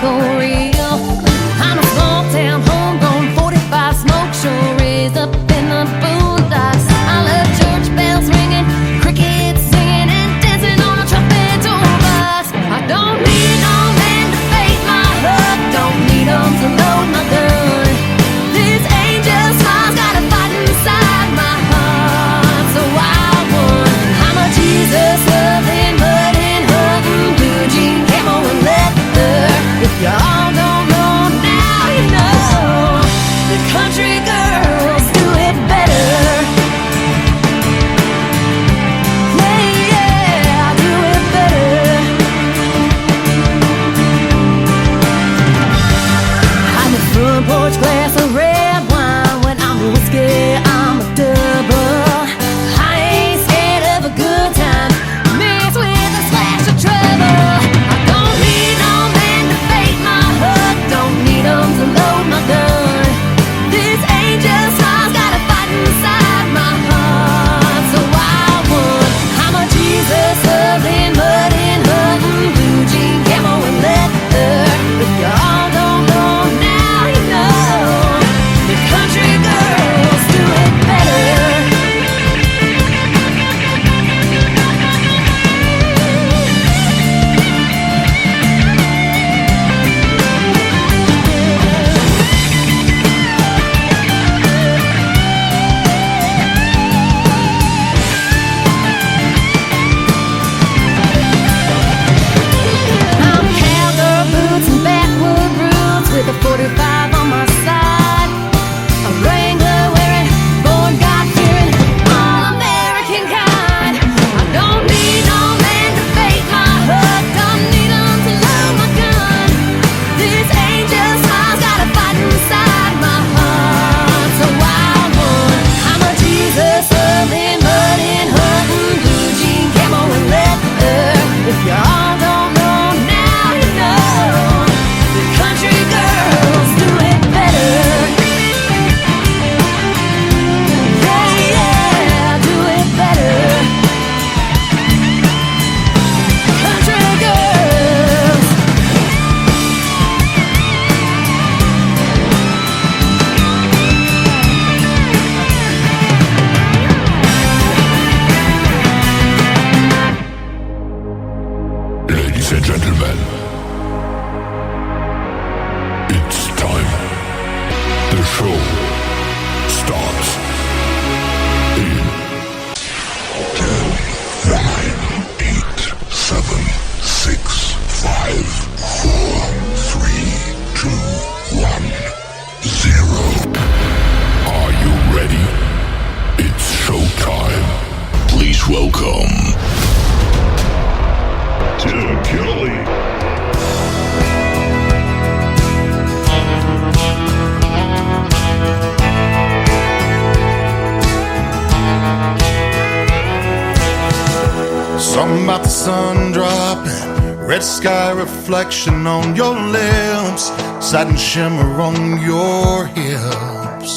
go real. I'm a small town, homegrown, 45 smoke show, raised up in the boondocks. I love church bells ringing, crickets singing, and dancing on a trumpet tour bus. I don't need no man to fake my hook, don't need 'em to load my gun. This angel smile's got a fight inside my heart, so I won. I'm a Jesus loving, mudding, hugging, blue jean, camo and leather. If you all don't know now, you know. The country girls do it better. Yeah, yeah, I do it better. I'm a front porch glass of red wine. When I'm whiskey, I'm a double. I ain't scared of a good time, mixed with a splash of trouble. I don't need no man to fake my hook, don't need 'em to load my gun. This angel smile's got a fight inside my heart, so I won. I'm a Jesus loving, mudding, hugging, blue jean, camo and leather. If you all don't know now, you know. The country girls do it better. I'm cowgirl boots and backwood roots with a 45 on my side. A Wrangler wearing, born God-fearing, all-American kind. I don't need no man to fake my hook, don't need 'em to load my gun. This angel smile's got a fight inside my heart, so I won. I'm a Jesus loving, mudding, hugging, blue jean, camo and leather. If you all don't know now, you know. The country girls do it better. Yeah, yeah, do it better. Country girls. Ladies and gentlemen, it's time. The show starts in 10, 9, 8, 7, 6, 5, 4, 3, 2, 1, 0. Are you ready? It's showtime. Please welcome Tim Kelly. Something about the sun dropping, red sky reflection on your lips, satin shimmer on your hips.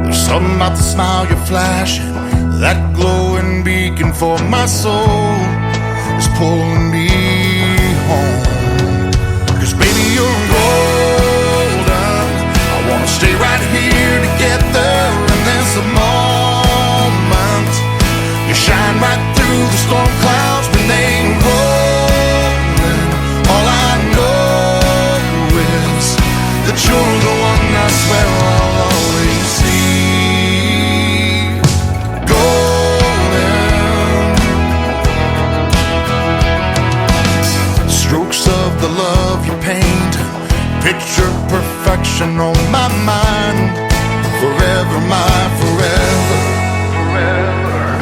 There's something about the smile you're flashing, that glowing beacon for my soul is pulling me home. 'Cause baby, you're golden, I wanna stay right here together in this moment. You shine right through the storm clouds when they rolling. All I know is that you're the one I swear I'll always see. Golden strokes of the love you paint, picture perfection on my mind. Forever, my forever.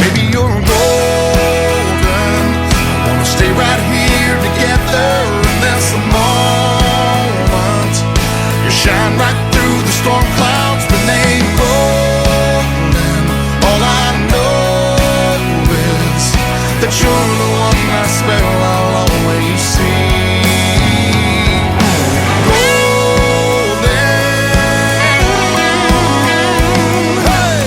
Baby, you're golden, I wanna stay right here together in this moment. You shine right through the storm clouds when they rolling. All I know is that you're the one I swear I'll always see. Golden, hey.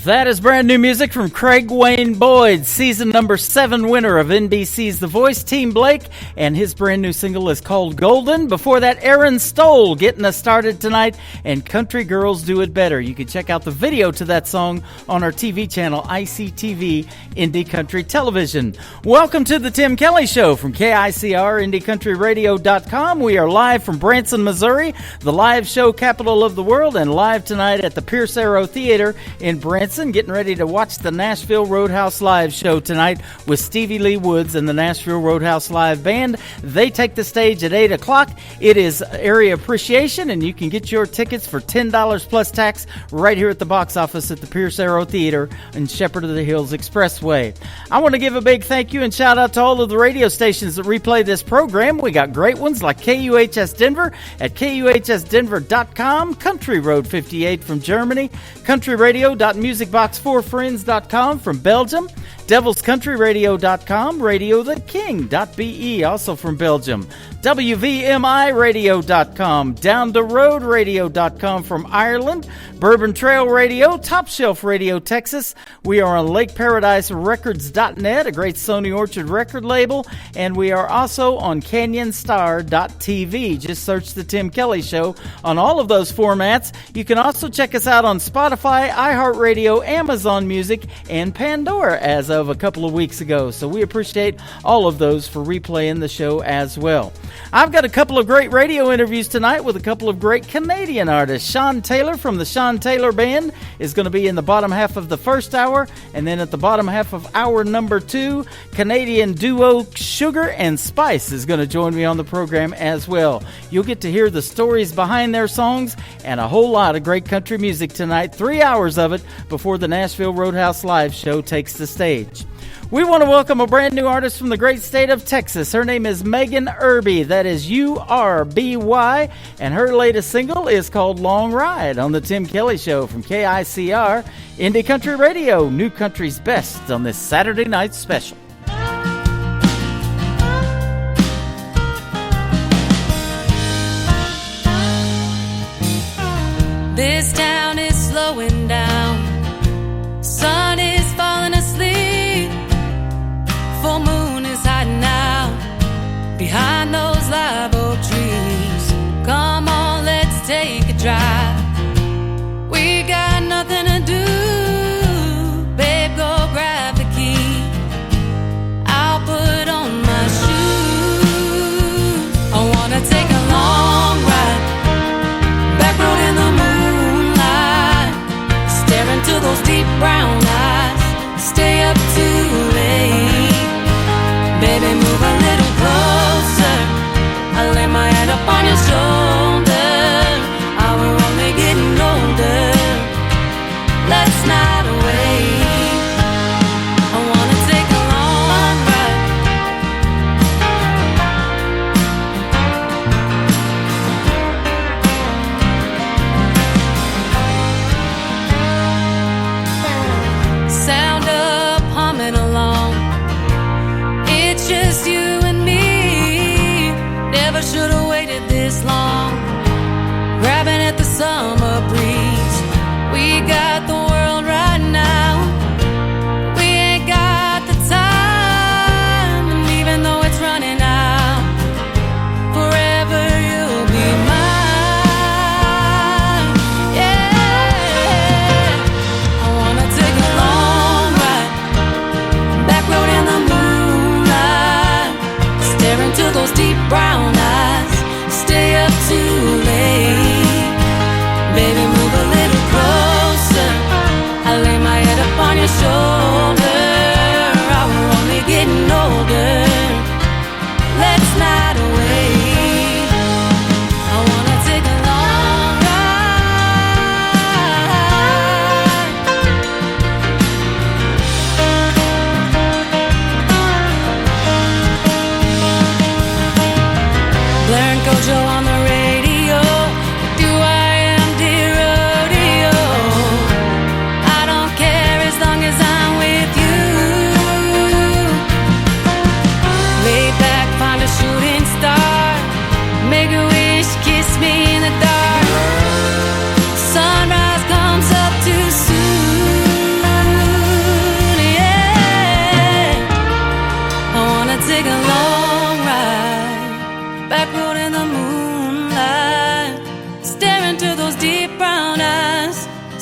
That is brand new music from Craig Wayne Boyd, season number 7 winner of NBC's The Voice, Team Blake, and his brand new single is called Golden. Before that, Aaron Stoll getting us started tonight, and Country Girls Do It Better. You can check out the video to that song on our TV channel, ICTV Indie Country Television. Welcome to the Tim Kelly Show from KICR, IndieCountryRadio.com. We are live from Branson, Missouri, the live show capital of the world, and live tonight at the Pierce Arrow Theater in Branson. Getting ready to watch the Nashville Roadhouse Live show tonight with Stevie Lee Woods and the Nashville Roadhouse Live Band. They take the stage at 8 o'clock. It is area appreciation, and you can get your tickets for $10 plus tax right here at the box office at the Pierce Arrow Theater in Shepherd of the Hills Expressway. I want to give a big thank you and shout out to all of the radio stations that replay this program. We got great ones like KUHS Denver at KUHSdenver.com, Country Road 58 from Germany, countryradio.musicbox4friends.com from Belgium, devilscountryradio.com, radiotheking.be, also from Belgium, WVMIradio.com, downtheroadradio.com from Ireland, Bourbon Trail Radio, Top Shelf Radio, Texas. We are on LakeParadiseRecords.net, a great Sony Orchard record label, and we are also on CanyonStar.tv. Just search The Tim Kelly Show on all of those formats. You can also check us out on Spotify, iHeartRadio, Amazon Music, and Pandora as of a couple of weeks ago. So we appreciate all of those for replaying the show as well. I've got a couple of great radio interviews tonight with a couple of great Canadian artists. Sean Taylor from the Sean Taylor Band is going to be in the bottom half of the first hour, and then at the bottom half of hour number 2, Canadian duo Sugar and Spice is going to join me on the program as well. You'll get to hear the stories behind their songs and a whole lot of great country music tonight, 3 hours of it before the Nashville Roadhouse Live show takes the stage. We want to welcome a brand new artist from the great state of Texas. Her name is Megan Irby. That is U-R-B-Y. And her latest single is called Long Ride on the Tim Kelly Show from KICR, Indie Country Radio, New Country's Best on this Saturday night special. This town is slowing down. Sun is falling asleep. Full moon is hiding out behind those live oak trees. Come on, let's take a drive. We got nothing to do. Babe, go grab the key. I'll put on my shoes. I wanna take a long ride, back road in the moonlight.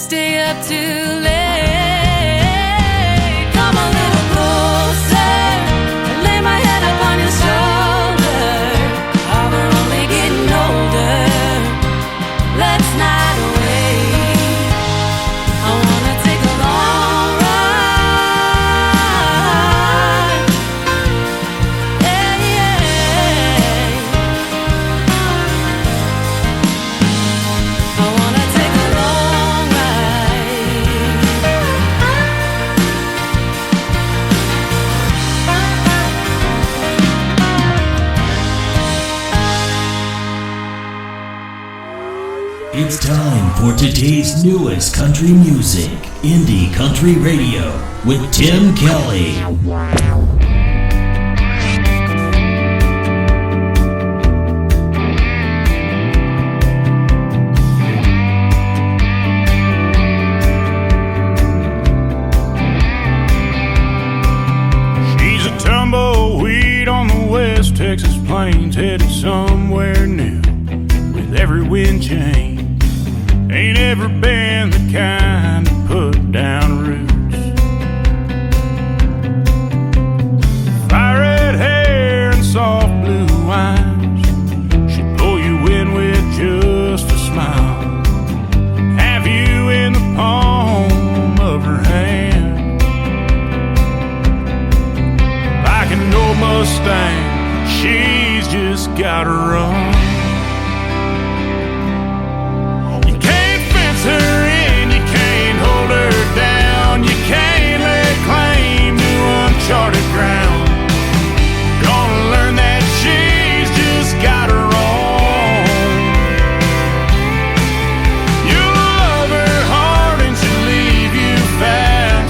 stay up too late. Come a little closer and lay my head up on your shoulder. Oh, we're only getting older. Let's not wait. I wanna take a long ride. Yeah, yeah. I wanna take a long ride. It's time for today's newest country music, Indie Country Radio, with Tim Kelly. She's a tumbleweed on the West Texas plains, headed somewhere new with every wind change. Ain't ever been the kind to put down roots. Fire red hair and soft blue eyes, she'll pull you in with just a smile. Have you in the palm of her hand. Like an old Mustang, she's just gotta run. Her in, you can't hold her down. You can't lay claim to uncharted ground. Gonna learn that she's just got her own. You'll love her hard and she'll leave you fast.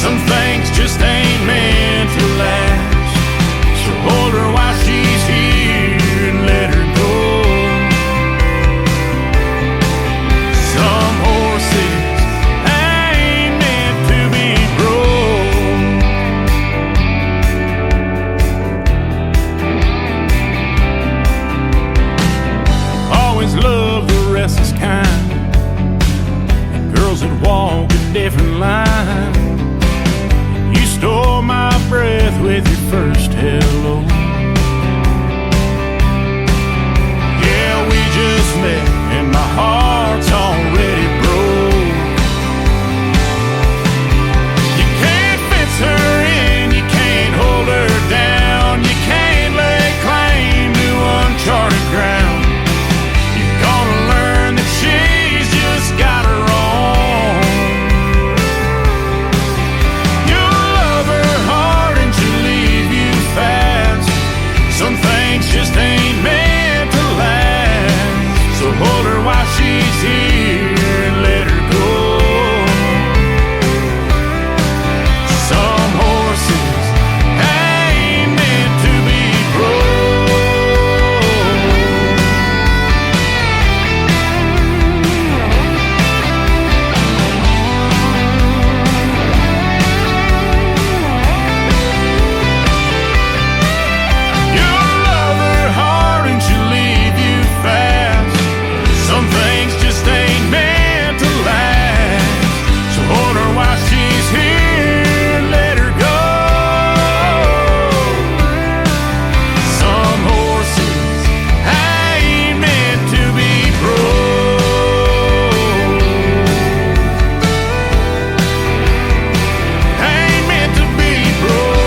Some things just ain't meant to last. So hold her while she's here and let her go. Some horses ain't meant to be broke. Always loved the restless kind, the girls that walk a different line. You stole my breath with your first hello. Yeah, we just met and my heart's already broke. You can't fence her in, you can't hold her down. You can't lay claim to uncharted ground. You're gonna learn that she's just got her own. You'll love her hard and she'll leave you fast. Some things just ain't meant to last. So hold her while she's here and let her go. Some horses ain't meant to be You'll love her hard and she'll leave you fast. Some things just ain't meant to last. So hold her while she's here and let her go. Some horses ain't meant to be broke. Ain't meant to be broke.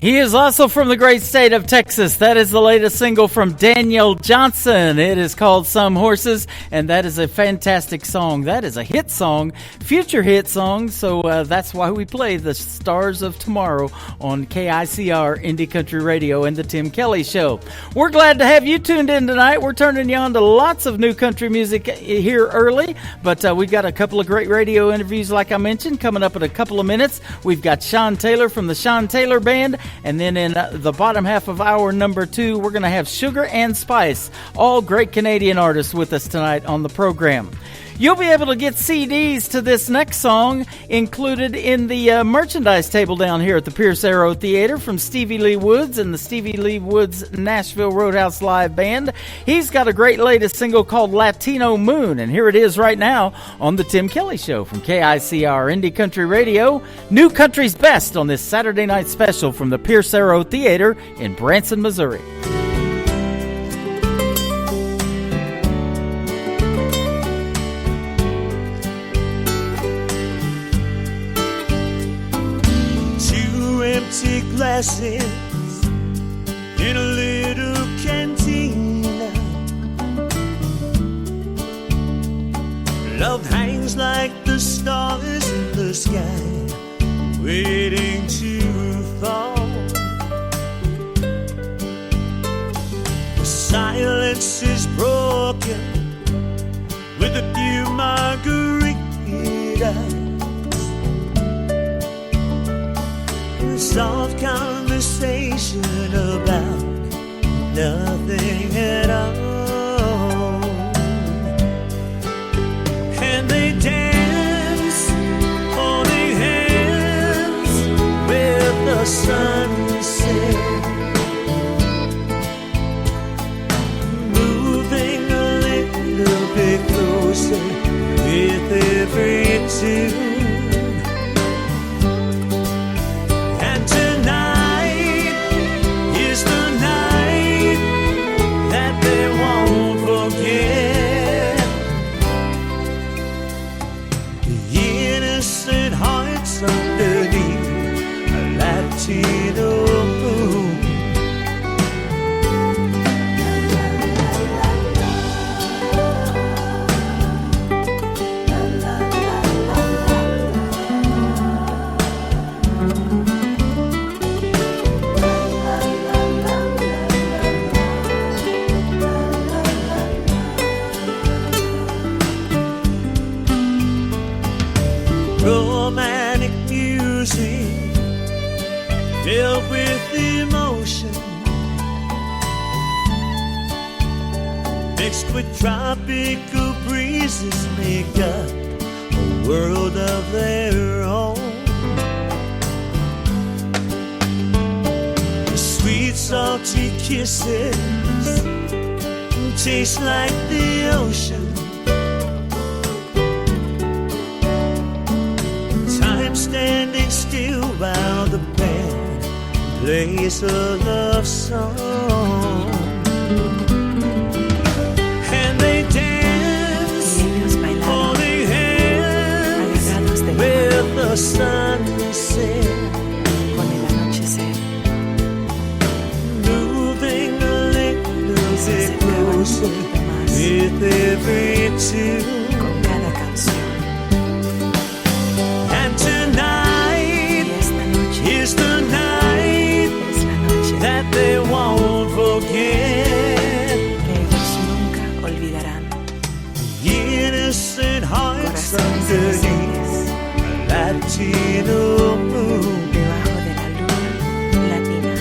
He is also from the great state of Texas. That is the latest single from Daniel Johnson. It is called Some Horses, and that is a fantastic song. That is a hit song, future hit song, so that's why we play the Stars of Tomorrow on KICR Indie Country Radio and the Tim Kelly Show. We're glad to have you tuned in tonight. We're turning you on to lots of new country music here early, but we've got a couple of great radio interviews, like I mentioned, coming up in a couple of minutes. We've got Sean Taylor from the Sean Taylor Band. And then in the bottom half of hour number 2, we're going to have Sugar and Spice, all great Canadian artists with us tonight on the program. You'll be able to get CDs to this next song included in the merchandise table down here at the Pierce Arrow Theater from Stevie Lee Woods and the Stevie Lee Woods Nashville Roadhouse Live Band. He's got a great latest single called Latino Moon, and here it is right now on The Tim Kelly Show from KICR Indie Country Radio. New Country's Best on this Saturday night special from the Pierce Arrow Theater in Branson, Missouri. Empty glasses in a little cantina. Love hangs like the stars in the sky, waiting to fall. The silence is broken with a few margaritas. Soft conversation about nothing at all. And they dance, holding hands with the sunset, moving a little bit closer with every tune. Underneath a Latino moon. Romantic music filled with emotion, mixed with tropical breezes, make up a world of their own. The sweet salty kisses taste like the ocean. Standing still while the band plays a love song, and they dance, holding hands with the sunset, moving a little bit closer with every tune. They won't forget. Que ellos nunca olvidarán. Innocent hearts underneath a Latino moon. Debajo de la luna latina.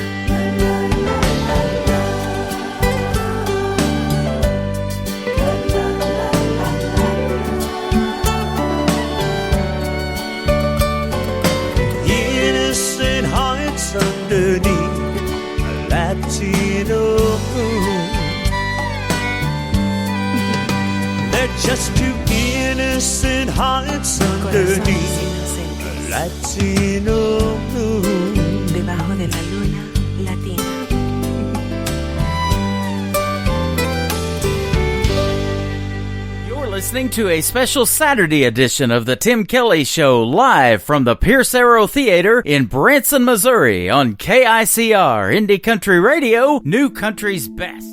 Innocent hearts underneath Latino moon. They're just two innocent hearts underneath a Latino moon. Debajo de la luna latina. Listening to a special Saturday edition of the Tim Kelly Show live from the Pierce Arrow Theater in Branson, Missouri on KICR Indie Country Radio, New Country's Best.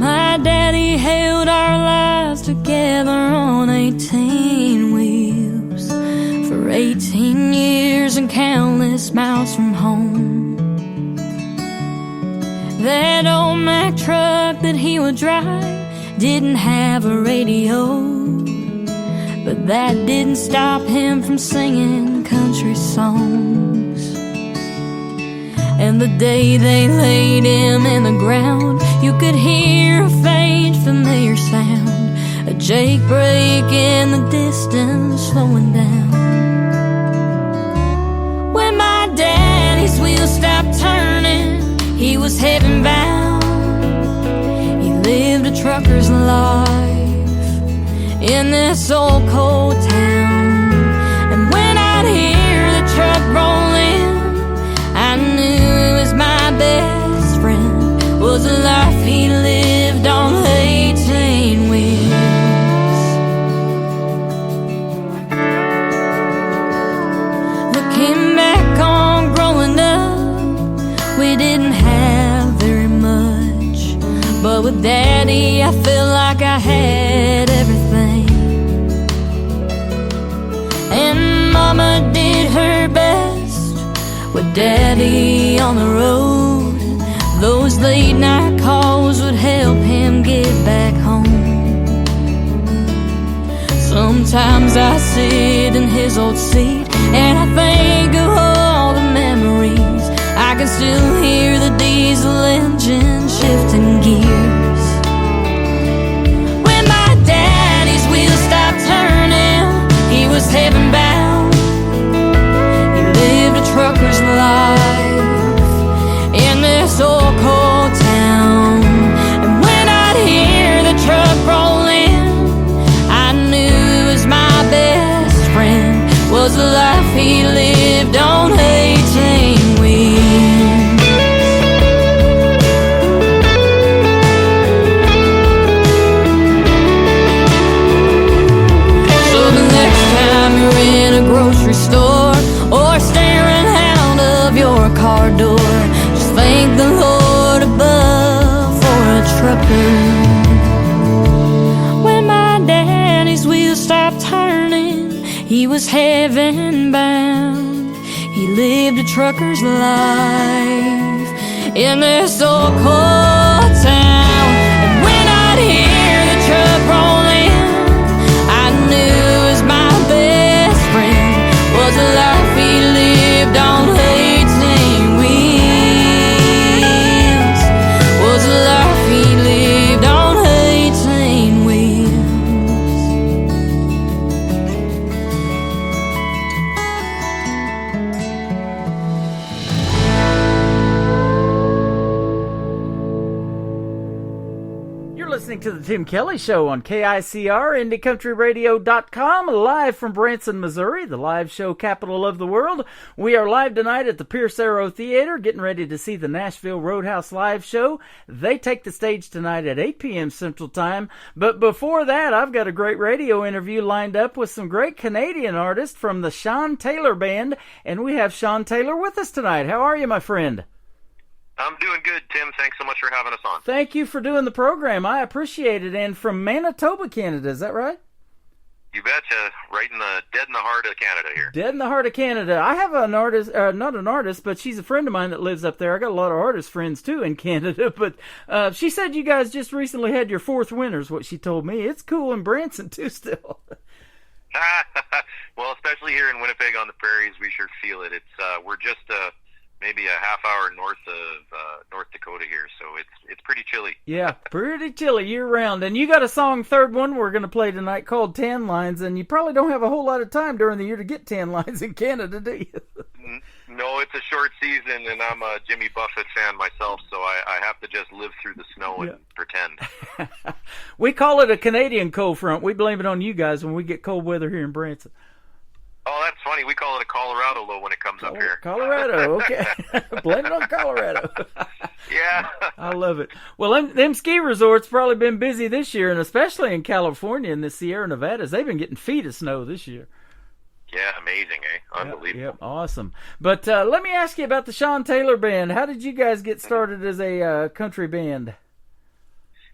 My daddy held our lives together on 18 wheels for 18 years and countless miles from home. That old Mack truck that he would drive didn't have a radio, but that didn't stop him from singing country songs. And the day they laid him in the ground, you could hear a faint familiar sound, a jake brake in the distance slowing down. When my daddy's wheels stopped turning, he was heaven bound. He lived a trucker's life in this old cold town. And when I'd hear the truck roll in, I knew it was my best friend, was a life he lived on 18 wheels. Looking back on growing up, we didn't have very much, but with Daddy I felt like I had everything. And Mama did her best with Daddy on the road. Those late night calls would help him get back home. Sometimes I sit in his old seat and I think of all the memories. I can still hear the diesel engine shifting gears. When my daddy's wheels stopped turning, he was heaven bound. He lived a trucker's life in this old cold town. And when I'd hear the truck roll in, I knew it was my best friend, was the life he lived on 18 wheels. So the next time you're in a grocery store or staring out of your car door, just thank the Lord above for a trucker. When my daddy's wheels stopped turning, he was heaven bound. He lived a trucker's life in this old cold town. And when I'd hear the truck roll in, I knew it was my best friend, was a life he lived on 18 wheels, was a life he lived on 18 wheels. You're listening to the Tim Kelly Show on KICR, IndieCountryRadio.com, live from Branson, Missouri, the live show capital of the world. We are live tonight at the Pierce Arrow Theater, getting ready to see the Nashville Roadhouse live show. They take the stage tonight at 8 p.m. Central Time. But before that, I've got a great radio interview lined up with some great Canadian artists from the Sean Taylor Band, and we have Sean Taylor with us tonight. How are you, my friend? I'm doing good, Tim. Thanks so much for having us on. Thank you for doing the program. I appreciate it. And from Manitoba, Canada, is that right? You betcha. Right in the dead in the heart of Canada here. Dead in the heart of Canada. I have an artist, not an artist, but she's a friend of mine that lives up there. I got a lot of artist friends too in Canada. But she said you guys just recently had your 4th winter, is what she told me. It's cool in Branson too still. Well, especially here in Winnipeg on the prairies, we sure feel it. It's we're just maybe a half hour north of North Dakota here, so it's pretty chilly. Yeah, pretty chilly year round. And you got a song, third one, we're going to play tonight called Tan Lines, and you probably don't have a whole lot of time during the year to get tan lines in Canada, do you? No, it's a short season, and I'm a Jimmy Buffett fan myself, so I have to just live through the snow and pretend. We call it a Canadian cold front. We blame it on you guys when we get cold weather here in Branson. Oh, that's funny. We call it a Colorado low when it comes up here. Colorado, okay. Blame it on Colorado. Yeah. I love it. Well, them ski resorts probably been busy this year, and especially in California and the Sierra Nevadas. They've been getting feet of snow this year. Yeah, amazing, eh? Unbelievable. Yep, awesome. But let me ask you about the Sean Taylor Band. How did you guys get started as a country band?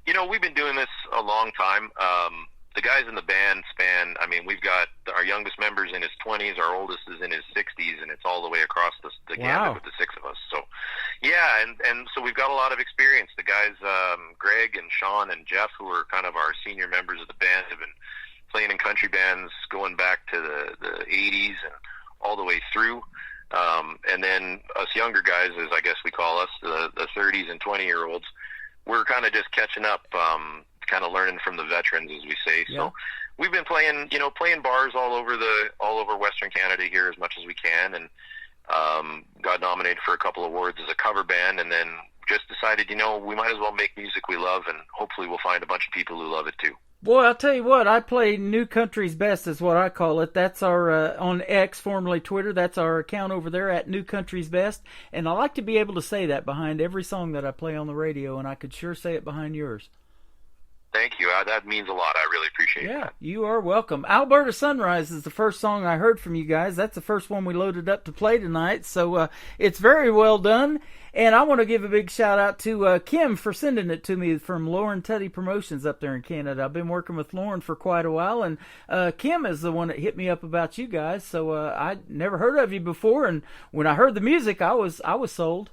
You know, we've been doing this a long time. The guys in the band span, I mean, we've got our youngest member's in his 20s, our oldest is in his 60s, and it's all the way across the gamut with the 6 of us. So, yeah, and so we've got a lot of experience. The guys, Greg and Sean and Jeff, who are kind of our senior members of the band, have been playing in country bands going back to the 80s and all the way through. And then us younger guys, as I guess we call us, the 30s and 20-year-olds, we're kind of just catching up, kind of learning from the veterans, as we say. Yeah. So we've been playing bars all over Western Canada here as much as we can, and got nominated for a couple awards as a cover band, and then just decided, we might as well make music we love, and hopefully we'll find a bunch of people who love it too. Boy, I'll tell you what, I play New Country's Best is what I call it. That's our, on X, formerly Twitter, that's our account over there at New Country's Best. And I like to be able to say that behind every song that I play on the radio, and I could sure say it behind yours. Thank you. That means a lot. I really appreciate that. Yeah, you are welcome. Alberta Sunrise is the first song I heard from you guys. That's the first one we loaded up to play tonight, so it's very well done. And I want to give a big shout out to Kim for sending it to me from Lauren Tutty Promotions up there in Canada. I've been working with Lauren for quite a while, and Kim is the one that hit me up about you guys. So I'd never heard of you before, and when I heard the music, I was sold.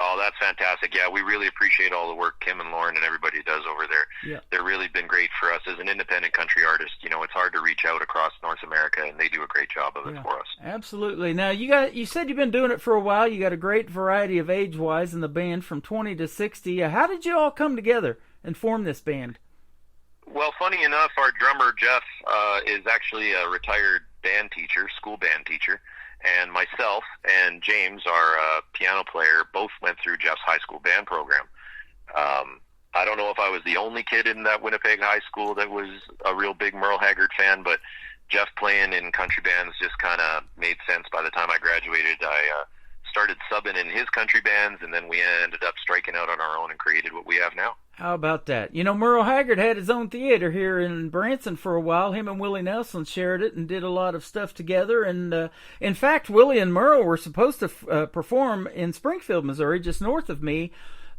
Oh, that's fantastic. Yeah, we really appreciate all the work Kim and Lauren and everybody does over there. Yeah. They've really been great for us as an independent country artist. It's hard to reach out across North America, and they do a great job of it for us. Absolutely. Now, you said you've been doing it for a while. You got a great variety of age-wise in the band from 20 to 60. How did you all come together and form this band? Well, funny enough, our drummer, Jeff, is actually a retired band teacher, school band teacher. And myself and James, our piano player, both went through Jeff's high school band program. I don't know if I was the only kid in that Winnipeg high school that was a real big Merle Haggard fan, but Jeff playing in country bands just kind of made sense. By the time I graduated, I started subbing in his country bands, and then we ended up striking out on our own and created what we have now. How about that? Merle Haggard had his own theater here in Branson for a while. Him and Willie Nelson shared it and did a lot of stuff together. And in fact, Willie and Merle were supposed to perform in Springfield, Missouri, just north of me.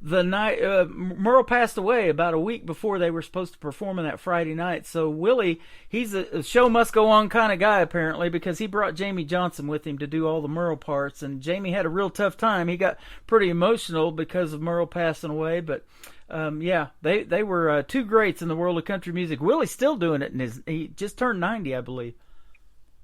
The night Merle passed away about a week before they were supposed to perform on that Friday night. So Willie, he's a show must go on kind of guy apparently, because he brought Jamie Johnson with him to do all the Merle parts. And Jamie had a real tough time. He got pretty emotional because of Merle passing away, but they were two greats in the world of country music. Willie's still doing it, and he just turned 90, I believe.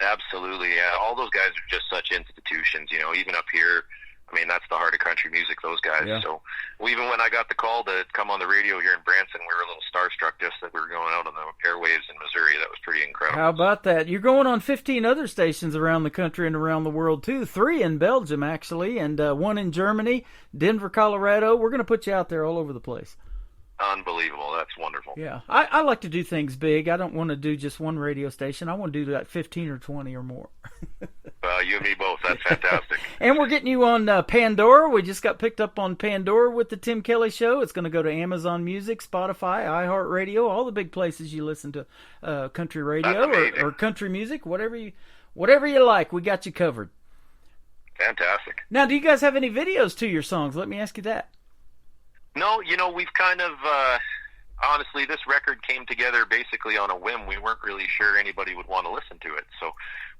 Absolutely, yeah. All those guys are just such institutions, even up here. I mean, that's the heart of country music, those guys. Yeah. So even when I got the call to come on the radio here in Branson, we were a little starstruck just that we were going out on the airwaves in Missouri. That was pretty incredible. How about that? You're going on 15 other stations around the country and around the world, too. 3 in Belgium, actually, and 1 in Germany, Denver, Colorado. We're going to put you out there all over the place. Unbelievable. That's wonderful. Yeah. I like to do things big. I don't want to do just one radio station. I want to do like 15 or 20 or more. You and me both. That's fantastic. And we're getting you on Pandora. We just got picked up on Pandora with the Tim Kelly Show. It's going to go to Amazon Music, Spotify, iHeartRadio, all the big places you listen to country radio or country music, whatever you like. We got you covered. Fantastic. Now, do you guys have any videos to your songs? Let me ask you that. No, we've kind of, honestly, this record came together basically on a whim. We weren't really sure anybody would want to listen to it, so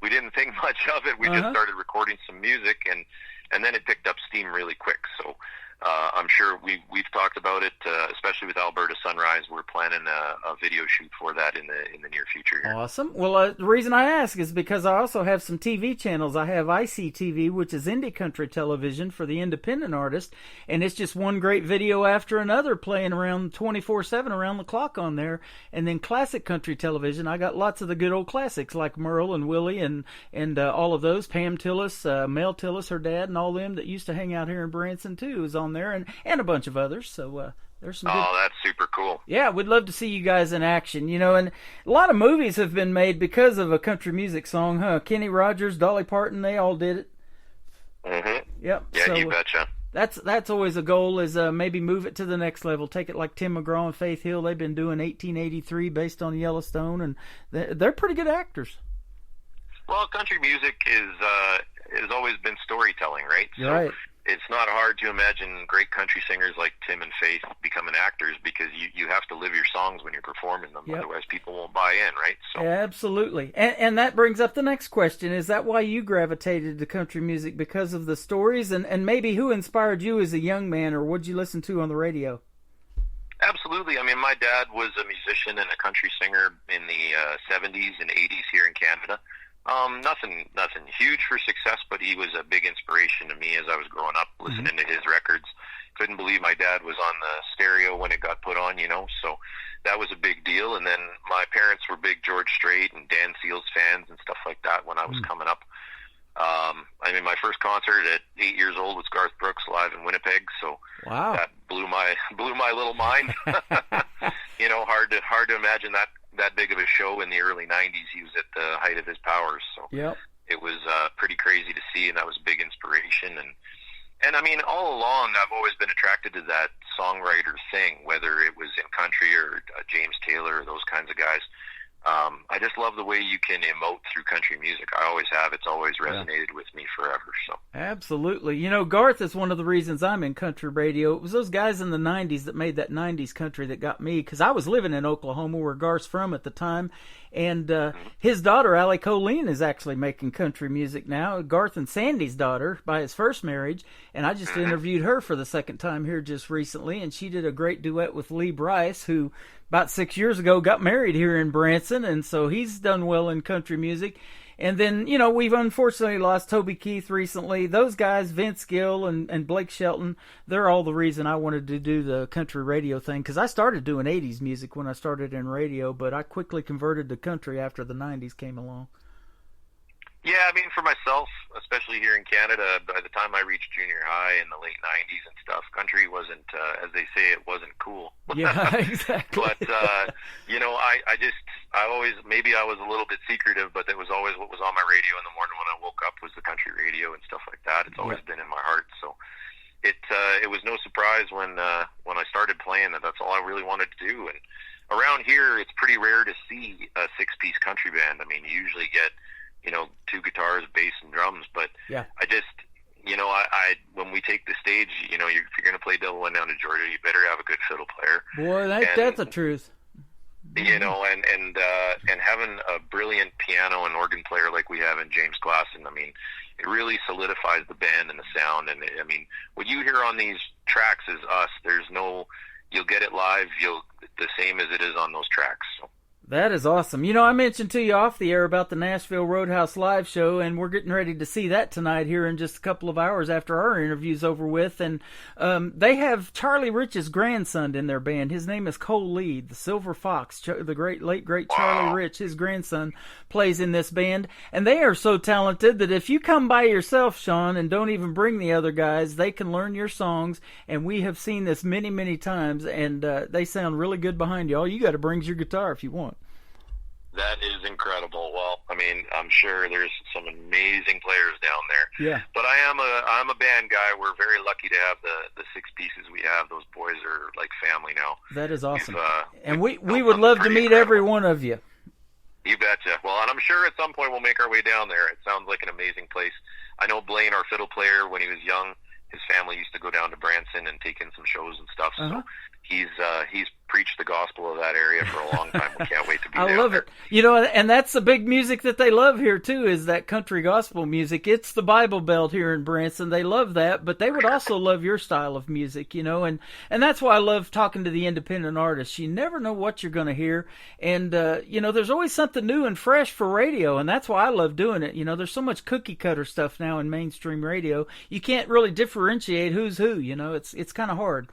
we didn't think much of it. We just started recording some music, and then it picked up steam really quick. So I'm sure we've talked about it, especially with Alberta Sunrise. We're planning a video shoot for that in the near future here. Awesome. Well, the reason I ask is because I also have some TV channels. I have ICTV, which is indie country television for the independent artist, and it's just one great video after another playing around 24/7 around the clock on there. And then classic country television, I got lots of the good old classics like Merle and Willie and all of those. Pam Tillis, Mel Tillis, her dad, and all them that used to hang out here in Branson too is on there, and a bunch of others. So there's some good... that's super cool. Yeah, we'd love to see you guys in action, and a lot of movies have been made because of a country music song, huh? Kenny Rogers, Dolly Parton, they all did it. Mm-hmm. Yep. Yeah, so, you betcha. That's always a goal, is maybe move it to the next level. Take it like Tim McGraw and Faith Hill. They've been doing 1883 based on Yellowstone, and they're pretty good actors. Well, country music has always been storytelling, right? So right. It's not hard to imagine great country singers like Tim and Faith becoming actors, because you have to live your songs when you're performing them. Yep. Otherwise people won't buy in, right? So. Absolutely. And that brings up the next question. Is that why you gravitated to country music, because of the stories? And maybe who inspired you as a young man, or what'd you listen to on the radio? Absolutely. absolutely. I mean, my dad was a musician and a country singer in the 70s and 80s here in Canada. Nothing huge for success, but he was a big inspiration to me as I was growing up, listening to his records. Couldn't believe my dad was on the stereo when it got put on, you know, so that was a big deal. And then my parents were big George Strait and Dan Seals fans and stuff like that when I was coming up. I mean, my first concert at 8 years old was Garth Brooks live in Winnipeg, so wow, that blew my little mind. You know, hard to imagine that big of a show in the early 90s. He was at the height of his powers, so yep. It was pretty crazy to see, and that was a big inspiration. And I mean, all along, I've always been attracted to that songwriter thing, whether it was in country or James Taylor or those kinds of guys. I just love the way you can emote through country music. I always have. It's always resonated with me forever. So absolutely. You know, Garth is one of the reasons I'm in country radio. It was those guys in the 90s that made that 90s country that got me, because I was living in Oklahoma, where Garth's from at the time, and his daughter, Allie Colleen, is actually making country music now. Garth and Sandy's daughter by his first marriage, and I just interviewed her for the second time here just recently, and she did a great duet with Lee Brice, who about 6 years ago got married here in Branson, and so he's done well in country music. And then, you know, we've unfortunately lost Toby Keith recently. Those guys, Vince Gill and Blake Shelton, they're all the reason I wanted to do the country radio thing, because I started doing 80s music when I started in radio, but I quickly converted to country after the 90s came along. Yeah, I mean, for myself, especially here in Canada, by the time I reached junior high in the late 90s and stuff, country wasn't, as they say, it wasn't cool. Yeah, exactly. But, you know, I always, maybe I was a little bit secretive, but that was always what was on my radio in the morning when I woke up was the country radio and stuff like that. It's always been in my heart. So it was no surprise when I started playing that's all I really wanted to do. And around here, it's pretty rare to see a 6-piece country band. I mean, you usually get, you know, 2 guitars, bass, and drums. But I just, you know, I when we take the stage, you know, if you're going to play Devil Went Down to Georgia, you better have a good fiddle player. Boy, that's the truth. You know, and having a brilliant piano and organ player like we have in James Glasson, I mean, it really solidifies the band and the sound. And I mean, what you hear on these tracks is us. There's no, you'll get it live, the same as it is on those tracks. So. That is awesome. You know, I mentioned to you off the air about the Nashville Roadhouse live show, and we're getting ready to see that tonight here in just a couple of hours after our interview's over with. And they have Charlie Rich's grandson in their band. His name is Cole Lee, the Silver Fox. The late great Charlie Rich, his grandson, plays in this band. And they are so talented that if you come by yourself, Sean, and don't even bring the other guys, they can learn your songs. And we have seen this many, many times, and they sound really good behind you. All you got to bring is your guitar if you want. That is incredible. Well, I mean, I'm sure there's some amazing players down there. Yeah. But I'm a band guy. We're very lucky to have the 6 pieces we have. Those boys are like family now. That is awesome. And we would love to meet every one of you. You betcha. Well, and I'm sure at some point we'll make our way down there. It sounds like an amazing place. I know Blaine, our fiddle player, when he was young, his family used to go down to Branson and take in some shows and stuff. So he's preached the gospel of that area for a long time. We can't wait to be there. I love it. You know, and that's the big music that they love here too, is that country gospel music. It's the Bible Belt here in Branson. They love that, but they would also love your style of music, you know, and that's why I love talking to the independent artists. You never know what you're going to hear, and you know, there's always something new and fresh for radio, and that's why I love doing it. You know, there's so much cookie cutter stuff now in mainstream radio. You can't really differentiate who's who, you know. It's kind of hard.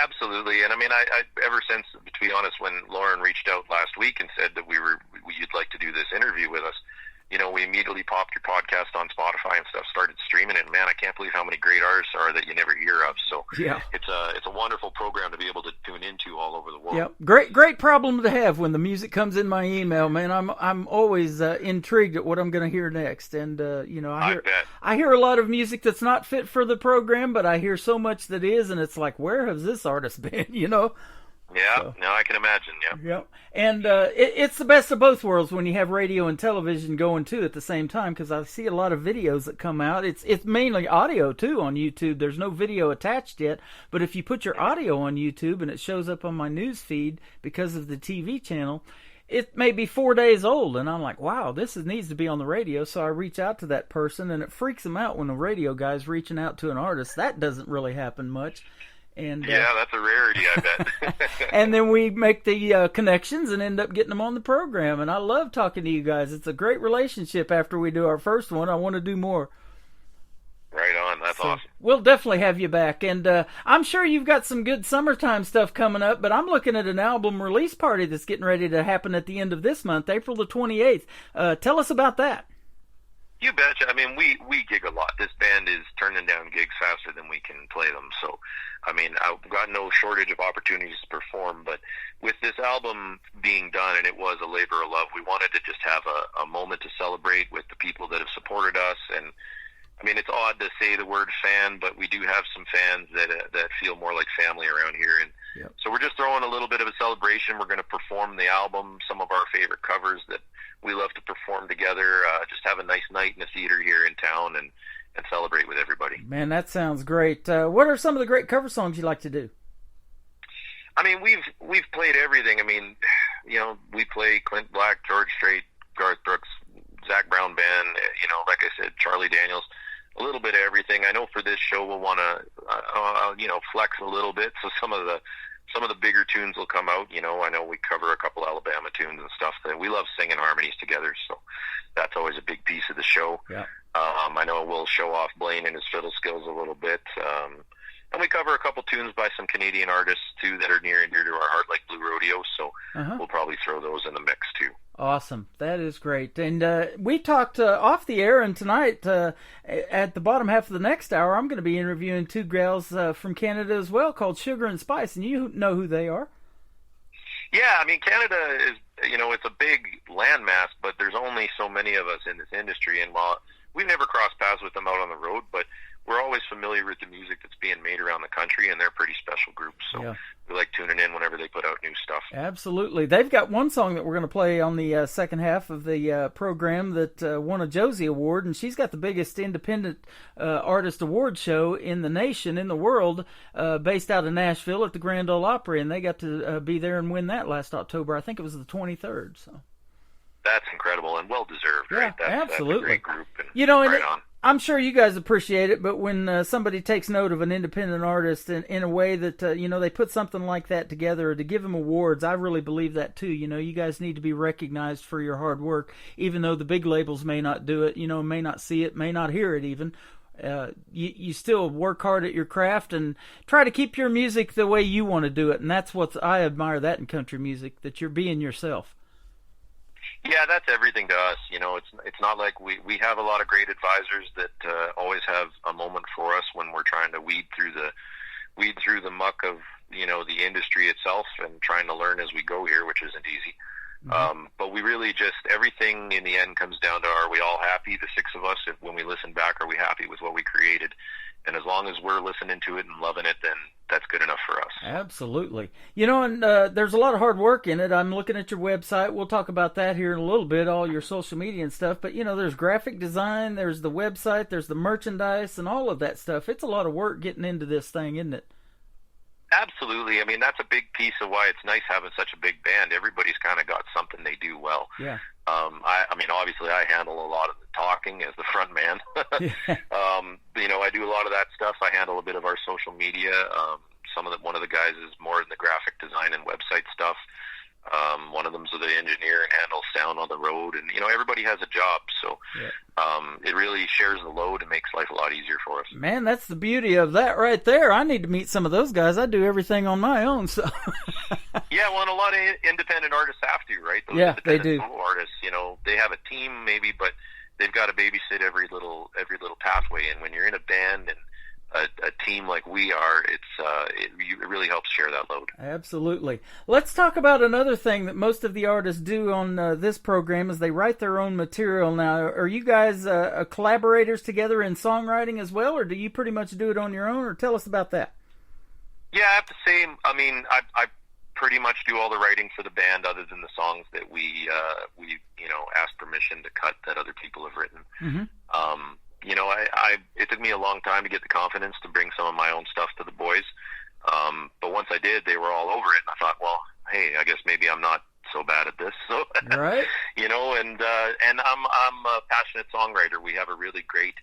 Absolutely, and I mean, I ever since, to be honest, when Lauren reached out last week and said that you'd like to do this interview with us, you know, we immediately popped your podcast on Spotify and stuff, started streaming it. Man, I can't believe how many great artists are that you never hear of. So yeah, it's a wonderful program to be able to tune into all over the world. Yeah, great problem to have when the music comes in my email, man. I'm always intrigued at what I'm going to hear next, and you know, I hear a lot of music that's not fit for the program, but I hear so much that is, and it's like, where has this artist been? You know. Yeah, so. No, I can imagine, yeah. And it's the best of both worlds when you have radio and television going, too, at the same time, because I see a lot of videos that come out. It's mainly audio, too, on YouTube. There's no video attached yet, but if you put your audio on YouTube and it shows up on my news feed because of the TV channel, it may be 4 days old, and I'm like, wow, this needs to be on the radio, so I reach out to that person, and it freaks them out when the radio guy's reaching out to an artist. That doesn't really happen much. And yeah, that's a rarity, I bet. and then we make the connections and end up getting them on the program. And I love talking to you guys. It's a great relationship after we do our first one. I want to do more. Right on. That's awesome. We'll definitely have you back. And I'm sure you've got some good summertime stuff coming up, but I'm looking at an album release party that's getting ready to happen at the end of this month, April the 28th. Tell us about that. You betcha. I mean, we gig a lot. This band is turning down gigs faster than we can play them. So, I mean, I've got no shortage of opportunities to perform. But with this album being done, and it was a labor of love, we wanted to just have a moment to celebrate with the people that have supported us. And I mean, it's odd to say the word fan, but we do have some fans that feel more like family around here. And so we're just throwing a little bit of a celebration. We're going to perform the album, some of our favorite covers that we love to perform together, just have a nice night in the theater here in town and celebrate with everybody. Man, that sounds great. What are some of the great cover songs you like to do? I mean, we've played everything. I mean, you know, we play Clint Black, George Strait, Garth Brooks, Zac Brown Band, you know, like I said, Charlie Daniels, a little bit of everything. I know for this show we'll want to, you know, flex a little bit. So some of the bigger tunes will come out. You know, I know we cover a couple Alabama tunes and stuff. That we love singing harmonies together, so that's always a big piece of the show. Yeah. I know we'll show off Blaine and his fiddle skills a little bit. And we cover a couple tunes by some Canadian artists, too, that are near and dear to our heart, like Blue Rodeo, so we'll probably throw those in the mix, too. Awesome. That is great. And we talked off the air, and tonight, at the bottom half of the next hour, I'm going to be interviewing two gals from Canada as well, called Sugar and Spice, and you know who they are. Yeah, I mean, Canada is, you know, it's a big landmass, but there's only so many of us in this industry, and while we've never crossed paths with them out on the road, but we're always familiar with the music that's being made around the country, and they're a pretty special group, so we like tuning in whenever they put out new stuff. Absolutely. They've got one song that we're going to play on the second half of the program that won a Josie Award, and she's got the biggest independent artist award show in the nation, in the world, based out of Nashville at the Grand Ole Opry, and they got to be there and win that last October. I think it was the 23rd. So that's incredible and well-deserved, right? Absolutely. That's a great group, and you know, right on. I'm sure you guys appreciate it, but when somebody takes note of an independent artist in a way that, you know, they put something like that together to give them awards, I really believe that too. You know, you guys need to be recognized for your hard work, even though the big labels may not do it, you know, may not see it, may not hear it even. You still work hard at your craft and try to keep your music the way you want to do it. And that's what I admire that in country music, that you're being yourself. Yeah, that's everything to us. You know, it's not like we have a lot of great advisors that always have a moment for us when we're trying to weed through the muck of, you know, the industry itself and trying to learn as we go here, which isn't easy. But we really just, everything in the end comes down to, are we all happy, the six of us, when we listen back, are we happy with what we created? And as long as we're listening to it and loving it, then that's good enough for us. Absolutely. You know, and there's a lot of hard work in it. I'm looking at your website. We'll talk about that here in a little bit, all your social media and stuff. But, you know, there's graphic design, there's the website, there's the merchandise, and all of that stuff. It's a lot of work getting into this thing, isn't it? Absolutely. I mean, that's a big piece of why it's nice having such a big band. Everybody's kind of got something they do well. Yeah. I mean, obviously, I handle a lot of the talking as the front man. You know, I do a lot of that stuff. I handle a bit of our social media. One of the guys is more in the graphic design and website stuff. One of them's the engineer and handles sound on the road. And, you know, everybody has a job. So it really shares the load and makes life a lot easier for us. Man, that's the beauty of that right there. I need to meet some of those guys. I do everything on my own. So yeah, well, and a lot of independent artists have to, right? Those they do. Solo artists, you know, they have a team maybe, but they've got to babysit every little pathway. And when you're in a band and a team like we are, it really helps share that load. Absolutely. Let's talk about another thing that most of the artists do on this program is they write their own material. Now, are you guys collaborators together in songwriting as well, or do you pretty much do it on your own? Or tell us about that. Yeah, I have to say, I mean, I pretty much do all the writing for the band, other than the songs that we you know, ask permission to cut that other people have written. You know, it took me a long time to get the confidence to bring some of my own stuff to the boys. But once I did, they were all over it. And I thought, well, hey, I guess maybe I'm not so bad at this. So, right. You know, and I'm a passionate songwriter. We have a really great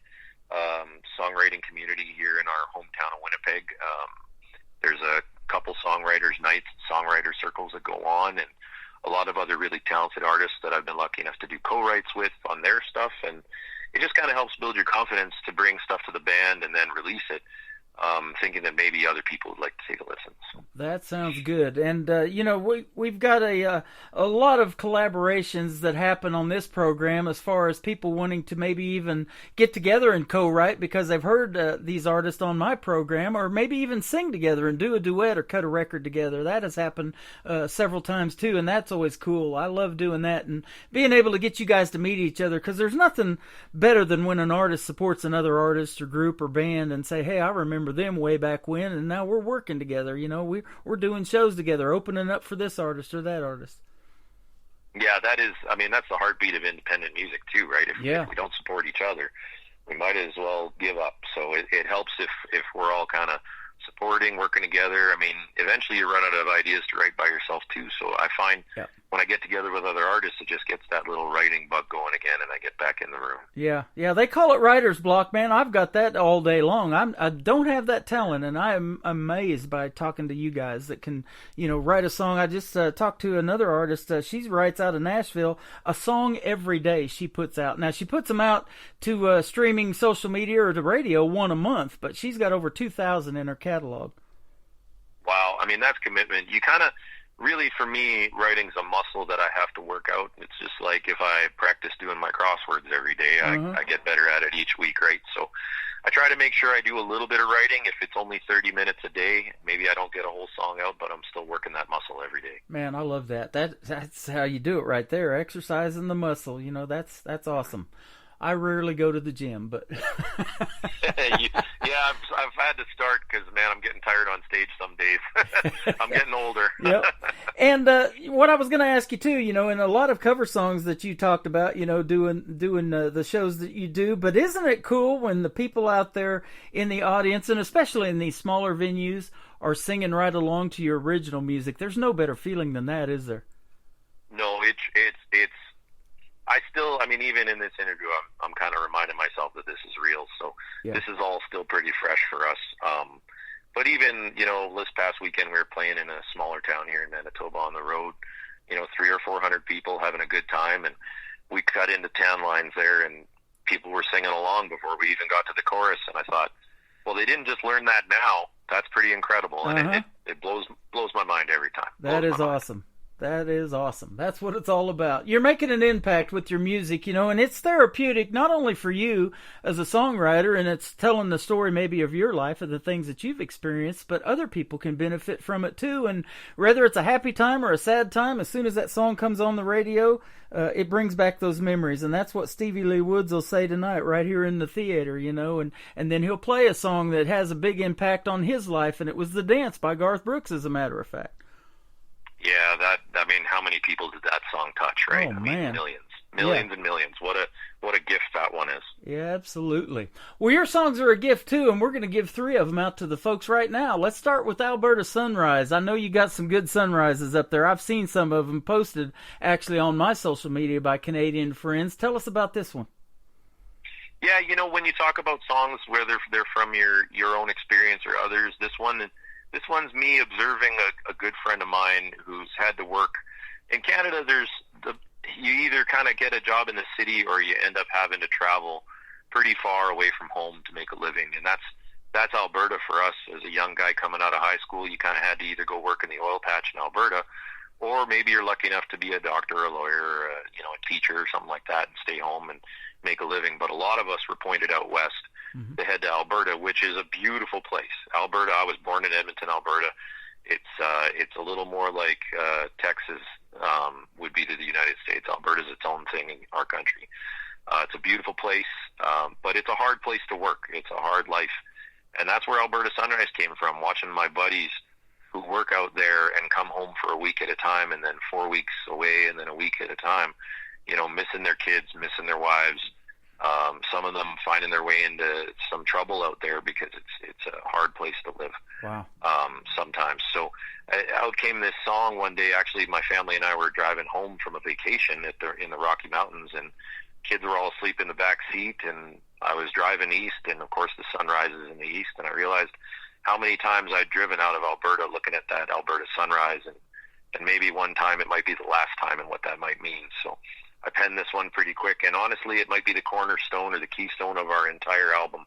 songwriting community here in our hometown of Winnipeg. bring stuff to the band and then release it, thinking that maybe other people would like to take a listen. So. That sounds good. And, we've got a lot of collaborations that happen on this program as far as people wanting to maybe even get together and co-write because they've heard these artists on my program, or maybe even sing together and do a duet or cut a record together. That has happened several times too, and that's always cool. I love doing that and being able to get you guys to meet each other, because there's nothing better than when an artist supports another artist or group or band and say, hey, I remember them way back when, and now we're working together. We're doing shows together, opening up for this artist or that artist. Yeah, that's the heartbeat of independent music too, right? If we don't support each other, we might as well give up. So it helps if we're all kind of supporting, working together. I mean, eventually you run out of ideas to write by yourself too. So I find when I get together with other artists, it just gets that little writing bug going again, and I get back in the room. Yeah. They call it writer's block, man. I've got that all day long. I don't have that talent, and I am amazed by talking to you guys that can, write a song. I just talked to another artist. She writes out of Nashville a song every day she puts out. Now, she puts them out to streaming, social media, or to radio one a month, but she's got over 2,000 in her catalog. Wow. I mean, that's commitment. You kind of... Really, for me, writing's a muscle that I have to work out. It's just like if I practice doing my crosswords every day, I get better at it each week, right? So I try to make sure I do a little bit of writing. If it's only 30 minutes a day, maybe I don't get a whole song out, but I'm still working that muscle every day. Man, I love that. That's how you do it right there, exercising the muscle. That's awesome. I rarely go to the gym, but I've had to start because, man, I'm getting tired on stage some days. I'm getting older. Yep. And what I was going to ask you too, in a lot of cover songs that you talked about, doing the shows that you do, but isn't it cool when the people out there in the audience, and especially in these smaller venues, are singing right along to your original music? There's no better feeling than that, is there? No, it's. Even in this interview, I'm kind of reminding myself that this is real. So This is all still pretty fresh for us. But even, this past weekend we were playing in a smaller town here in Manitoba on the road, 300 or 400 people having a good time. And we cut into town lines there and people were singing along before we even got to the chorus. And I thought, well, they didn't just learn that now. That's pretty incredible. And it blows my mind every time. That is awesome. That is awesome. That's what it's all about. You're making an impact with your music, and it's therapeutic, not only for you as a songwriter, and it's telling the story maybe of your life and the things that you've experienced, but other people can benefit from it too. And whether it's a happy time or a sad time, as soon as that song comes on the radio, it brings back those memories. And that's what Stevie Lee Woods will say tonight right here in the theater, and then he'll play a song that has a big impact on his life, and it was The Dance by Garth Brooks, as a matter of fact. Yeah, how many people did that song touch, right? Oh, man. Millions and millions. What a gift that one is. Yeah, absolutely. Well, your songs are a gift too, and we're going to give 3 of them out to the folks right now. Let's start with Alberta Sunrise. I know you got some good sunrises up there. I've seen some of them posted actually on my social media by Canadian friends. Tell us about this one. Yeah, when you talk about songs where they're from your own experience or others, this one's me observing a good friend of mine who's had to work. In Canada, you either kind of get a job in the city or you end up having to travel pretty far away from home to make a living. And that's Alberta for us. As a young guy coming out of high school, you kind of had to either go work in the oil patch in Alberta, or maybe you're lucky enough to be a doctor or a lawyer or a teacher or something like that and stay home and make a living. But a lot of us were pointed out west to head to Alberta, which is a beautiful place. Alberta, I was born in Edmonton, Alberta. It's a little more like Texas would be to the United States. Alberta's its own thing in our country. It's a beautiful place, but it's a hard place to work. It's a hard life. And that's where Alberta Sunrise came from, watching my buddies who work out there and come home for a week at a time and then 4 weeks away and then a week at a time, missing their kids, missing their wives. Some of them finding their way into some trouble out there because it's a hard place to live. Wow. Sometimes. So out came this song one day. Actually, my family and I were driving home from a vacation in the Rocky Mountains, and kids were all asleep in the back seat, and I was driving east, and of course the sun rises in the east, and I realized how many times I'd driven out of Alberta looking at that Alberta sunrise, and maybe one time it might be the last time and what that might mean. So I penned this one pretty quick, and honestly, it might be the cornerstone or the keystone of our entire album.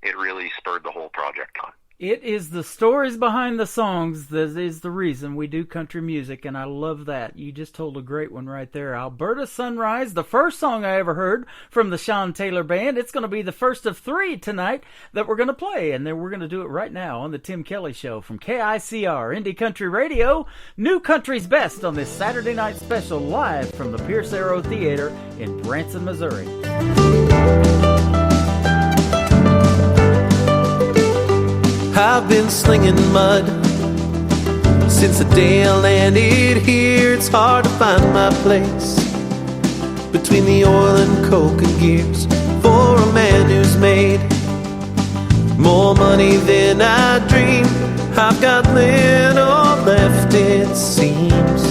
It really spurred the whole project on. It is the stories behind the songs that is the reason we do country music, and I love that. You just told a great one right there. Alberta Sunrise, the first song I ever heard from the Sean Taylor Band. It's going to be the first of 3 tonight that we're going to play, and then we're going to do it right now on the Tim Kelly Show from KICR, Indie Country Radio, New Country's Best on this Saturday night special live from the Pierce Arrow Theater in Branson, Missouri. I've been slinging mud since the day I landed here. It's hard to find my place between the oil and coke and gears for a man who's made more money than I dreamed. I've got little left, it seems.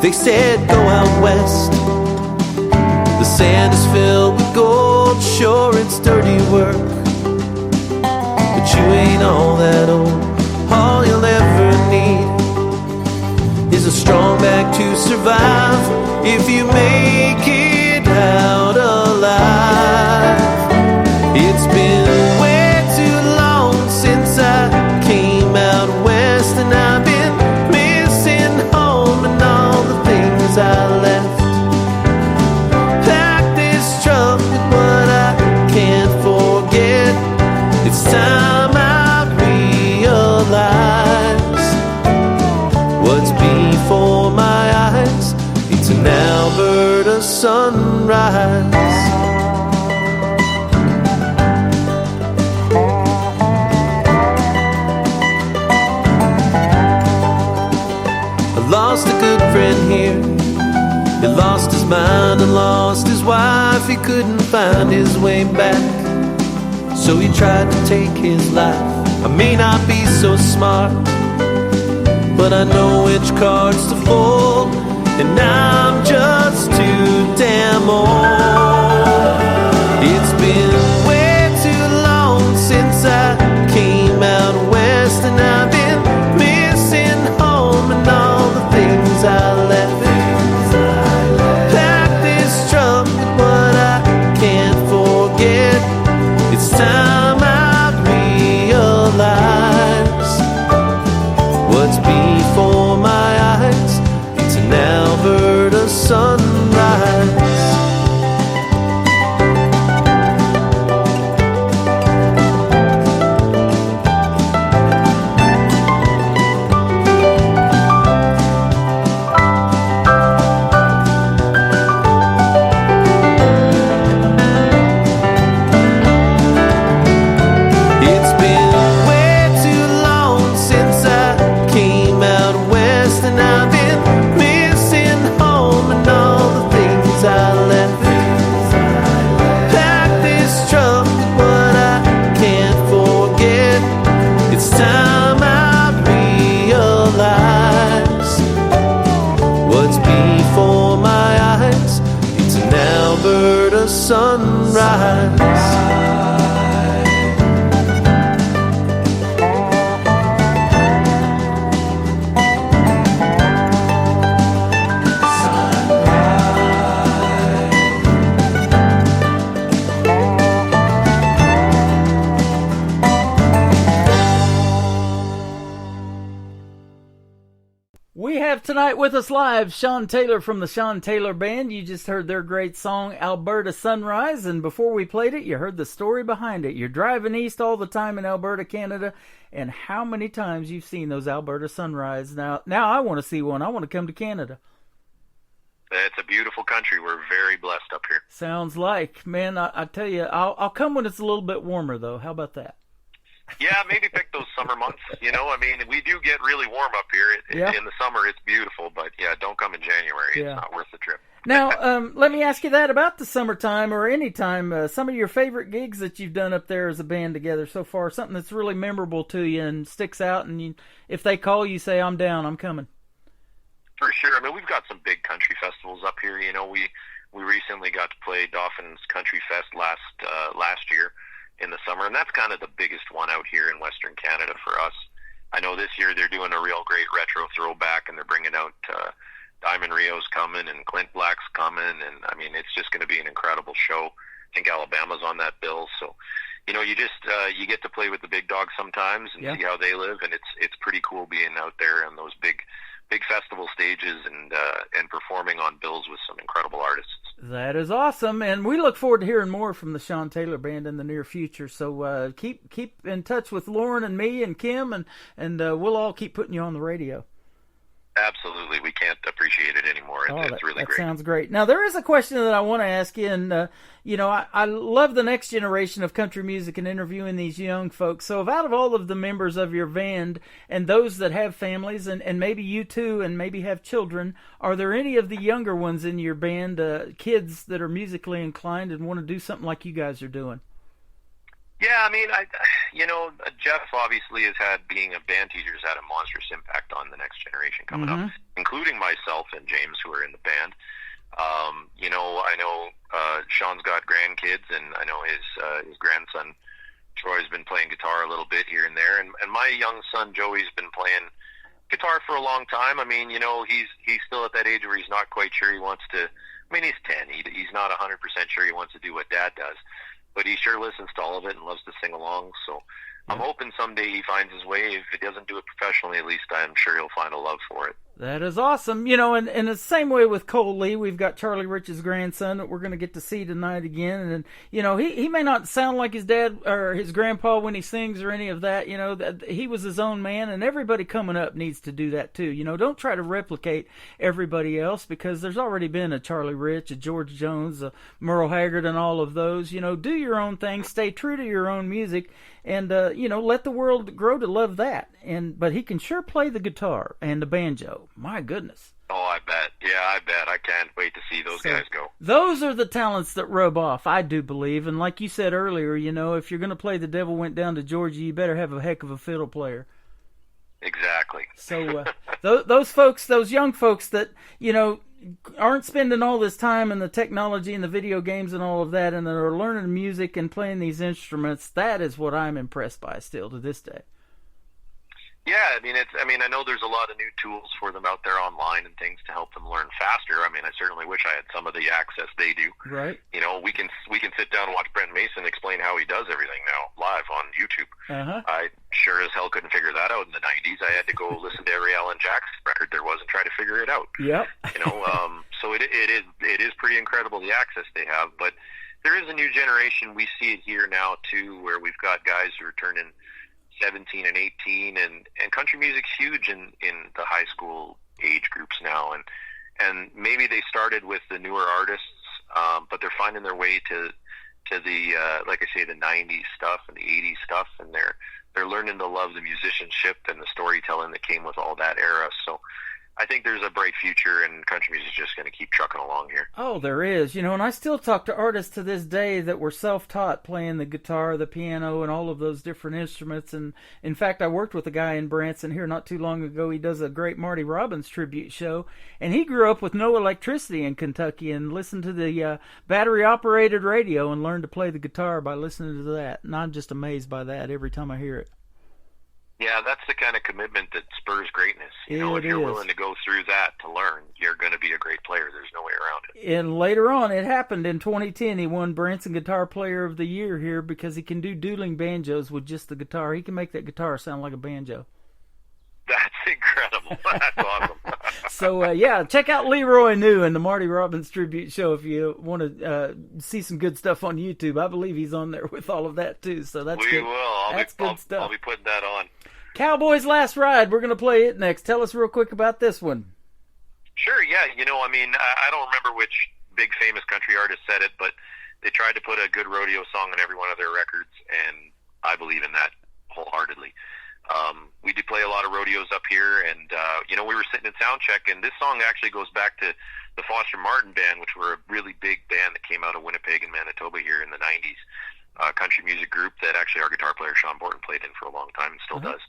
They said go out west, the sand is filled with gold. Sure, it's dirty work, but you ain't all that old. All you'll ever need is a strong back to survive if you make it out alive. It's been way too long since I came out west, and I've been missing home and all the things I left. Pack this truck with what I can't forget. It's time I realize what's before my eyes. It's an Alberta sunrise. I lost a good friend here. He lost his mind and lost his wife. He couldn't find his way back, so he tried to take his life. I may not be so smart, but I know which cards to fold, and I'm just too damn old. It's been way too long since I came out west, and I've been missing home and all the things I left. Pack this truck with what I can't forget. It's time I realize what's before my eyes. It's an Alberta sunrise. Sunrise. We have tonight with us live Sean Taylor from the Sean Taylor Band. You just heard their great song, Alberta Sunrise, and before we played it, you heard the story behind it. You're driving east all the time in Alberta, Canada, and how many times you've seen those Alberta Sunrise. Now I want to see one. I want to come to Canada. It's a beautiful country. We're very blessed up here. Sounds like. Man, I tell you, I'll come when it's a little bit warmer, though. How about that? Yeah, maybe pick those summer months. You know, I mean, we do get really warm up here. In the summer, it's beautiful, but yeah, don't come in January. Yeah. It's not worth the trip. Now, let me ask you that about the summertime or any time. Some of your favorite gigs that you've done up there as a band together so far, something that's really memorable to you and sticks out, and if they call you, say, I'm down, I'm coming. For sure. I mean, we've got some big country festivals up here. You know, we recently got to play Dauphin's Country Fest last year in the summer, and that's kind of the biggest one out here in Western Canada for us. I know this year they're doing a real great retro throwback, and they're bringing out Diamond Rio's coming and Clint Black's coming, and I mean it's just going to be an incredible show. I think Alabama's on that bill, so you know, you just you get to play with the big dogs sometimes and see how they live, and it's pretty cool being out there on those big festival stages and performing on bills with some incredible artists. That is awesome, and we look forward to hearing more from the Sean Taylor Band in the near future. So keep in touch with Lauren and me and Kim, and we'll all keep putting you on the radio. Absolutely. We can't appreciate it anymore. It's really great. That sounds great. Now, there is a question that I want to ask you, and, you know, I love the next generation of country music and interviewing these young folks. So out of all of the members of your band and those that have families, and maybe you too, and maybe have children, are there any of the younger ones in your band, kids that are musically inclined and want to do something like you guys are doing? Yeah, I mean, Jeff obviously being a band teacher, has had a monstrous impact on the next generation coming up, including myself and James, who are in the band. You know, I know Sean's got grandkids, and I know his grandson Troy's been playing guitar a little bit here and there, and my young son Joey's been playing guitar for a long time. I mean, you know, he's still at that age where he's not quite sure he wants to. I mean, he's 10. He's not 100% sure he wants to do what Dad does. But he sure listens to all of it and loves to sing along. So I'm hoping someday he finds his way. If he doesn't do it professionally, at least I'm sure he'll find a love for it. That is awesome. You know, and the same way with Cole Lee, we've got Charlie Rich's grandson that we're going to get to see tonight again. And, you know, he may not sound like his dad or his grandpa when he sings or any of that. You know, that he was his own man, and everybody coming up needs to do that too. You know, don't try to replicate everybody else, because there's already been a Charlie Rich, a George Jones, a Merle Haggard, and all of those. You know, do your own thing, stay true to your own music, and, you know, let the world grow to love that. But he can sure play the guitar and the banjo. My goodness. Oh, I bet. Yeah, I bet. I can't wait to see those guys go. Those are the talents that rub off, I do believe. And like you said earlier, you know, if you're going to play The Devil Went Down to Georgia, you better have a heck of a fiddle player. Exactly. So those folks, those young folks that, you know, aren't spending all this time in the technology and the video games and all of that, and that are learning music and playing these instruments, that is what I'm impressed by still to this day. Yeah, I mean, I know there's a lot of new tools for them out there online and things to help them learn faster. I mean, I certainly wish I had some of the access they do. Right. You know, we can sit down and watch Brent Mason explain how he does everything now live on YouTube. I sure as hell couldn't figure that out in the 90s. I had to go listen to every Alan Jackson record there was and try to figure it out. Yep. You know, so it is pretty incredible the access they have. But there is a new generation. We see it here now too, where we've got guys who are turning 17 and 18, and country music's huge in the high school age groups now, and maybe they started with the newer artists, but they're finding their way to the like I say, the 90s stuff and the 80s stuff, and they're learning to love the musicianship and the storytelling that came with all that era. So I think there's a bright future, and country music is just going to keep trucking along here. Oh, there is. You know, and I still talk to artists to this day that were self-taught playing the guitar, the piano, and all of those different instruments. And, in fact, I worked with a guy in Branson here not too long ago. He does a great Marty Robbins tribute show, and he grew up with no electricity in Kentucky and listened to the battery-operated radio and learned to play the guitar by listening to that. And I'm just amazed by that every time I hear it. Yeah, that's the kind of commitment that spurs greatness. You know, if you're willing to go through that to learn, you're going to be a great player. There's no way around it. And later on, it happened in 2010. He won Branson Guitar Player of the Year here because he can do dueling banjos with just the guitar. He can make that guitar sound like a banjo. That's incredible. That's awesome. So, yeah, check out Leroy New and the Marty Robbins Tribute Show if you want to see some good stuff on YouTube. I believe he's on there with all of that, too. So that's good. We will. That's good stuff. I'll be putting that on. Cowboys Last Ride. We're going to play it next. Tell us real quick about this one. Sure, yeah. You know, I mean, I don't remember which big famous country artist said it, but they tried to put a good rodeo song on every one of their records, and I believe in that wholeheartedly. We do play a lot of rodeos up here, and, you know, we were sitting in sound check, and this song actually goes back to the Foster Martin Band, which were a really big band that came out of Winnipeg and Manitoba here in the 90s. Country music group that actually our guitar player Sean Borton played in for a long time and still does.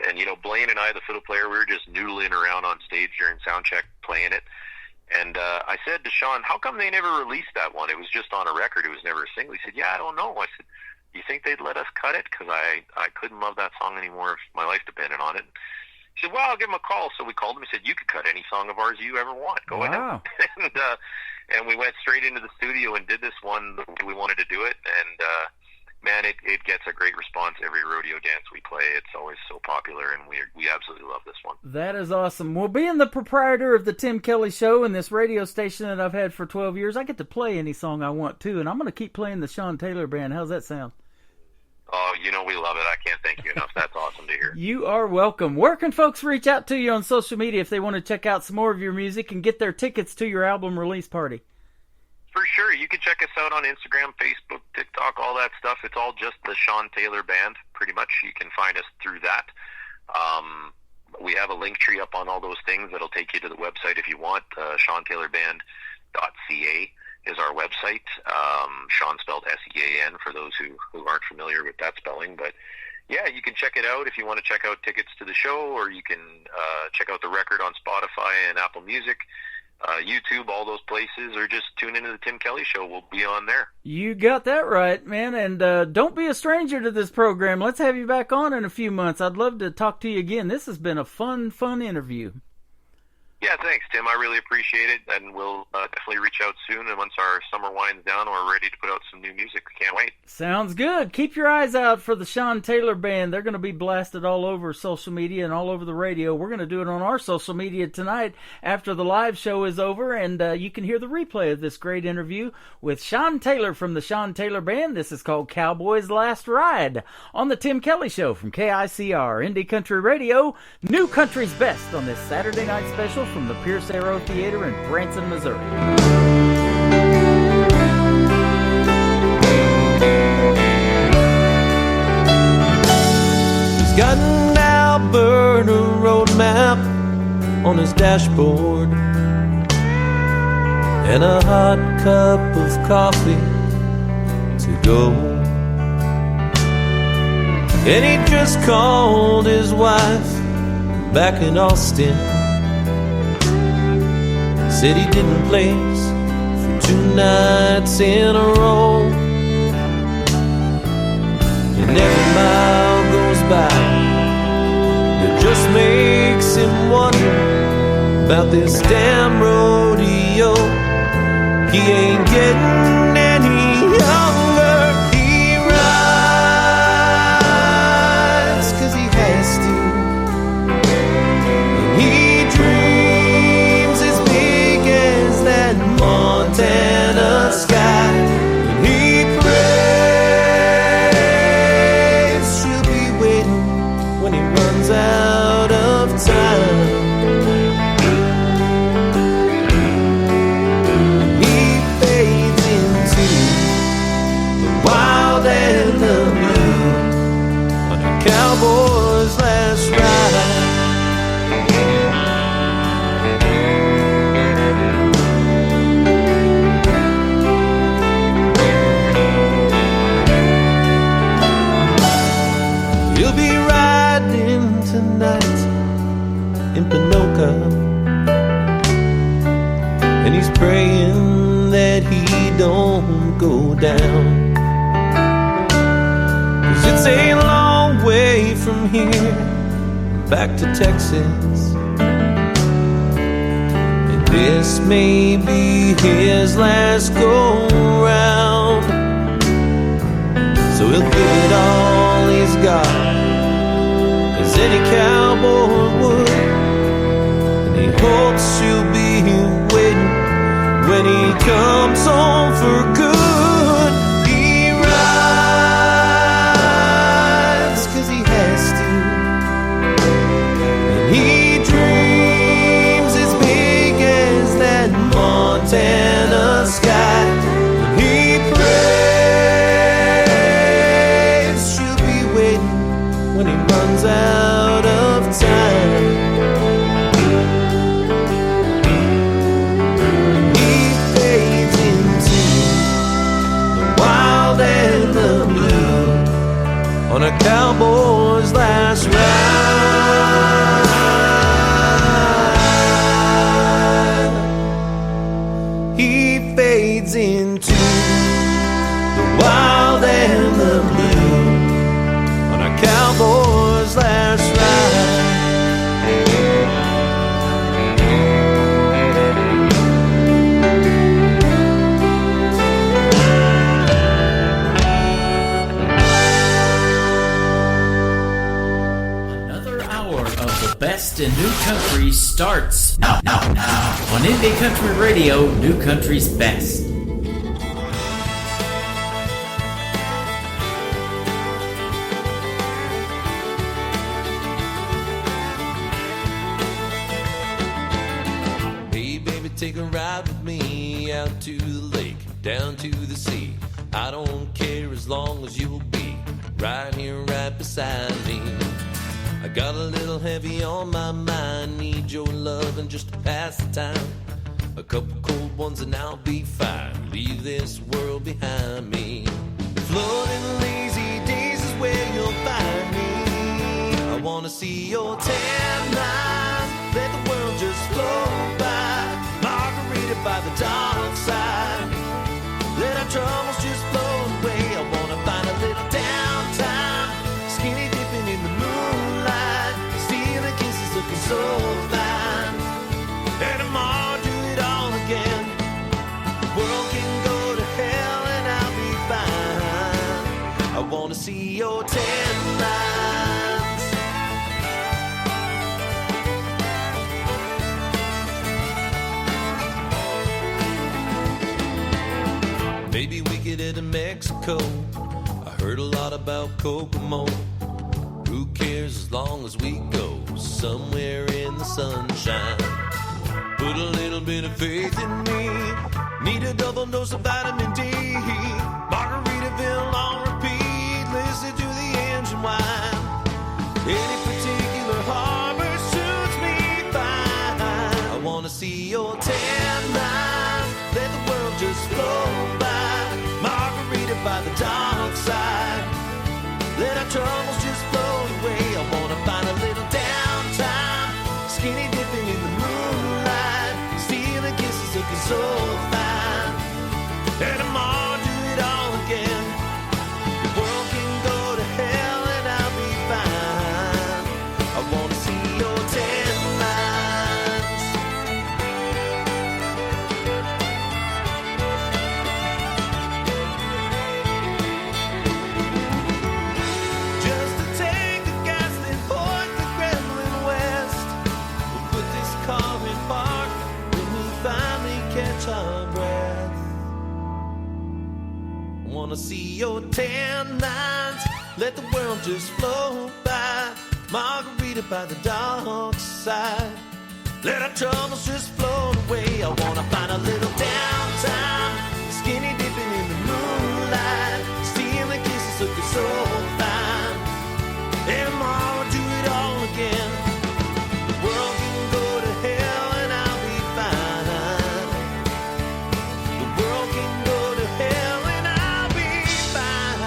And, you know, Blaine and I, the fiddle player, we were just noodling around on stage during sound check playing it. And I said to Sean, how come they never released that one? It was just on a record. It was never a single. He said, yeah, I don't know. I said, you think they'd let us cut it? Because I couldn't love that song anymore if my life depended on it. He said, well, I'll give him a call. So we called him. He said, you could cut any song of ours you ever want. Go ahead. And we went straight into the studio and did this one the way we wanted to do it. And, man, it gets a great response every rodeo dance we play. It's always so popular, and we absolutely love this one. That is awesome. Well, being the proprietor of the Tim Kelly Show and this radio station that I've had for 12 years, I get to play any song I want to, and I'm going to keep playing the Sean Taylor Band. How's that sound? Oh, we love it. I can't thank you enough. That's awesome to hear. You are welcome. Where can folks reach out to you on social media if they want to check out some more of your music and get their tickets to your album release party? For sure. You can check us out on Instagram, Facebook, TikTok, all that stuff. It's all just the Sean Taylor Band, pretty much. You can find us through that. We have a link tree up on all those things that'll take you to the website if you want. SeanTaylorBand.ca is our website. Sean spelled S-E-A-N for those who aren't familiar with that spelling. But, yeah, you can check it out if you want to check out tickets to the show, or you can check out the record on Spotify and Apple Music. YouTube, all those places, or just tune into the Tim Kelly Show. We'll be on there. You got that right, man. And don't be a stranger to this program. Let's have you back on in a few months. I'd love to talk to you again. This has been a fun interview. Yeah, thanks, Tim. I really appreciate it, and we'll definitely reach out soon. And once our summer winds down, we're ready to put out some new music. Can't wait. Sounds good. Keep your eyes out for the Sean Taylor Band. They're going to be blasted all over social media and all over the radio. We're going to do it on our social media tonight after the live show is over, and you can hear the replay of this great interview with Sean Taylor from the Sean Taylor Band. This is called Cowboy's Last Ride on the Tim Kelly Show from KICR, Indie Country Radio, New Country's Best on this Saturday night special from the Pierce Arrow Theater in Branson, Missouri. He's got an Alberta road map on his dashboard and a hot cup of coffee to go. And he just called his wife back in Austin. Said he didn't place for 2 nights in a row. And every mile goes by that just makes him wonder about this damn rodeo. He ain't getting any younger. He rides 'cause he has to. And he dreams as big as that Montana sky. And he prays she'll be waiting when he runs out of time. He fades into the wild and the blue on a cowboy's last ride. He'll be riding tonight in Pinoca, and he's praying that he don't go down. 'Cause it's a long way from here back to Texas, and this may be his last go round. So he'll give it all he's got, as any cowboy would. And he hopes she'll be waiting when he comes home for good. He rides 'cause he has to. And he dreams as big as that Montana sky. And he prays she'll be waiting when he runs out of time. He fades into the wild and the blue on a cowboy's last ride. He fades into the wild and the blue on a cowboy's last ride. best in new country starts now. On Indie Country Radio, New Country's Best. Hey baby, take a ride with me out to the lake, down to the sea. I don't care as long as you'll be right here, right beside me. I got a little heavy on my mind, need your love and just to pass the time. A couple cold ones and I'll be fine, leave this world behind me. Floating lazy days is where you'll find me. I wanna see your tan lines, let the world just flow by. Margarita by the dark side, let our troubles just float away. I wanna find a little downtime, skinny dipping in the moonlight, stealing kisses looking so fine. And tomorrow do it all again. The world can go to hell and I'll be fine. I wanna see your tan lines. Maybe we could head to Mexico. I heard a lot about Kokomo. Who cares as long as we go somewhere in the sunshine? Put a little bit of faith in me. Need a double dose of vitamin D. Margaritaville on repeat. Listen to the engine whine. Any particular harbor suits me fine. I wanna see your tan line, let the world just flow by. Margarita by the dark side, let our troubles just float away. I wanna find a little downtime, skinny dipping in the moonlight, stealing kisses looking so fine. And tomorrow do it all again. The world can go to hell and I'll be fine. I wanna see your tan lines. Just to take the gas and point the Gremlin west. We'll put this car in park when we finally catch our breath. I wanna see your tan lines, let the world just flow by. Margarita by the dark side, let our troubles just float away. I wanna find a little downtime, skinny dipping in the moonlight, stealing kisses looking so fine. And tomorrow do it all again. The world can go to hell and I'll be fine. The world can go to hell and I'll be fine.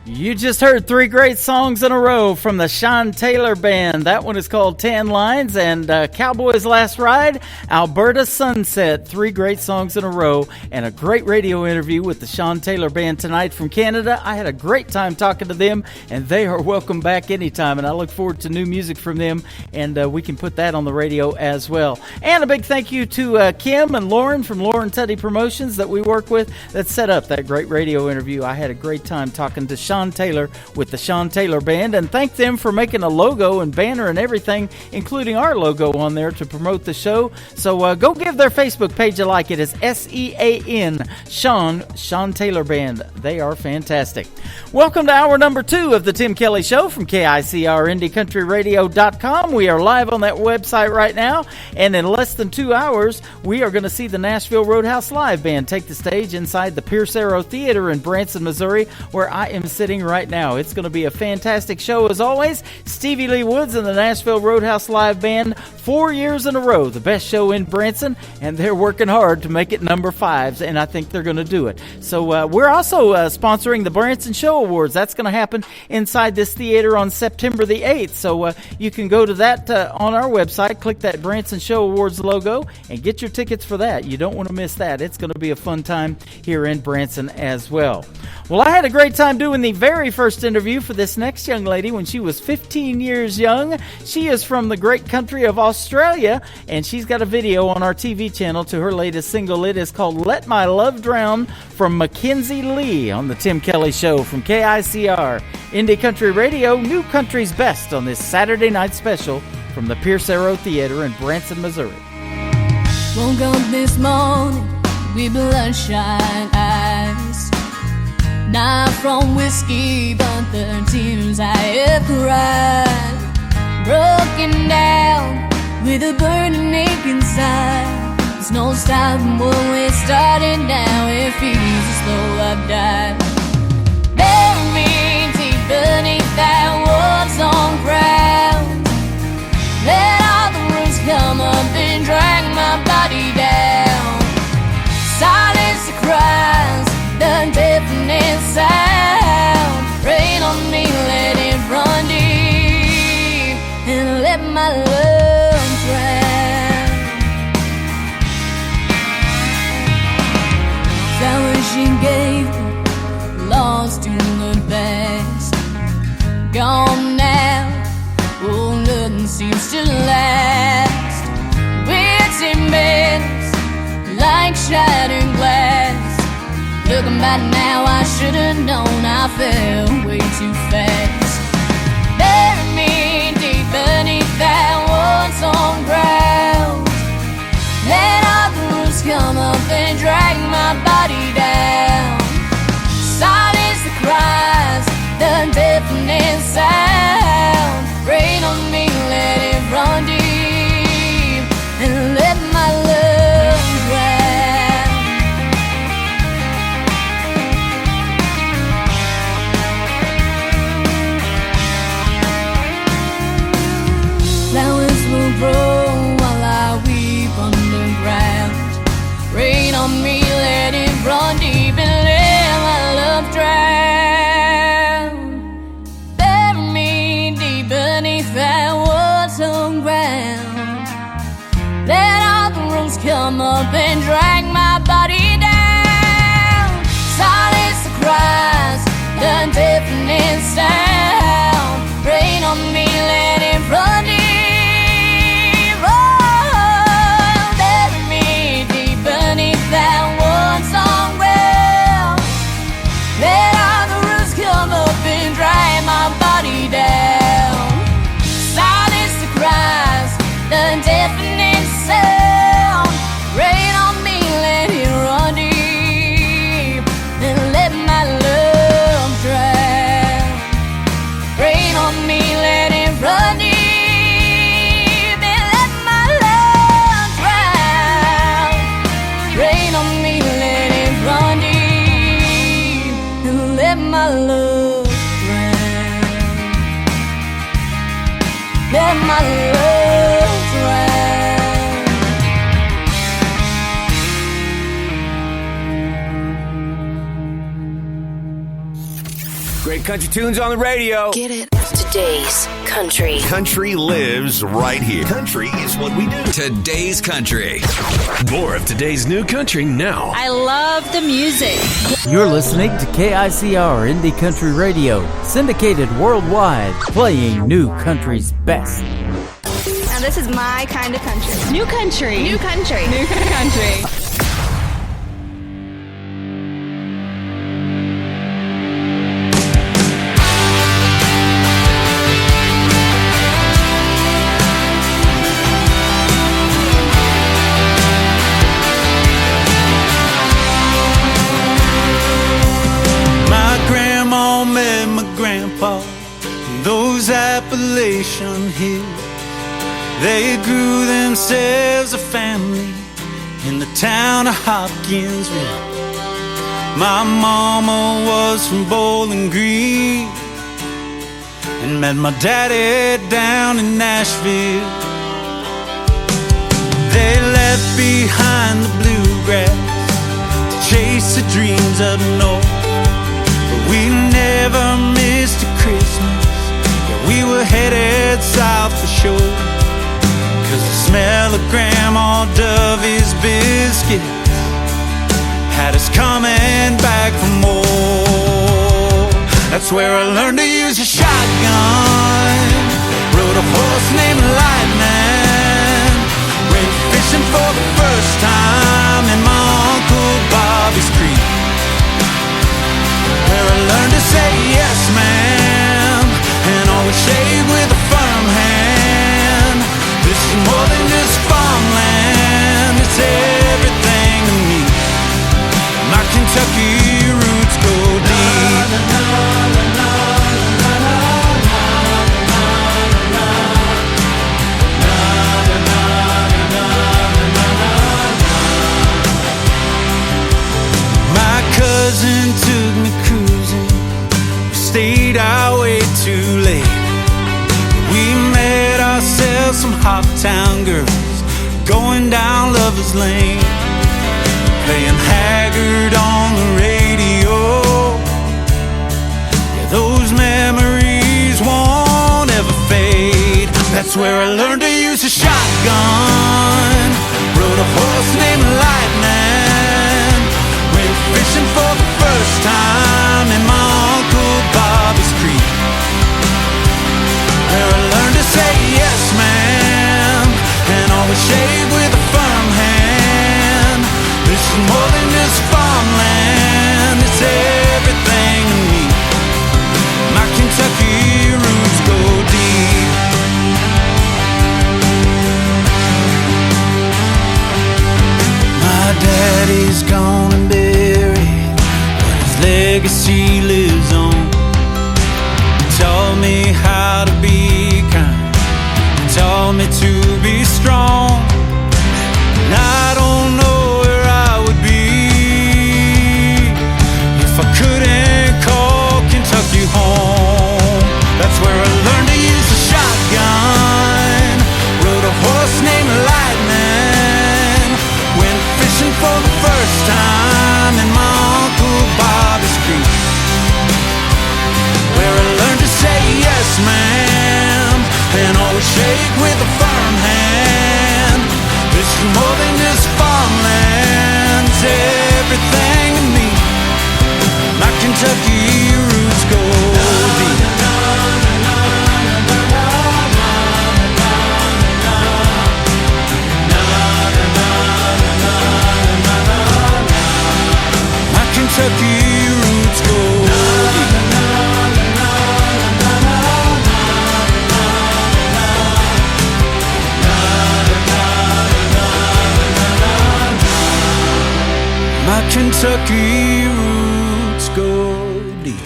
You just heard three great songs in a row from the Sean Taylor Band. That one is called Tan Lines, and Cowboy's Last Ride, Alberta Sunset. Three great songs in a row, and a great radio interview with the Sean Taylor Band tonight from Canada. I had a great time talking to them, and they are welcome back anytime, and I look forward to new music from them, and we can put that on the radio as well. And a big thank you to Kim and Lauren from Lauren Tutty Promotions that we work with that set up that great radio interview. I had a great time talking to Sean Taylor with the Sean Taylor Band, and thank them for making a logo and banner and everything, including our logo on there to promote the show. So go give their Facebook page a like. It is SEAN Sean Taylor Band. They are fantastic. Welcome to hour number 2 of the Tim Kelly Show from KICR-IndieCountryRadio.com. We are live on that website right now, and in less than 2 hours, we are going to see the Nashville Roadhouse Live Band take the stage inside the Pierce Arrow Theater in Branson, Missouri, where I am sitting happening right now. It's going to be a fantastic show as always. Stevie Lee Woods and the Nashville Roadhouse Live Band, 4 years in a row, the best show in Branson, and they're working hard to make it number 5, and I think they're going to do it. So we're also sponsoring the Branson Show Awards. That's going to happen inside this theater on September the 8th. So you can go to that on our website, click that Branson Show Awards logo, and get your tickets for that. You don't want to miss that. It's going to be a fun time here in Branson as well. Well, I had a great time doing the very first interview for this next young lady when she was 15 years young. She is from the great country of Australia, and she's got a video on our TV channel to her latest single. It is called Let My Love Drown from Mackenzie Lee on the Tim Kelly Show from KICR. Indie Country Radio, New Country's Best on this Saturday night special from the Pierce Arrow Theater in Branson, Missouri. Woke up this morning with bloodshot eyes, not from whiskey, but the tears I have cried. Broken down with a burning ache inside. There's no stopping when we're starting now. It feels as though I've died. Bury me deep beneath that war-torn ground. Let all the roots come up and drag my body down. Silence the cries, the deafening sound. Rain on me, let it run deep, and let my love drown. Flowers she gave me, lost in the past, gone now. Oh, nothing seems to last. It's immense, like shattered glass. Looking back now, I should've known I fell way too fast. Bury me deep beneath that war-torn ground. Let all the roots come up and drag my body down. Silence the cries, the deafening sound. Rain on me, let it run deep, and let my love drown. Flowers will grow while I weep underground. Rain on me, let it run deep, and let my love drown. Bury me deep beneath that war-torn ground. Let all the roots come up and drag my body down. Silence the cries, the deafening sound. Rain on me, let it run deep. Oh, bury me deep beneath that war-torn ground. Let all the roots come up and drag my body down. Silence the cries, the deafening sound. Rain on me, let it run deep, and let my love drown. Rain on me, let it run deep, and let my love drown. Rain on me, let it run deep, and let my love drown. Let my love drown. Great country tunes on the radio. Get it? Today's country. Country lives right here. Country is what we do. Today's country. More of today's new country now. I love the music. You're listening to KICR Indie Country Radio, syndicated worldwide, playing new country's best. Now this is my kind of country. New country. New country. New country. Those Appalachian hills, they grew themselves a family in the town of Hopkinsville. My mama was from Bowling Green and met my daddy down in Nashville. They left behind the bluegrass to chase the dreams up north, but we never missed a Christmas. Yeah, we were headed south for sure, 'cause the smell of Grandma Dovey's biscuits had us coming back for more. That's where I learned to use a shotgun, rode a horse named Lightning, went fishing for the first time in my Uncle Bobby's Creek, where I learned to say yes ma'am and always shave with a firm hand. This is more than just farmland, it's everything to me. My Kentucky roots go deep. My cousin took me cruising, we stayed out way too late. We met ourselves some Hoptown girls going down Lover's Lane, playing Haggard on the radio. Yeah, those memories won't ever fade. That's where I learned to use a shotgun, rode a horse named Lightning, went fishing for the first time in my Uncle Bobby's Creek, where I learned to say yes ma'am and always shave with a firm hand. This is more than just farmland, it's everything to me. My Kentucky roots go deep. My daddy's gone and buried, but his legacy lives on. He taught me how to be kind, he taught me to be strong. And I don't know where I would be if I couldn't call Kentucky home. That's where I learned to use a shotgun, rode a horse named Lightning, went fishing for the first time in my Uncle Bobby's Creek, where I learned to say yes ma'am and always shake with a firm hand. This is more than just farmland, it's everything to me. My Kentucky roots go deep. My Kentucky roots go deep. My Kentucky roots go deep.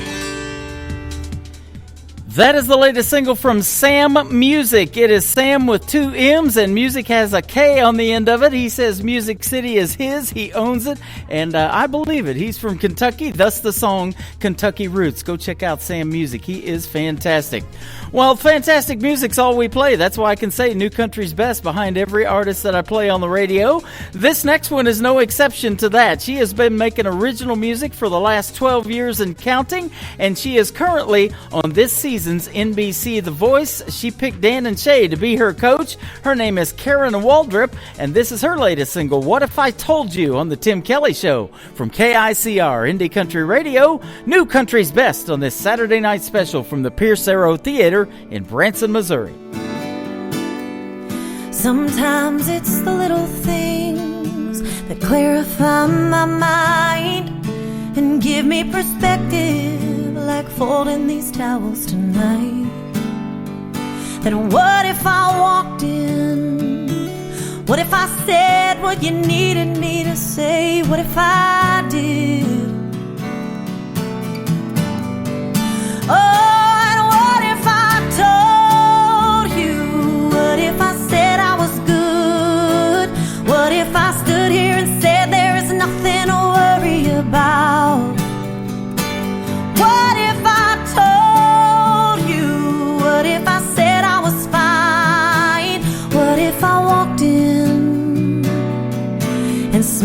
That is the latest single from Sam Music. It is Sam with 2 M's, and Music has a K on the end of it. He says Music City is his. He owns it, and I believe it. He's from Kentucky, thus the song Kentucky Roots. Go check out Sam Music. He is fantastic. Well, fantastic music's all we play. That's why I can say New Country's best behind every artist that I play on the radio. This next one is no exception to that. She has been making original music for the last 12 years and counting, and she is currently on this season's NBC The Voice. She picked Dan and Shay to be her coach. Her name is Karen Waldrop, and this is her latest single, What If I Told You, on the Tim Kelly Show from KICR Indie Country Radio. New Country's best on this Saturday night special from the Pierce Arrow Theater in Branson, Missouri. Sometimes it's the little things that clarify my mind and give me perspective, like folding these towels tonight. Then what if I walked in? What if I said what you needed me to say? What if I did? Oh, and what if I told you? What if I said I was good? What if I stood here and said there is nothing to worry about?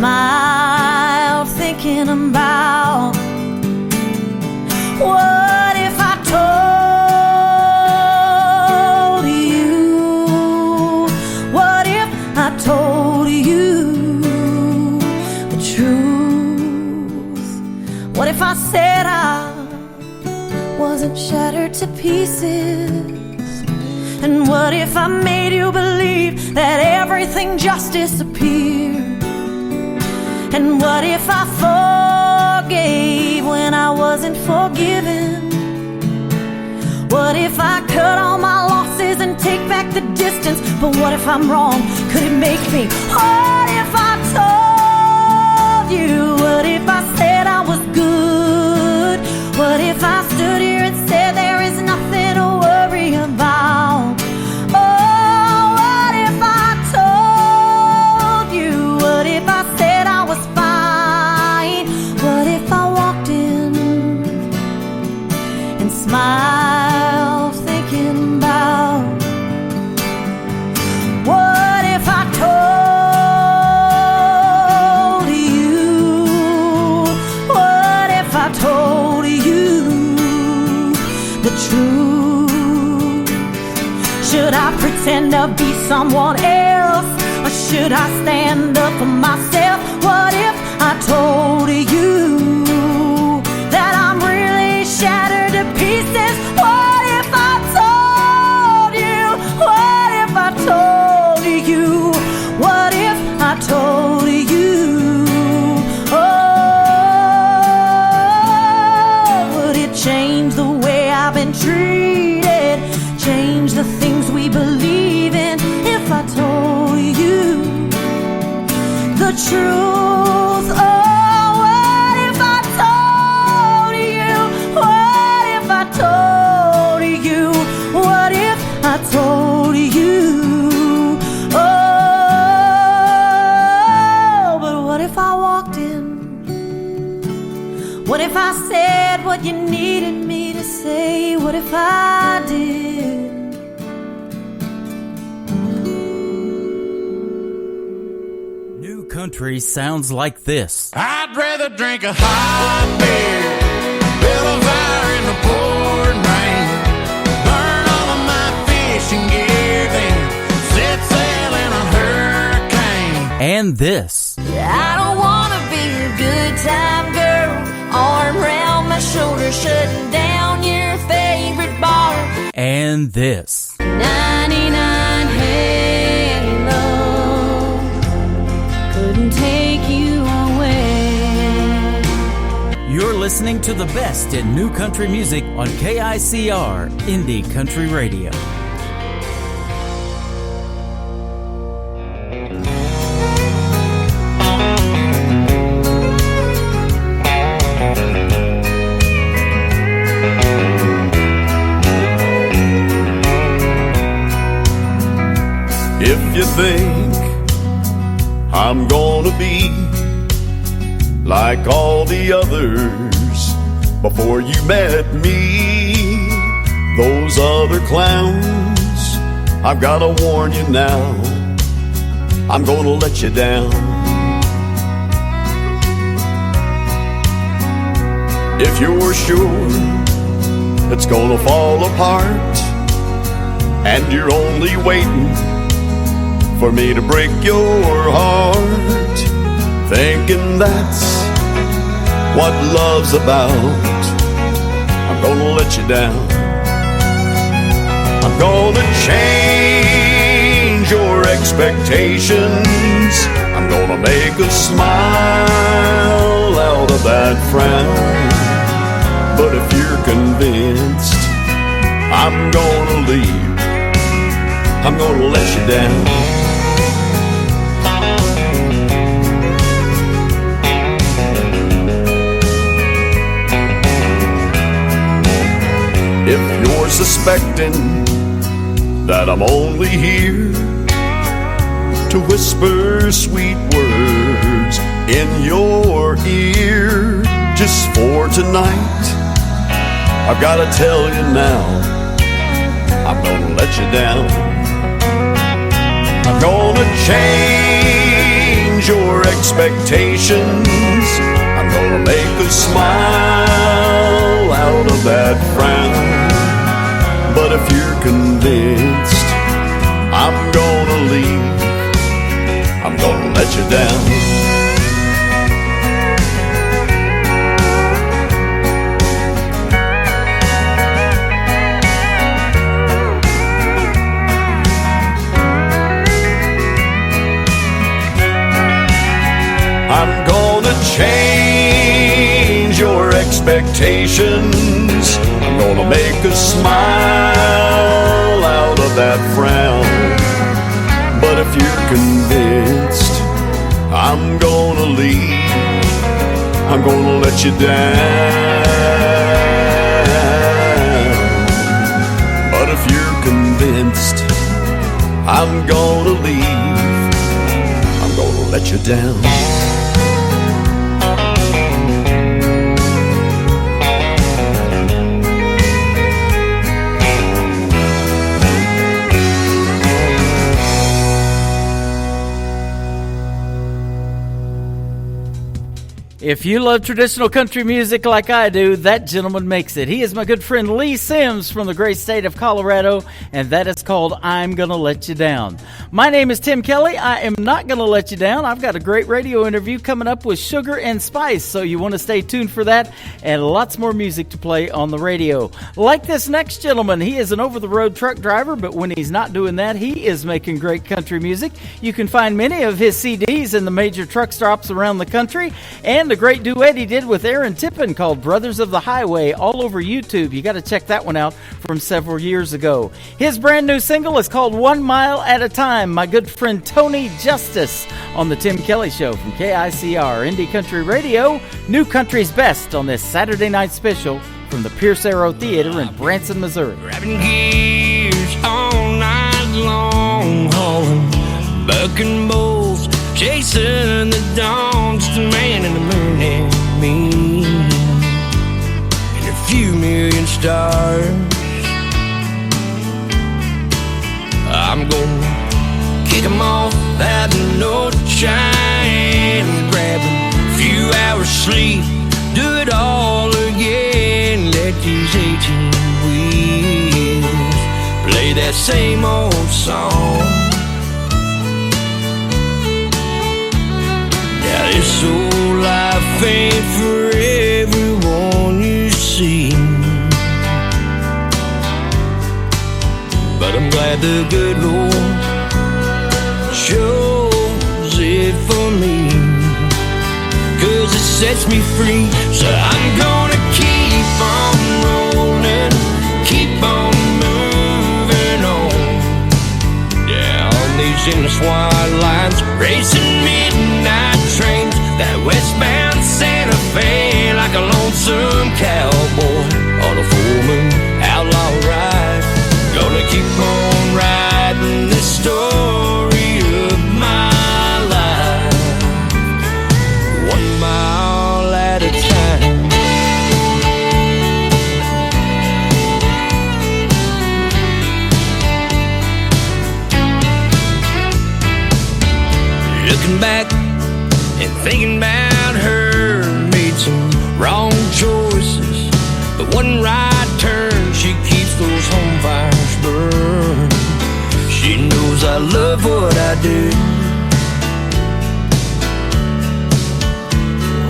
smiled thinking about what if I told you? What if I told you the truth? What if I said I wasn't shattered to pieces? And what if I made you believe that everything just disappeared? And what if I forgave when I wasn't forgiven? What if I cut all my losses and take back the distance? But what if I'm wrong? Could it make me? What if I told you? What if I said I was good? What if I stood here and said there is nothing to worry about? Oh, what if I told you? What if I said I was fine? What if I walked in and smiled thinking about what if I told you? What if I told you the truth? Should I pretend to be someone else, or should I stand up for myself? What if I told you that I'm really shattered to pieces? What if I told you? What if I told you? What if I told you? Oh, would it change the way I've been treated? Change the things we believe in if I told you the truth? Oh, what if I told you? What if I told you? What if I told you? Oh, but what if I walked in? What if I said what you needed me to say? What if I did? New country sounds like this. I'd rather drink a hot beer, build a fire in the pouring rain, burn all of my fishing gear, then set sail in a hurricane. And this. I don't wanna be a good time girl, arm around my shoulder, shutting down your favorite bar. And this. 99 Halo couldn't take you away. You're listening to the best in new country music on KICR Indie Country Radio. If you think I'm gonna be like all the others before you met me, those other clowns, I've gotta warn you now, I'm gonna let you down. If you're sure it's gonna fall apart and you're only waiting for me to break your heart, thinking that's what love's about, I'm gonna let you down. I'm gonna change your expectations, I'm gonna make a smile out of that frown. But if you're convinced I'm gonna leave, I'm gonna let you down. If you're suspecting that I'm only here to whisper sweet words in your ear just for tonight, I've gotta tell you now, I'm gonna let you down. I'm gonna change your expectations. I'm gonna make a smile out of that frown. But if you're convinced I'm gonna leave, I'm gonna let you down. I'm gonna change your expectations. I'm gonna make a smile out of that frown. But if you're convinced I'm gonna leave, I'm gonna let you down. But if you're convinced I'm gonna leave, I'm gonna let you down. If you love traditional country music like I do, that gentleman makes it. He is my good friend Lee Sims from the great state of Colorado, and that is called I'm Gonna Let You Down. My name is Tim Kelly. I am not gonna let you down. I've got a great radio interview coming up with Sugar and Spice, so you want to stay tuned for that, and lots more music to play on the radio. Like this next gentleman, he is an over-the-road truck driver, but when he's not doing that, he is making great country music. You can find many of his CDs in the major truck stops around the country, and the great duet he did with Aaron Tippin called Brothers of the Highway all over YouTube. You got to check that one out from several years ago. His brand new single is called 1 Mile at a Time. My good friend Tony Justice on the Tim Kelly Show from KICR Indie Country Radio. New Country's Best on this Saturday night special from the Pierce Arrow Theater in Branson, Missouri. Grabbing gears all night long, hauling, bucking bulls, chasing the dawn, just a man in the moon and me, and a few million stars. I'm gonna kick 'em off at no chain, grab a few hours sleep, do it all again, let these 18 wheels play that same old song. Now this old life ain't for everyone, you see, but I'm glad the good Lord chose it for me, 'cause it sets me free. So I'm gonna keep on rolling, keep on moving on, down these endless white lines, racing midnight trains, that westbound Santa Fe, like a lonesome cowboy on a full-moon outlaw ride. Gonna keep on riding this story of my life, 1 mile at a time. Looking back and thinking about her, made some wrong choices, but one right turn, she keeps those home fires burn. She knows I love what I do.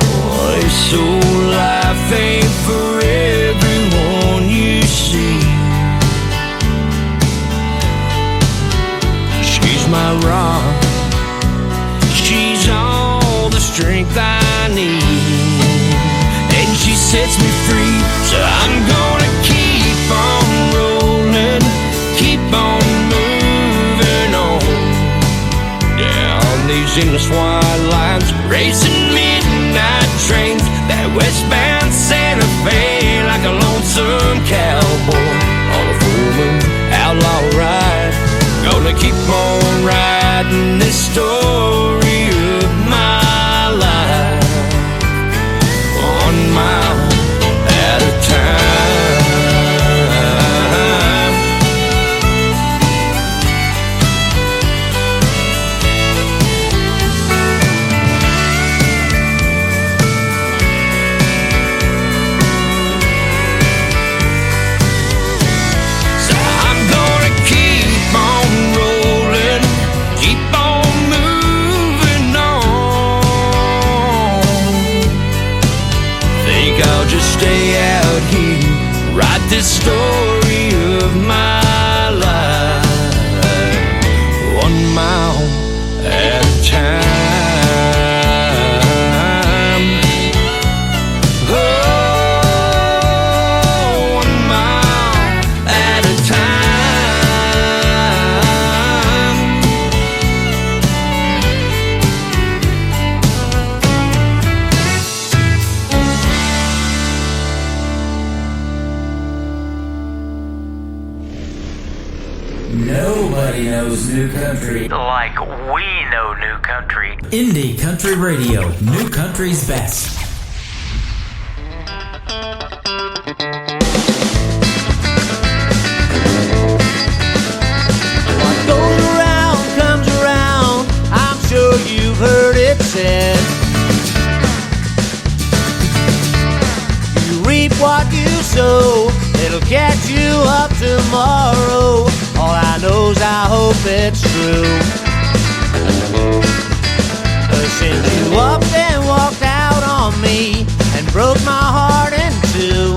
Oh, this old life ain't for everyone, you see. She's my rock, she's all the strength I need, and she sets me free. So I'm gonna keep on rolling, keep on moving on, down these endless white lines, racing midnight trains, that westbound Santa Fe, like a lonesome cowboy on a full-moon outlaw ride. Gonna keep on riding this story of my life, 1 mile at a time. just stay out here, write this story of my life, 1 mile at a time. Nobody knows new country like we know new country. Indie Country Radio, new country's best. What goes around comes around, I'm sure you've heard it said. You reap what you sow, it'll catch you up tomorrow. All I know's I hope it's true. Since you up and walked out on me and broke my heart in two.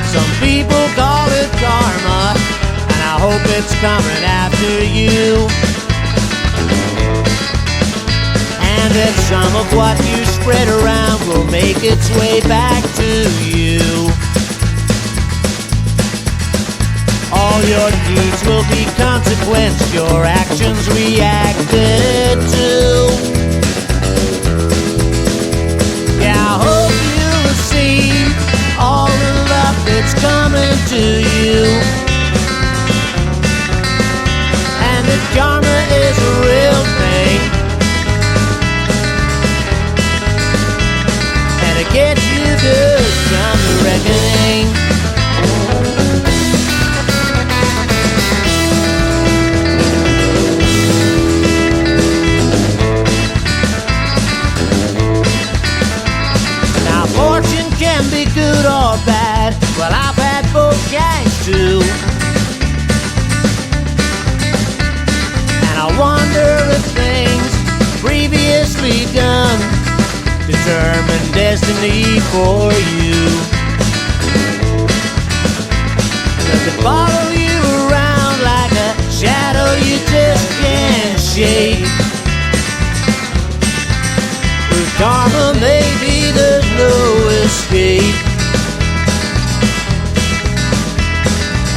Some people call it karma, and I hope it's coming after you. And that some of what you spread around will make its way back to you. All your deeds will be consequence, your actions reacted to. Yeah, I hope you receive all the love that's coming to you. And that karma is a real thing. And it gets you good from the reckoning. Fortune can be good or bad. Well, I've had both gangs too. And I wonder if things previously done determine destiny for you. Does it follow you around like a shadow you just can't shake? With karma, maybe there's no escape.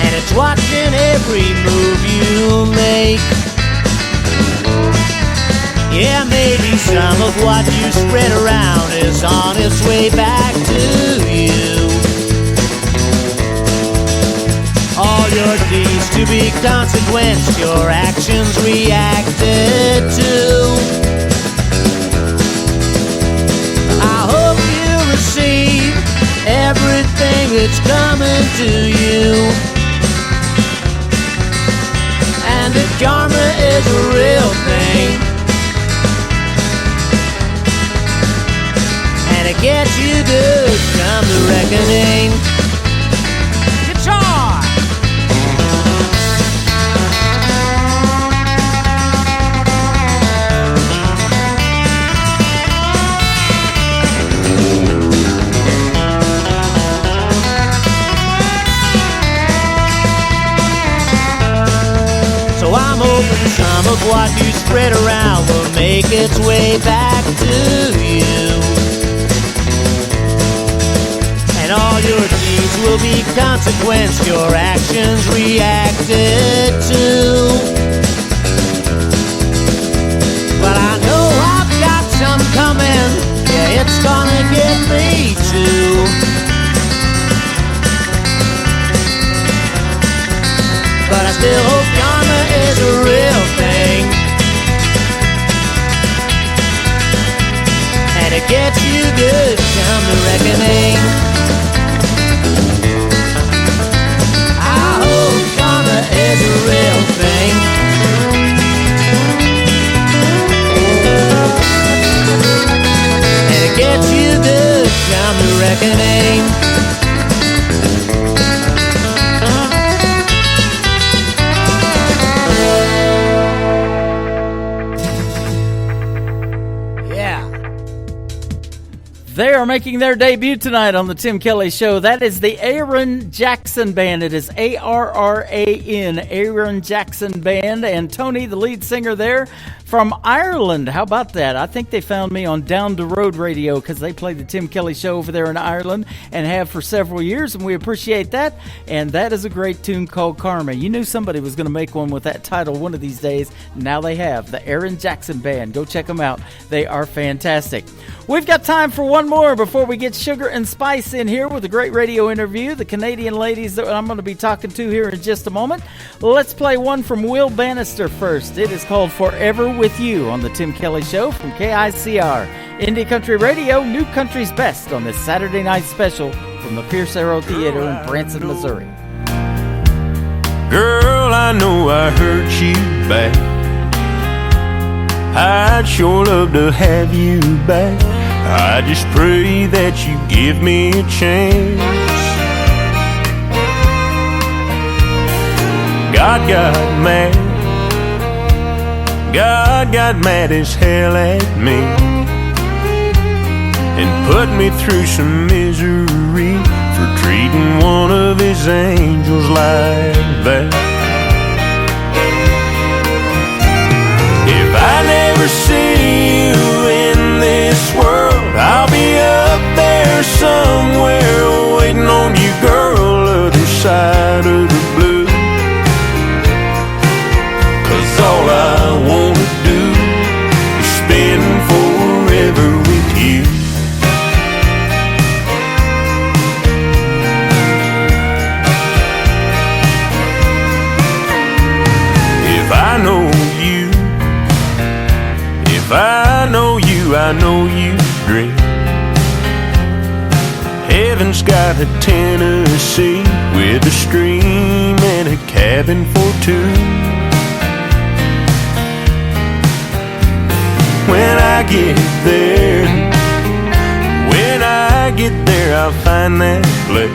And it's watching every move you make. Yeah, maybe some of what you spread around is on its way back to you. All your deeds to be consequence, your actions reacted to. I hope you receive everything that's coming to you. And that karma is a real thing. And it gets you good from the reckoning. Guitar! So I'm hoping some of what you spread around will make its way back to you. And all your deeds will be consequence, your actions reacted to. But I know I've got some coming, yeah, it's gonna get me too. But I still hope karma is a real thing. And it gets you good come the reckoning. I hope karma is a real thing. And it gets you good come the reckoning. They are making their debut tonight on the Tim Kelly Show. That is the Aaron Jackson Band. It is ARRAN, Aaron Jackson Band. And Tony, the lead singer there, from Ireland. How about that? I think they found me on Down the Road Radio because they play the Tim Kelly Show over there in Ireland and have for several years, and we appreciate that. And that is a great tune called Karma. You knew somebody was going to make one with that title one of these days. Now they have. The Aaron Jackson Band. Go check them out. They are fantastic. We've got time for one more before we get Sugar and Spice in here with a great radio interview. The Canadian ladies that I'm going to be talking to here in just a moment. Let's play one from Will Bannister first. It is called Forever With You on the Tim Kelly Show from KICR. Indie Country Radio, New Country's Best on this Saturday night special from the Pierce Arrow Theater in Branson, Missouri. Girl, I know I hurt you bad. I'd sure love to have you back. I just pray that you give me a chance. God got mad. God got mad as hell at me and put me through some misery for treating one of his angels like that. If I never see you in this world, I'll be up there somewhere waiting on you, girl, other side of the blue. 'Cause all I wanna do is spend forever with you. If I know you, if I know you, I know you drink. Heaven's got a Tennessee with a stream and a cabin for two. When I get there, I'll find that place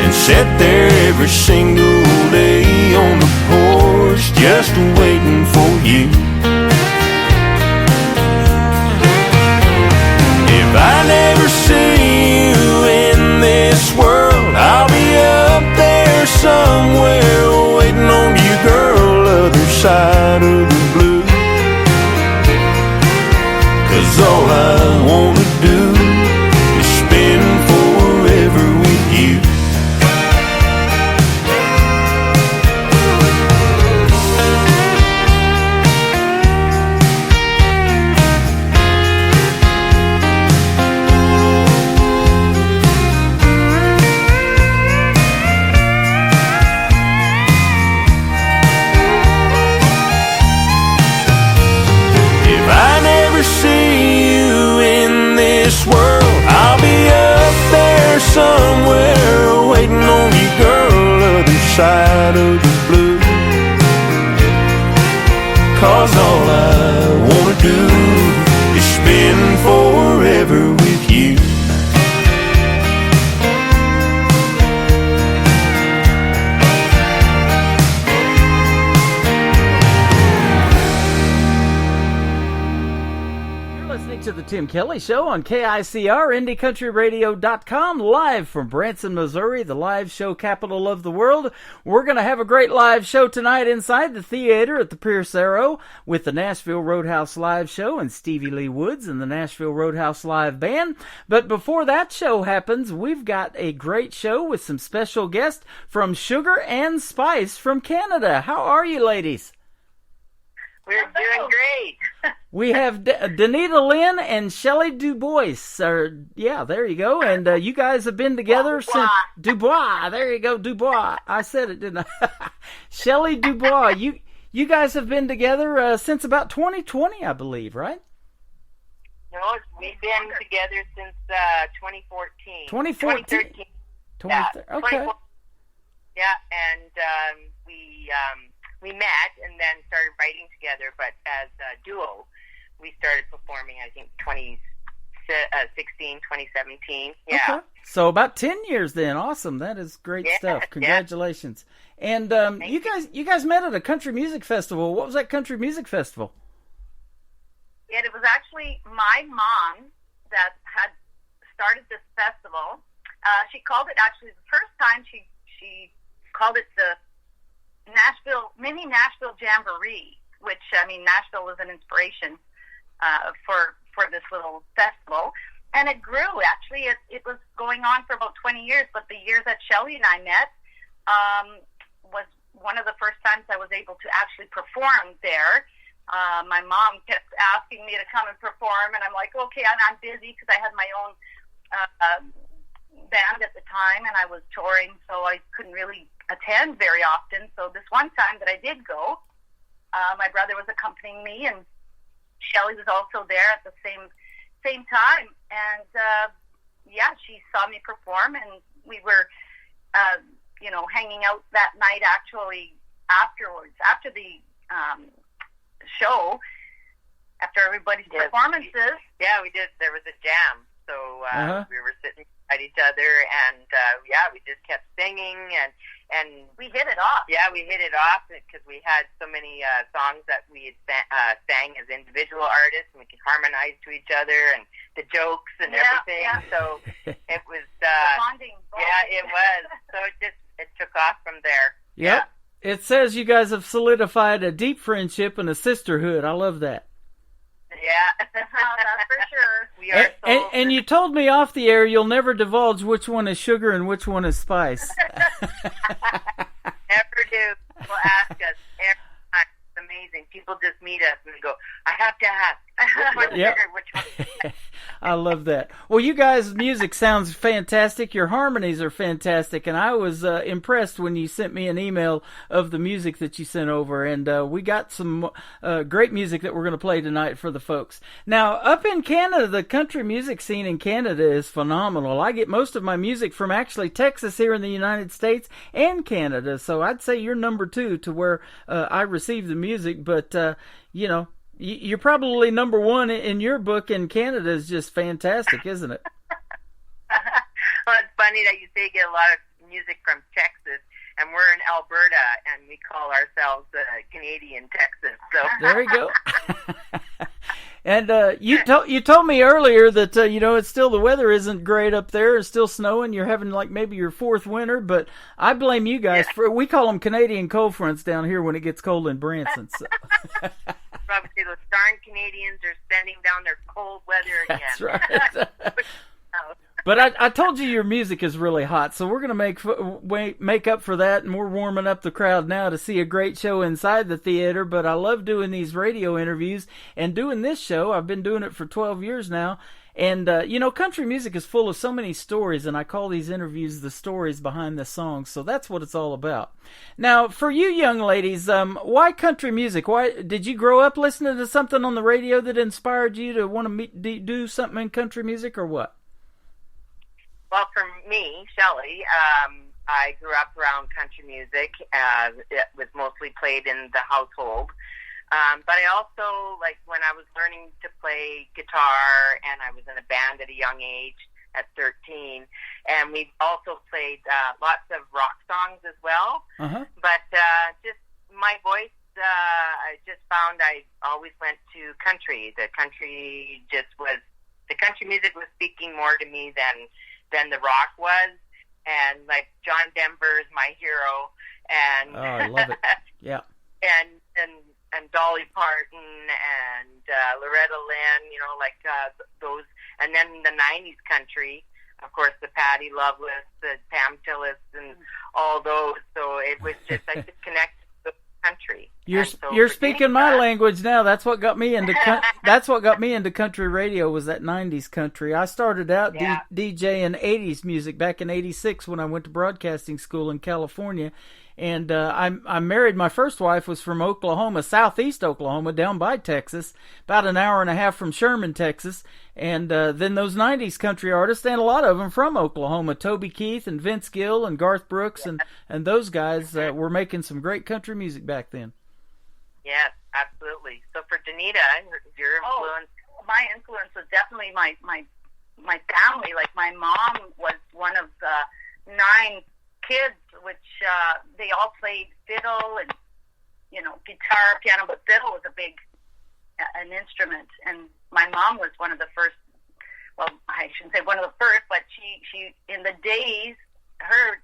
and sit there every single day on the porch just waiting for you. If I never see you in this world, I'll be up there somewhere waiting on you, girl, other side of the blue. 'Cause all I wanna do is spend forever with you. World, I'll be up there somewhere waiting on you, girl, other side of the blue. 'Cause all I wanna do is spend forever with you. To the Tim Kelly Show on KICR, IndieCountryRadio.com, live from Branson, Missouri, the live show capital of the world. We're going to have a great live show tonight inside the theater at the Pierce Arrow with the Nashville Roadhouse Live Show and Stevie Lee Woods and the Nashville Roadhouse Live Band. But before that show happens, we've got a great show with some special guests from Sugar and Spice from Canada. How are you, ladies? We're doing great. We have Danita Lynn and Shelley Dubois. Yeah, there you go. And you guys have been together since Dubois. There you go, Dubois. I said it, didn't I? Shelley Dubois. You guys have been together since about 2020, I believe, right? No, we've been together since 2014. 2013. Yeah, okay. Yeah, and we met and then started writing together, but as a duo, we started performing, I think, 2016, 2017. Yeah. Okay. So about 10 years then. Awesome. That is great stuff. Congratulations. Yeah. And you guys met at a country music festival. What was that country music festival? Yeah, it was actually my mom that had started this festival. She called it, actually, the first time she called it the Mini Nashville Jamboree, which, I mean, Nashville was an inspiration for this little festival. And it grew, actually. It was going on for about 20 years, but the year that Shelley and I met was one of the first times I was able to actually perform there. My mom kept asking me to come and perform, and I'm like, okay, I'm busy because I had my own band at the time, and I was touring, so I couldn't really attend very often. So this one time that I did go, my brother was accompanying me, and Shelley was also there at the same time. And she saw me perform, and we were, hanging out that night actually afterwards, after the show, after everybody's performances. Yeah, we did. There was a jam. So we were sitting beside each other, and we just kept singing, and we hit it off. Yeah, we hit it off because we had so many songs that we had sang as individual artists, and we could harmonize to each other, and the jokes and everything. Yeah. So it was bonding. Yeah, it was. So it took off from there. Yep. Yeah. It says you guys have solidified a deep friendship and a sisterhood. I love that. Yeah, that's for sure. We are and you told me off the air you'll never divulge which one is sugar and which one is spice. Never do. People ask us every time. It's amazing. People just meet us and go, I have to ask. Which one's sugar, which one's spice? I love that. Well, you guys' music sounds fantastic. Your harmonies are fantastic, and I was impressed when you sent me an email of the music that you sent over, and we got some great music that we're going to play tonight for the folks. Now, up in Canada, the country music scene in Canada is phenomenal. I get most of my music from actually Texas here in the United States and Canada, so I'd say you're number 2 to where I receive the music, but, you're probably number 1 in your book, and Canada is just fantastic, isn't it? Well, it's funny that you say you get a lot of music from Texas, and we're in Alberta, and we call ourselves Canadian Texas. So there you go. And you told me earlier that it's still, the weather isn't great up there. It's still snowing. You're having like maybe your 4th winter, but I blame you guys for, we call them Canadian cold fronts down here when it gets cold in Branson. So. Probably those darn Canadians are sending down their cold weather again. That's right. But I told you your music is really hot, so we're going to make up for that, and we're warming up the crowd now to see a great show inside the theater. But I love doing these radio interviews and doing this show. I've been doing it for 12 years now. And, country music is full of so many stories, and I call these interviews the stories behind the songs, so that's what it's all about. Now, for you young ladies, why country music? Why did you grow up listening to something on the radio that inspired you to want to do something in country music, or what? Well, for me, Shelley, I grew up around country music. It was mostly played in the household. But I also, like, when I was learning to play guitar, and I was in a band at a young age, at 13, and we also played lots of rock songs as well. But just my voice, I just found I always went to country. The country music was speaking more to me than the rock was, and like John Denver is my hero, and I love it. Yeah, and Dolly Parton and Loretta Lynn, those, and then the 90s country, of course, the Patti Loveless, the Pam Tillis, and all those. So it was just, I just connected with country. You're speaking my language now. That's what got me into country radio, was that 90s country. I started out DJing 80s music back in 86 when I went to broadcasting school in California. And I married, my first wife was from Oklahoma, southeast Oklahoma, down by Texas, about an hour and a half from Sherman, Texas. And then those 90s country artists, and a lot of them from Oklahoma, Toby Keith and Vince Gill and Garth Brooks, and those guys were making some great country music back then. Yes, absolutely. So for Danita, your influence? My influence was definitely my family. Like, my mom was one of the 9 kids, which they all played fiddle and guitar, piano, but fiddle was an instrument. And my mom was one of the first well, I shouldn't say one of the first, but she in the days, her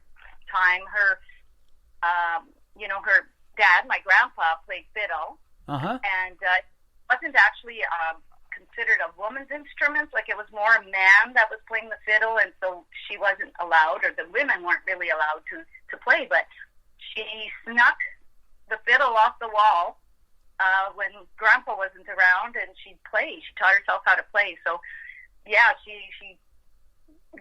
time, her, her dad, my grandpa, played fiddle. And it wasn't actually considered a woman's instrument. Like, it was more a man that was playing the fiddle, and so she wasn't allowed, or the women weren't really allowed to play. But she snuck the fiddle off the wall when Grandpa wasn't around, and she'd play. She taught herself how to play. So, yeah, she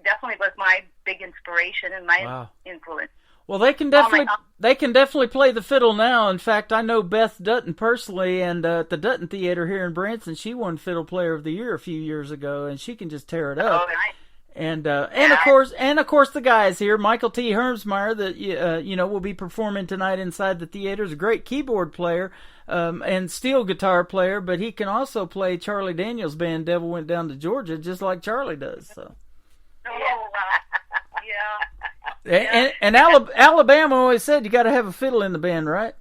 definitely was my big inspiration and my influence. Well, they can definitely play the fiddle now. In fact, I know Beth Dutton personally, and at the Dutton Theater here in Branson, she won Fiddle Player of the Year a few years ago, and she can just tear it up. Oh, nice. And of course the guys here, Michael T. Hermsmeyer, that will be performing tonight inside the theater, is a great keyboard player and steel guitar player, but he can also play Charlie Daniels' band Devil Went Down to Georgia, just like Charlie does. So. And Alabama always said you got to have a fiddle in the band, right?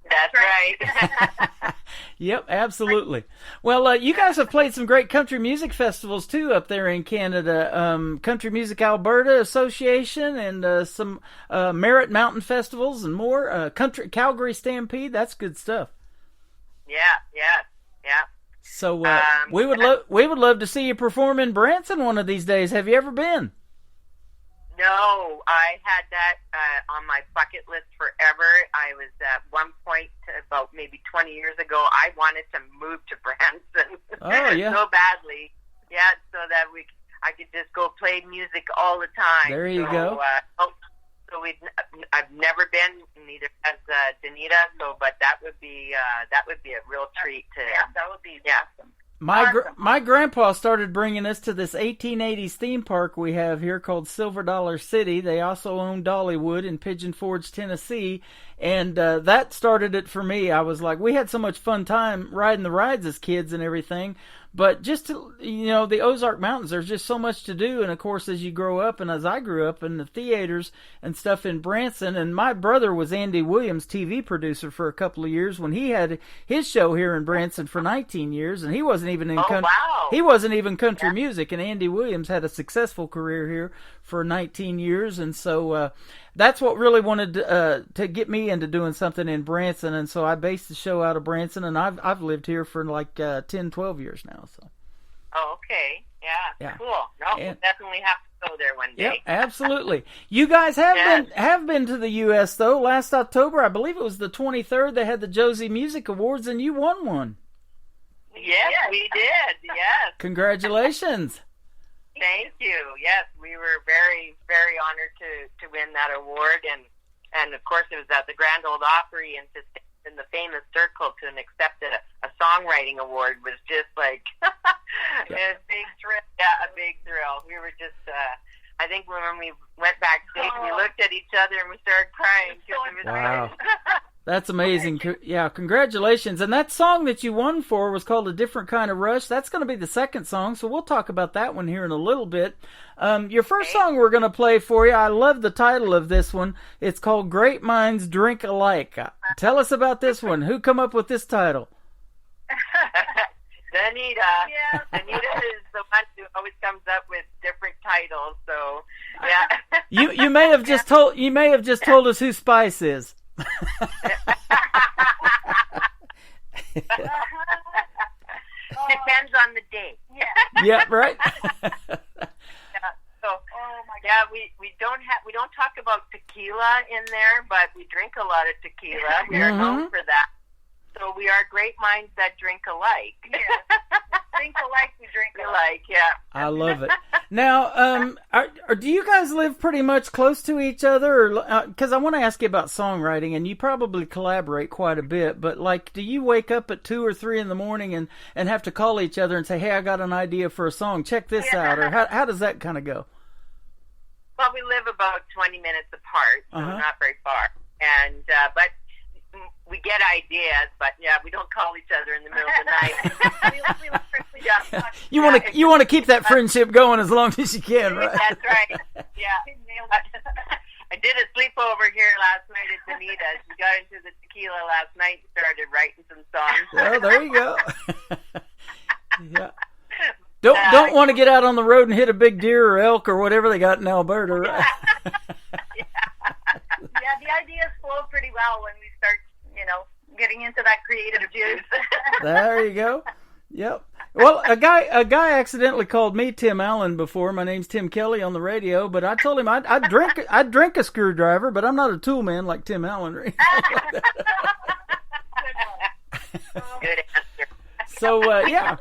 That's right. Yep, absolutely. Well, you guys have played some great country music festivals too up there in Canada. Country Music Alberta Association and some Merritt Mountain festivals and more. Calgary Stampede. That's good stuff. Yeah. So we would love to see you perform in Branson one of these days. Have you ever been? No, I had that on my bucket list forever. I was at one point, about maybe 20 years ago, I wanted to move to Branson so badly. Yeah, so that I could just go play music all the time. There you go. I've never been, neither has Danita. But that would be a real treat to. Yeah, that would be awesome. My grandpa started bringing us to this 1880s theme park we have here called Silver Dollar City. They also own Dollywood in Pigeon Forge, Tennessee, and that started it for me. I was like, we had so much fun time riding the rides as kids and everything, but just to, the Ozark Mountains, there's just so much to do. And of course, as you grow up, and as I grew up in the theaters and stuff in Branson, and my brother was Andy Williams, TV producer for a couple of years when he had his show here in Branson for 19 years, and he wasn't even in he wasn't even country music, and Andy Williams had a successful career here for 19 years, and so that's what really wanted to get me into doing something in Branson, and so I based the show out of Branson, and I've lived here for like 10, 12 years now. So. Oh, okay. Yeah. Cool. No, we'll definitely have to go there one day. Yep, absolutely. You guys have been to the U.S. though. Last October, I believe it was the 23rd, they had the Josie Music Awards, and you won one. Yes, we did. Yes. Congratulations. Thank you. Yes, we were very, very honored to win that award, and of course it was at the Grand Ole Opry, and to stand in the famous circle to accept a songwriting award was just like a big thrill. Yeah, a big thrill. We were just, I think when we went backstage, we looked at each other and we started crying. Wow. That's amazing. Yeah, congratulations. And that song that you won for was called A Different Kind of Rush. That's going to be the second song, so we'll talk about that one here in a little bit. Your first song we're going to play for you, I love the title of this one. It's called Great Minds Drink Alike. Tell us about this one. Who come up with this title? Danita. Yeah. Danita is the one who always comes up with different titles, so yeah. You may have just told us who Spice is. Depends on the day. Yeah, right. We don't talk about tequila in there, but we drink a lot of tequila. We are known for that. So we are great minds that drink alike. Yeah. Think alike, we drink alike. Yeah. I love it. Now, do you guys live pretty much close to each other? Because I want to ask you about songwriting, and you probably collaborate quite a bit. But like, do you wake up at 2 or 3 in the morning and have to call each other and say, "Hey, I got an idea for a song. Check this out," or how does that kind of go? Well, we live about 20 minutes apart, so not very far, and but. We get ideas, but we don't call each other in the middle of the night. You want to keep that friendship going as long as you can, right? That's right. Yeah. I did a sleepover here last night at Danita. She got into the tequila last night and started writing some songs. Well, there you go. Yeah. Don't want to get out on the road and hit a big deer or elk or whatever they got in Alberta, right? Yeah, the ideas flow pretty well when we start, getting into that creative juice. There you go. Yep. Well, a guy accidentally called me Tim Allen before. My name's Tim Kelly on the radio, but I told him I'd drink a screwdriver, but I'm not a tool man like Tim Allen. Or Good answer. So yeah,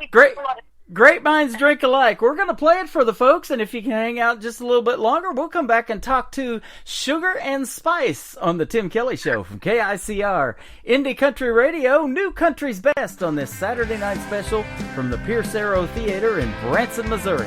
great minds drink alike. We're going to play it for the folks, and if you can hang out just a little bit longer, we'll come back and talk to Sugar and Spice on the Tim Kelly Show from KICR, Indie Country Radio, New Country's Best on this Saturday night special from the Pierce Arrow Theater in Branson, Missouri.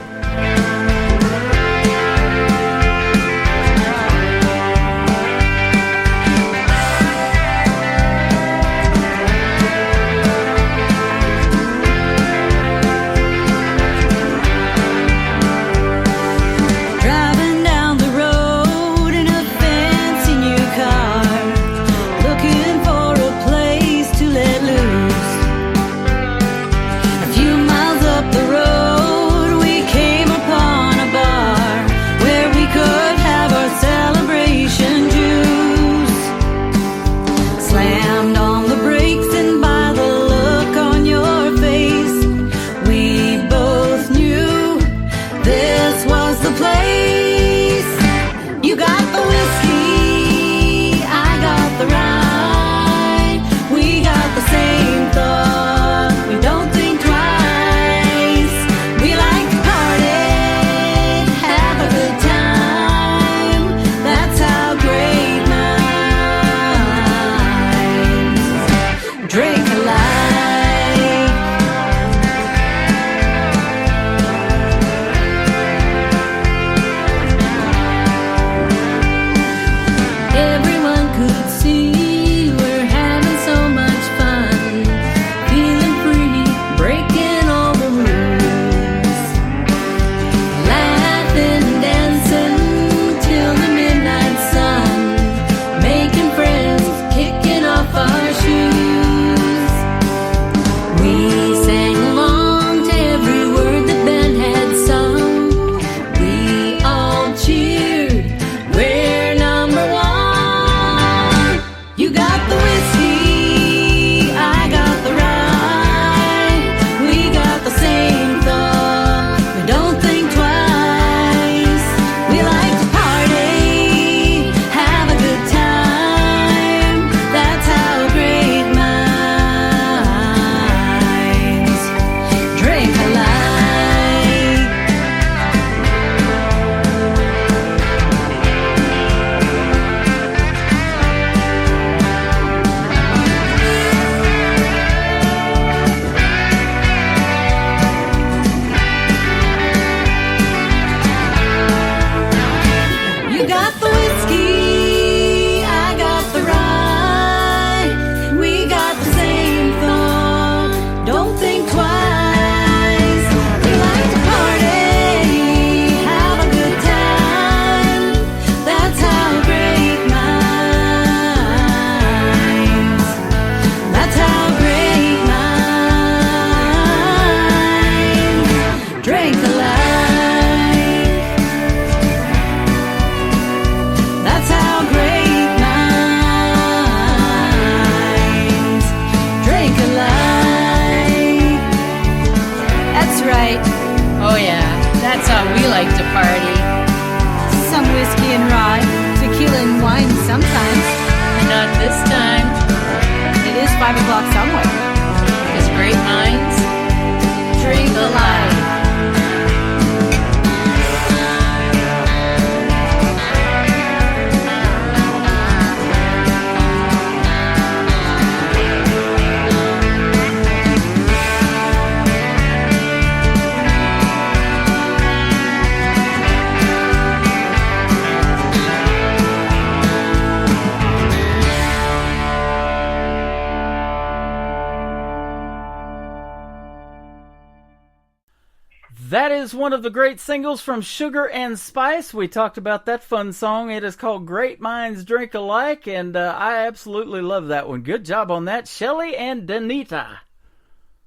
That is one of the great singles from Sugar and Spice. We talked about that fun song. It is called Great Minds Drink Alike, and I absolutely love that one. Good job on that, Shelley and Danita.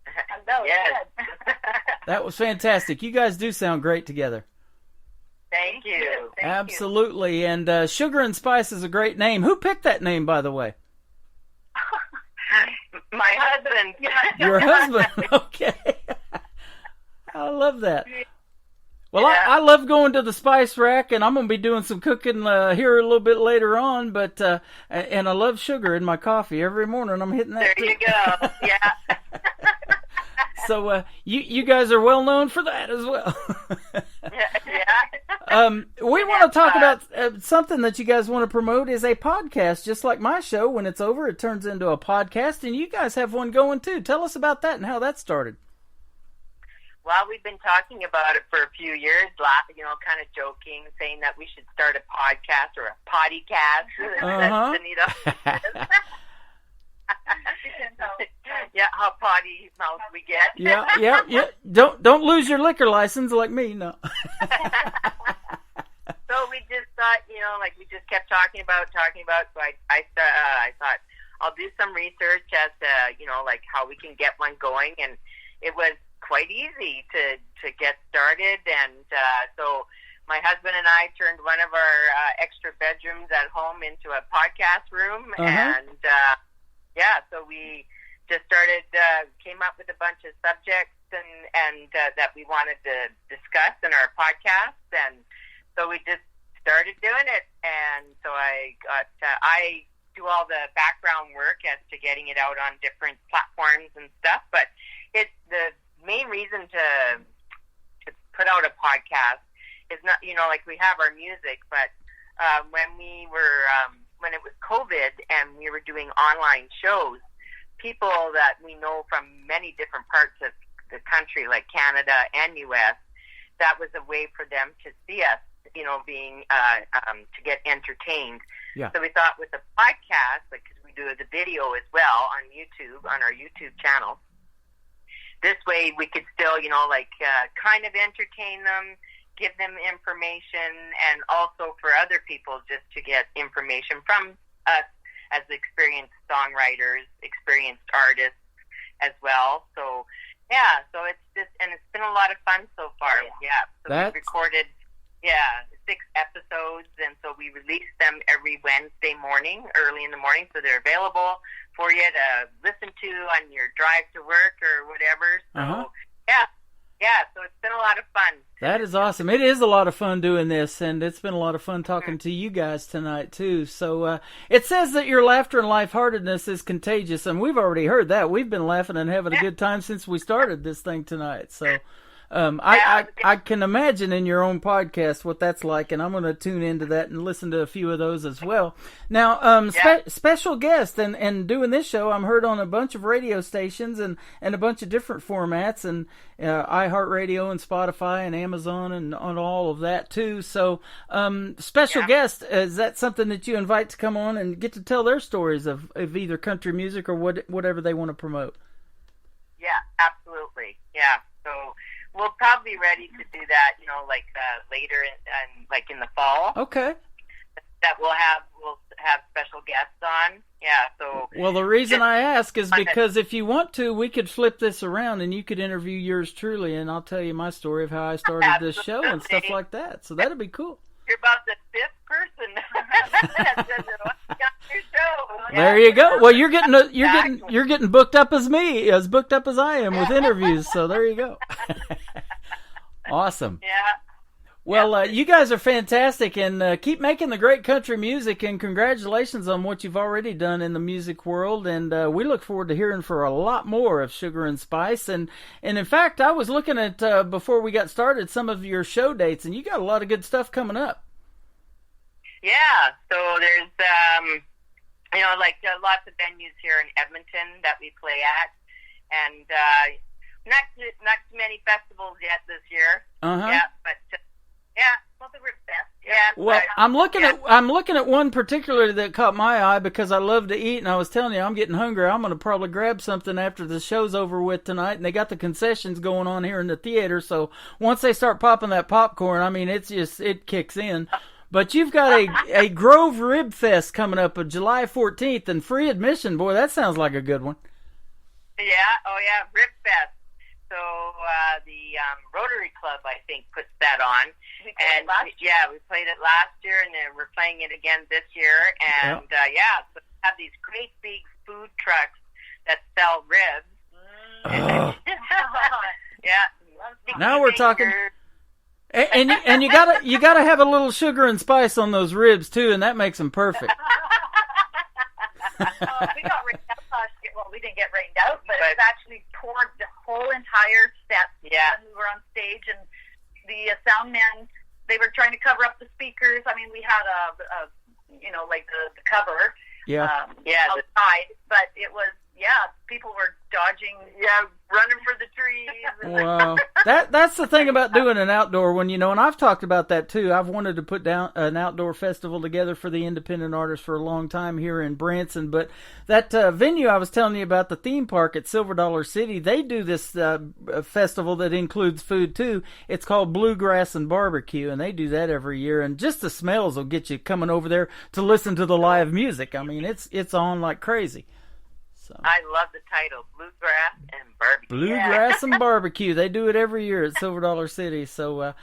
Hello. Yes. That was fantastic. You guys do sound great together. Thank you. Absolutely. And Sugar and Spice is a great name. Who picked that name, by the way? My husband. Your husband? Okay. I love that. Well, I love going to the Spice Rack, and I'm going to be doing some cooking here a little bit later on. But and I love sugar in my coffee every morning. I'm hitting that. There you go. Yeah. So you guys are well known for that as well. Yeah. We want to talk about something that you guys want to promote is a podcast. Just like my show, when it's over, it turns into a podcast, and you guys have one going too. Tell us about that and how that started. Well, we've been talking about it for a few years, kind of joking, saying that we should start a podcast or a pottycast. Yeah, how potty mouth we get. Yeah. Don't lose your liquor license like me, no. So we just thought, we just kept talking about. So I thought I'll do some research as to, how we can get one going, and it was quite easy to get started. And so my husband and I turned one of our extra bedrooms at home into a podcast room, and so we just started, came up with a bunch of subjects and that we wanted to discuss in our podcast, and so we just started doing it. And so I do all the background work as to getting it out on different platforms and stuff, but the main reason to put out a podcast is not, we have our music, but when it was COVID and we were doing online shows, people that we know from many different parts of the country, like Canada and U.S., that was a way for them to see us, being to get entertained. Yeah. So we thought with the podcast, because we do the video as well on YouTube, on our YouTube channel, this way we could still, kind of entertain them, give them information, and also for other people just to get information from us as experienced songwriters, experienced artists as well. So, so it's been a lot of fun so far. So we've recorded, 6 episodes, and so we release them every Wednesday morning, early in the morning, so they're available for you to listen to on your drive to work or whatever. So, so it's been a lot of fun. That is awesome. It is a lot of fun doing this, and it's been a lot of fun talking to you guys tonight, too. So it says that your laughter and lightheartedness is contagious, and we've already heard that. We've been laughing and having a good time since we started this thing tonight. So I can imagine in your own podcast what that's like, and I'm going to tune into that and listen to a few of those as well. Now, special guest and doing this show, I'm heard on a bunch of radio stations and a bunch of different formats, and iHeartRadio and Spotify and Amazon and on all of that too. So, special guest, is that something that you invite to come on and get to tell their stories of either country music or whatever they want to promote? Yeah, absolutely. Yeah. So we'll probably be ready to do that, later in the fall. Okay. That we'll have special guests on. Yeah. So. Well, the reason I ask is because if you want to, we could flip this around and you could interview yours truly, and I'll tell you my story of how I started this show and stuff like that. So that'd be cool. You're about the 5th person that's on your show. There you go. Well, you're getting booked up as me, as booked up as I am with interviews. So there you go. Awesome. Yeah. Well, you guys are fantastic, and keep making the great country music, and congratulations on what you've already done in the music world, and we look forward to hearing for a lot more of Sugar and Spice, and in fact, I was looking at, before we got started, some of your show dates, and you got a lot of good stuff coming up. Yeah, so there's, lots of venues here in Edmonton that we play at, and not too many festivals yet this year. Yeah, but... well, the best. Yeah. Well, I'm looking at one particularly that caught my eye because I love to eat, and I was telling you I'm getting hungry. I'm going to probably grab something after the show's over with tonight, and they got the concessions going on here in the theater. So once they start popping that popcorn, I mean, it kicks in. But you've got a Grove Rib Fest coming up on July 14th, and free admission. Boy, that sounds like a good one. Yeah. Oh yeah, Rib Fest. So the Country Club, I think, puts that on. We played it last year, and then we're playing it again this year. And so we have these great big food trucks that sell ribs. Now we're talking. And you gotta have a little sugar and spice on those ribs too, and that makes them perfect. We got rained out last year. Well, we didn't get rained out, but it was actually poured the whole entire set when we were on stage, and the sound men, they were trying to cover up the speakers. I mean, we had a like the cover outside, but it was people were dodging, running for the trees. Well, that's the thing about doing an outdoor one, and I've talked about that too. I've wanted to put down an outdoor festival together for the independent artists for a long time here in Branson, but that venue I was telling you about, the theme park at Silver Dollar City, they do this festival that includes food too. It's called Bluegrass and Barbecue, and they do that every year, and just the smells will get you coming over there to listen to the live music. I mean, it's on like crazy. So. I love the title, Bluegrass and Barbecue. Bluegrass and Barbecue. They do it every year at Silver Dollar City. So,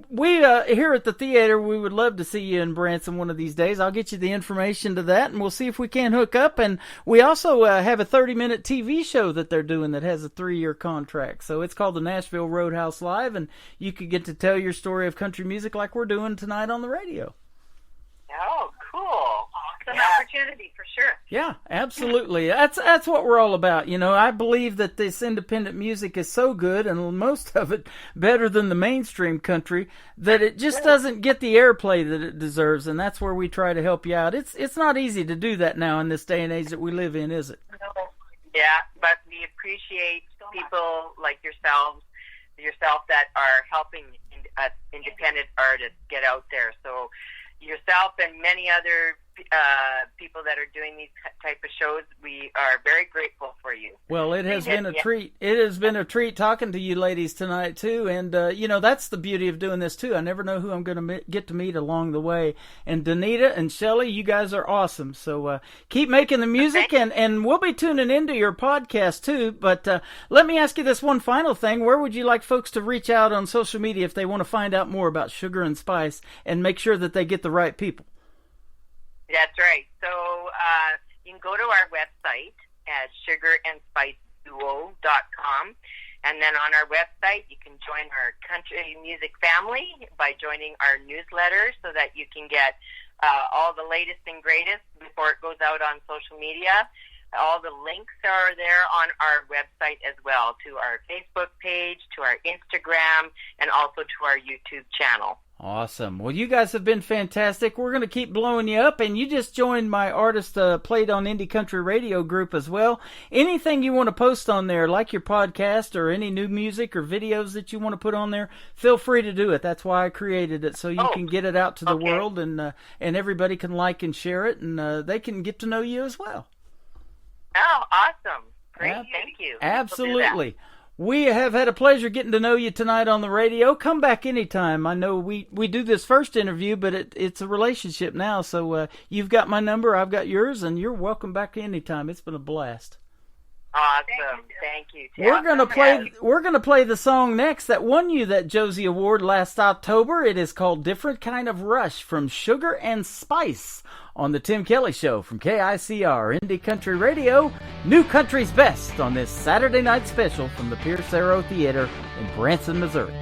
we here at the theater, we would love to see you in Branson one of these days. I'll get you the information to that, and we'll see if we can hook up. And we also have a 30-minute TV show that they're doing that has a 3-year contract. So it's called the Nashville Roadhouse Live, and you could get to tell your story of country music like we're doing tonight on the radio. Oh, cool. An opportunity for sure. Yeah, absolutely. That's what we're all about. I believe that this independent music is so good, and most of it better than the mainstream country, that it just doesn't get the airplay that it deserves, and that's where we try to help you out. It's not easy to do that now in this day and age that we live in, is it? No. Yeah, but we appreciate people like yourself that are helping independent artists get out there. So yourself and many other people that are doing these type of shows, we are very grateful for you. Well, it has been a treat. It has been a treat talking to you ladies tonight too, and that's the beauty of doing this too. I never know who I'm going to get to meet along the way. And Danita and Shelley, you guys are awesome. So keep making the music, and we'll be tuning into your podcast too. But let me ask you this one final thing: where would you like folks to reach out on social media if they want to find out more about Sugar and Spice and make sure that they get the right people? That's right. So you can go to our website at sugarandspiceduo.com, and then on our website you can join our country music family by joining our newsletter so that you can get all the latest and greatest before it goes out on social media. All the links are there on our website as well, to our Facebook page, to our Instagram, and also to our YouTube channel. Awesome. Well, you guys have been fantastic. We're going to keep blowing you up, and you just joined my Artist Played on Indie Country Radio group as well. Anything you want to post on there, like your podcast or any new music or videos that you want to put on there, feel free to do it. That's why I created it, so you can get it out to the world, and everybody can like and share it, and they can get to know you as well. Oh, awesome. Great. Thank you. Absolutely. We have had a pleasure getting to know you tonight on the radio. Come back anytime. I know we do this first interview, but it's a relationship now. So you've got my number, I've got yours, and you're welcome back anytime. It's been a blast. Awesome. Thank you. We're gonna play the song next that won you that Josie Award last October. It is called Different Kind of Rush from Sugar and Spice on the Tim Kelly Show from KICR Indie Country Radio. New Country's Best on this Saturday night special from the Pierce Arrow Theater in Branson, Missouri.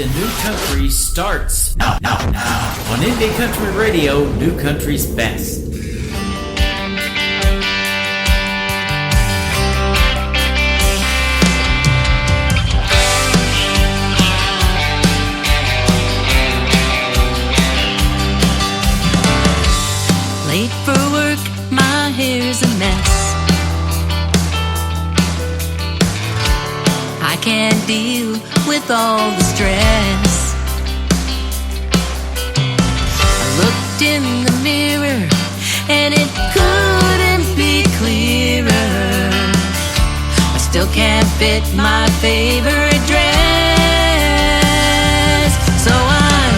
in new country starts now. On Indie Country Radio, New Country's Best. Late for work, my hair's a mess. I can't deal with all the stress. I looked in the mirror and it couldn't be clearer. I still can't fit my favorite dress. So I'm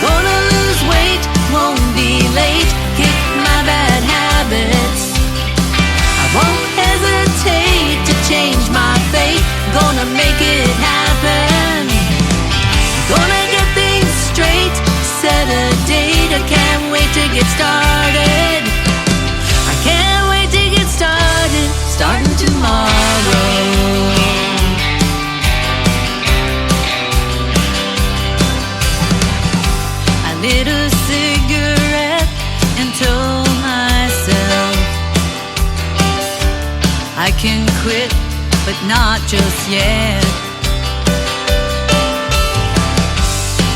gonna lose weight, won't be late, kick my bad habits. I won't hesitate to change my fate. Gonna make it happen. Gonna get things straight, set a date. I can't wait to get started. I can't wait to get started, starting tomorrow. I lit a cigarette and told myself I can quit, but not just yet.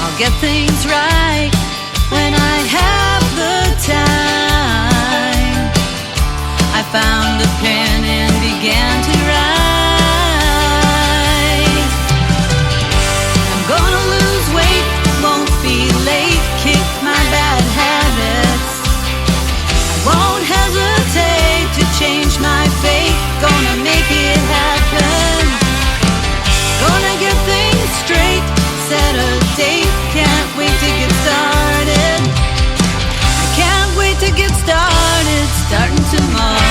I'll get things right when I have the time. I found a pen and began to write. I'm gonna lose weight, won't be late, kick my bad habits. I won't hesitate to change my fate. Gonna make it happen. Gonna get things straight, set a date. Can't wait to get started. I can't wait to get started, starting tomorrow.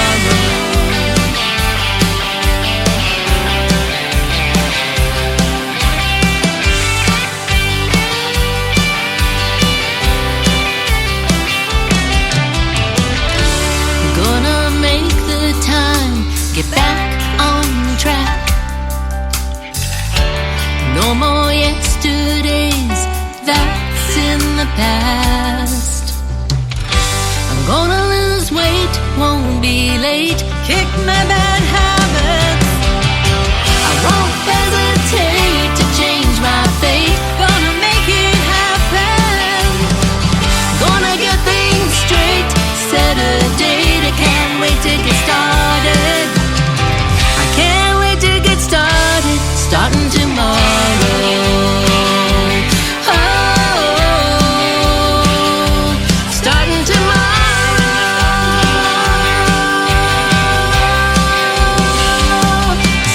Gonna make the time, get back on track. No more yesterdays, that's in the past. I'm gonna lose weight, won't be late, kick my bad habits. I won't hesitate to change my fate. Gonna make it happen. Gonna get things straight, set a date. I can't wait to get started. I can't wait to get started, starting tomorrow. Oh, starting tomorrow.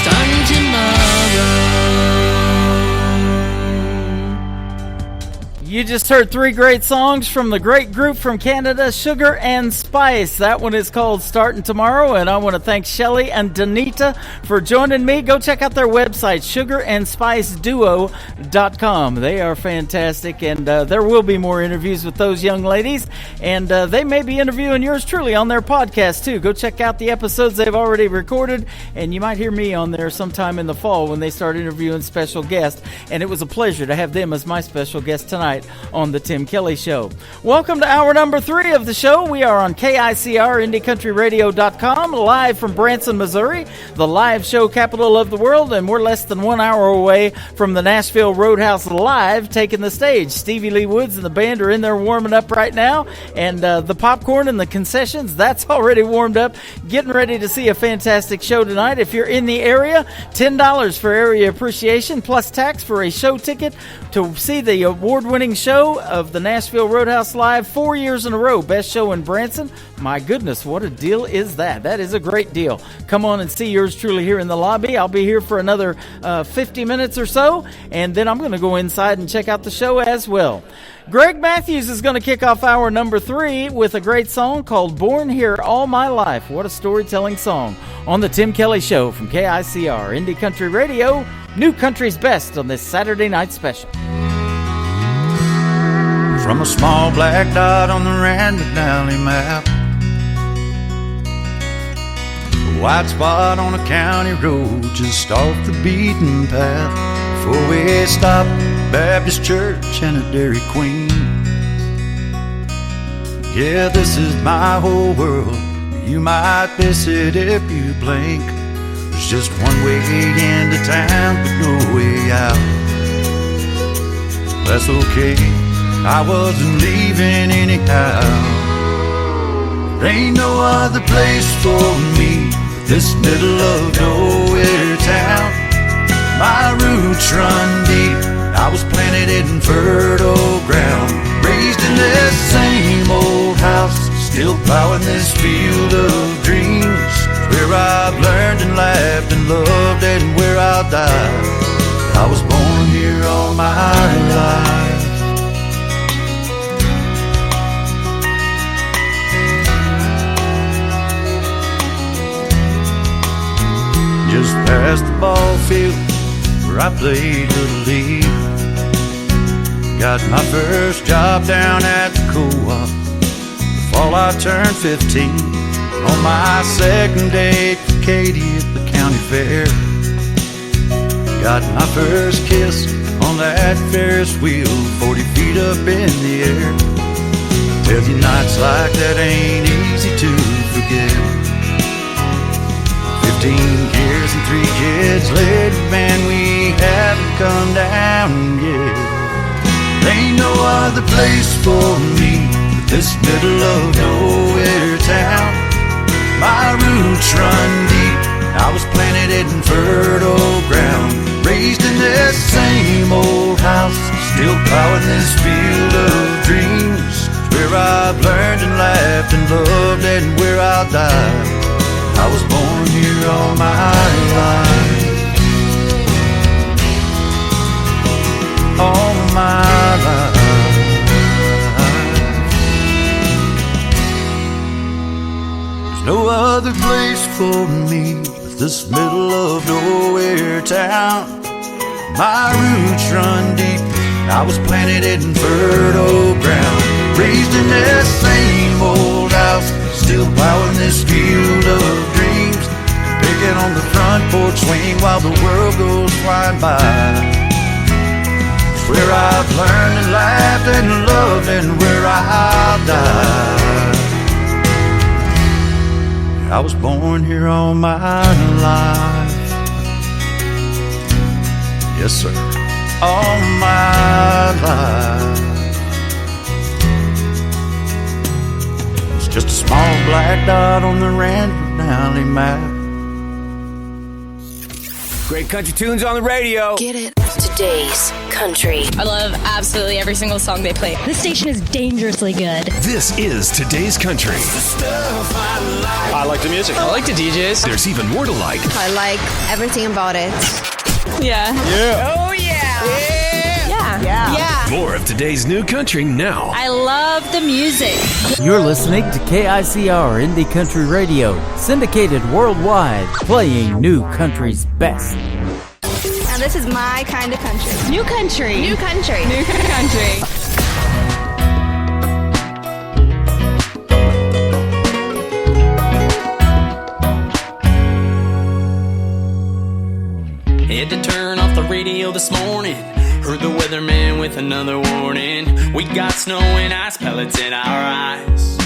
Starting tomorrow. You just heard three great songs from the great group from Canada, Sugar and Spice. That one is called Starting Tomorrow, and I want to thank Shelly and Danita for joining me. Go check out their website, sugarandspiceduo.com. They are fantastic, and there will be more interviews with those young ladies, and they may be interviewing yours truly on their podcast, too. Go check out the episodes they've already recorded, and you might hear me on there sometime in the fall when they start interviewing special guests, and it was a pleasure to have them as my special guest tonight on the Tim Kelly Show. Welcome to hour number 3 of the show. We are on KICR, IndieCountryRadio.com, live from Branson, Missouri, the live show capital of the world, and we're less than 1 hour away from the Nashville Roadhouse Live taking the stage. Stevie Lee Woods and the band are in there warming up right now, and the popcorn and the concessions, that's already warmed up. Getting ready to see a fantastic show tonight. If you're in the area, $10 for area appreciation plus tax for a show ticket to see the award-winning show of the Nashville Roadhouse Live 4 years in a row. Best show in Branson. My goodness, what a deal is that? That is a great deal. Come on and see yours truly here in the lobby. I'll be here for another 50 minutes or so, and then I'm going to go inside and check out the show as well. Greg Matthews is going to kick off hour number 3 with a great song called Born Here All My Life. What a storytelling song on the Tim Kelly Show from KICR, Indie Country Radio, New Country's Best on this Saturday night special. From a small black dot on the Randall Valley map, a white spot on a county road just off the beaten path. Before we stopped Baptist church and a Dairy Queen. Yeah, this is my whole world. You might miss it if you blink. There's just one way into town, but no way out. That's okay, I wasn't leaving anyhow. There ain't no other place for me, this middle of nowhere town. My roots run deep, I was planted in fertile ground. Raised in this same old house, still plowing this field of dreams. Where I've learned and laughed and loved and where I'll die. I was born here all my life. Just past the ball field where I played Little League. Got my first job down at the co-op the fall I turned 15. On my second date with Katie at the county fair. Got my first kiss on that Ferris wheel 40 feet up in the air. Tell you nights like that ain't easy to forget. 15 years and 3 kids later, man, we haven't come down yet. There ain't no other place for me but this middle of nowhere town. My roots run deep, I was planted in fertile ground. Raised in this same old house, still plowing this field of dreams. Where I've learned and laughed and loved and where I'll die. I was born here all my life. All my life. No other place for me but this middle of nowhere town. My roots run deep, I was planted in fertile ground. Raised in this same old house, still plowing this field of dreams. Picking on the front porch swing while the world goes flying by. It's where I've learned and laughed and loved and where I'll die. I was born here all my life. Yes, sir, all my life. It's just a small black dot on the Randall Valley map. Great country tunes on the radio. Get it. Today's country. I love absolutely every single song they play. This station is dangerously good. This is Today's Country. I like the music. I like the DJs. There's even more to like. I like everything about it. Yeah. Yeah. Oh, yeah. Yeah. Yeah. Yeah. More of today's new country now. I love the music. You're listening to KICR Indie Country Radio, syndicated worldwide, playing new country's best. Now this is my kind of country. New country. New country. New country. Had to turn off the radio this morning. Heard the weatherman with another warning. We got snow and ice pellets in our eyes.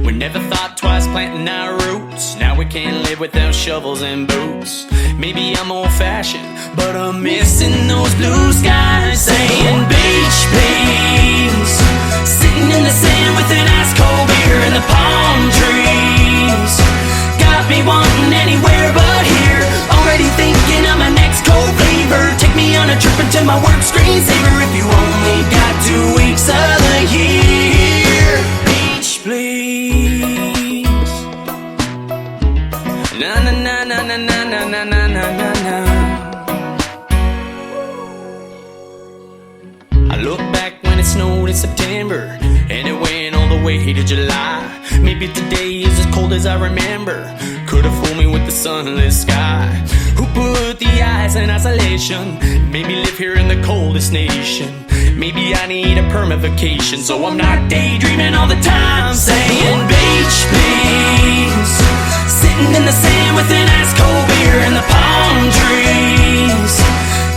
We never thought twice planting our roots. Now we can't live without shovels and boots. Maybe I'm old-fashioned, but I'm missing those blue skies. Saying beach, please. Sitting in the sand with an ice cold beer and the palm trees. Got me wanting anywhere but here. Already thinking of my next cold fever. Take me on a trip into my work screensaver. If you only got 2 weeks of the year. Beach, please. Na na na na na na na na na na na. I look back when it snowed in September, and it went all the way to July. Maybe today is as cold as I remember. Could've fooled me with the sunless sky. Who put the ice in isolation? Made me live here in the coldest nation. Maybe I need a perma vacation, so I'm not daydreaming all the time. Saying beach, please. Sitting in the sand with an ice cold beer and the palm trees.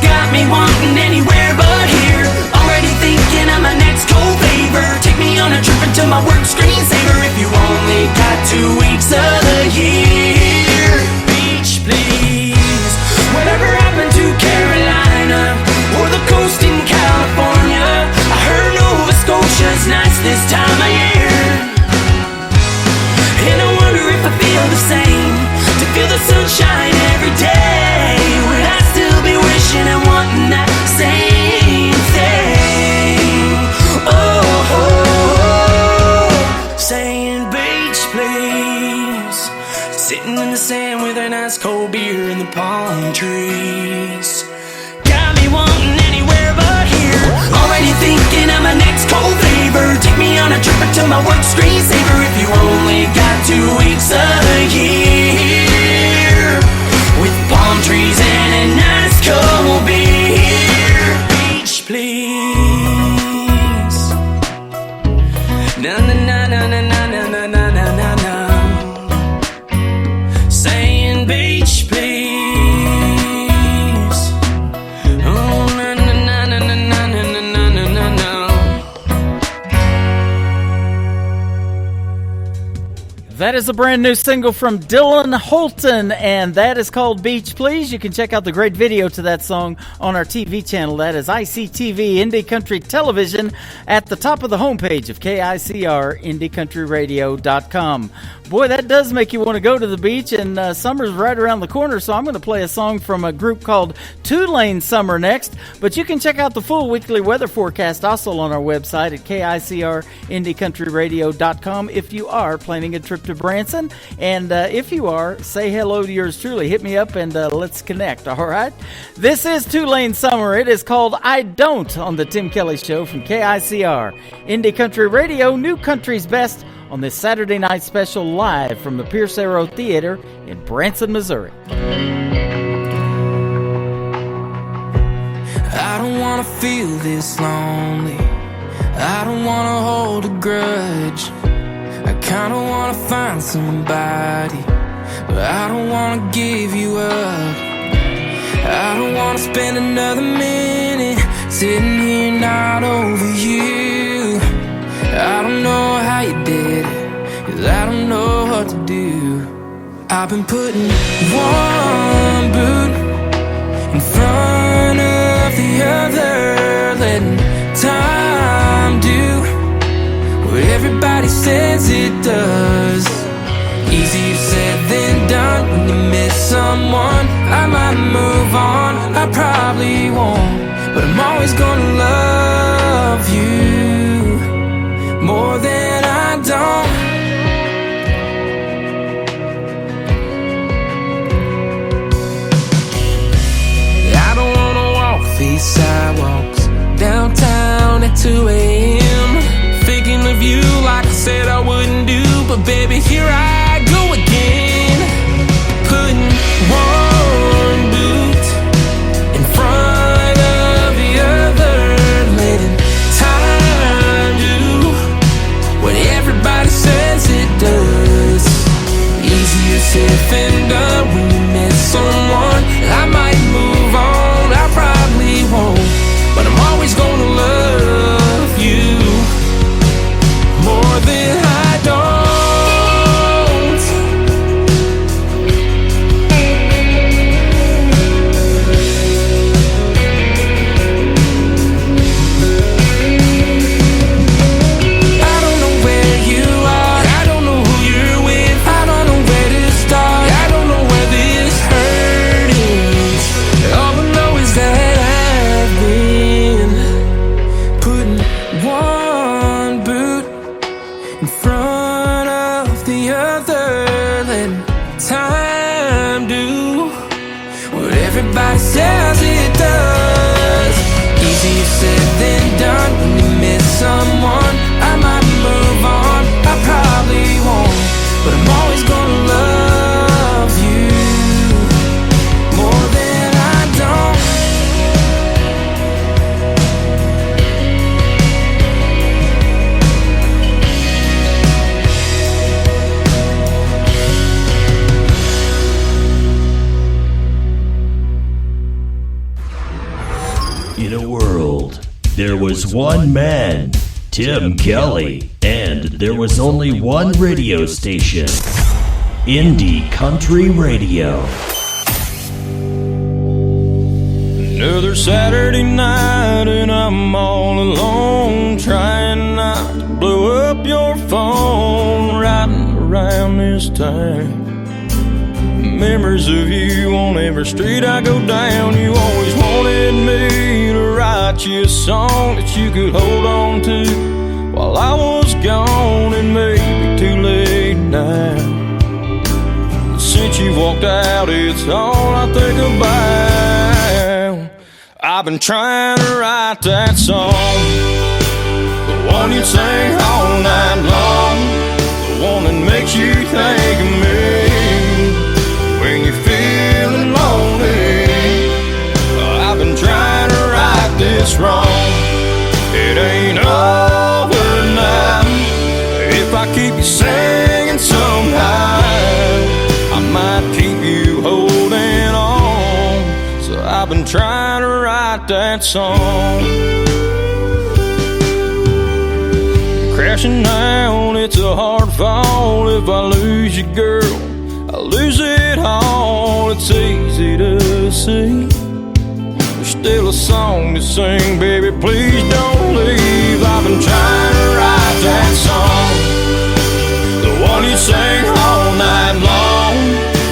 Got got me wanting anywhere but here. Already thinking of my next cold favor. Take me on a trip into my work screensaver. If you only got 2 weeks of the year. Beach, please. Whatever happened to Carolina or the coast in California? I heard Nova Scotia's nice this time of year. And I wonder if I feel the same, to feel the sunshine every day. Would I still be wishing and wanting that same thing? Oh, saying beach please. Sitting in the sand with a nice cold beer in the palm trees. Got me wanting anywhere but here. Already thinking of my next cold favor. Take me on a trip into my work screensaver. If you only got 2 weeks of the year, with palm trees and a nice cold beer. Beach please. Na na na na na na na na na na na. Saying beach please. Oh na na na na na na na na na na na. That is a brand new single from Dylan Holton, and that is called Beach Please. You can check out the great video to that song on our TV channel. That is ICTV Indie Country Television at the top of the homepage of KICR, IndieCountryRadio.com. Boy, that does make you want to go to the beach, and summer's right around the corner, so I'm going to play a song from a group called Two-Lane Summer next. But you can check out the full weekly weather forecast also on our website at KICR, IndieCountryRadio.com if you are planning a trip to Branson. And if you are, say hello to yours truly. Hit me up and let's connect, all right? This is Two-Lane Summer. It is called I Don't on the Tim Kelly Show from KICR. Indie Country Radio, New Country's Best, on this Saturday night special live from the Pierce Arrow Theater in Branson, Missouri. I don't wanna feel this lonely. I don't wanna hold a grudge. I kinda wanna find somebody, but I don't wanna give you up. I don't wanna spend another minute sitting here not over you. I don't know how you did it, 'cause I don't know what to do. I've been putting one boot in front of the other, letting time do what everybody says it does. Easier said than done. When you miss someone, I might move on, I probably won't, but I'm always gonna love you more than I don't. I don't wanna walk these sidewalks downtown at 2 a.m. thinking of you like I said I wouldn't do, but baby, here I go again, putting one boot in front of the other, letting time do what everybody says it does. Easier said than done. When you miss someone, I might move on, I probably won't, but I'm always gonna love you more than I don't. I don't know where you are, I don't know who you're with, I don't know where to start, I don't know where this hurt is. All I know is that I've been putting one boot in front of the other, letting time do what everybody says it does. Easier said than done. When you miss someone, I might move on, I probably won't, but I'm always gonna love you more than I don't. There was one man, Tim Kelly, and there was only one radio station, Indie Country Radio. Another Saturday night and I'm all alone, trying not to blow up your phone, riding around this town. Memories of you on every street I go down. You always wanted me to write you a song that you could hold on to while I was gone, and maybe too late now. But since you walked out, it's all I think about. I've been trying to write that song, the one you sing all night long, the one that makes you think of me when you're feeling lonely. I've been trying to right this wrong. It ain't over now. If I keep you singing somehow, I might keep you holding on. So I've been trying to write that song. Crashing down, it's a hard fall. If I lose you, girl, I lose it all. It's easy to see. There's still a song to sing, baby, please don't leave. I've been trying to write that song, the one you sing all night long,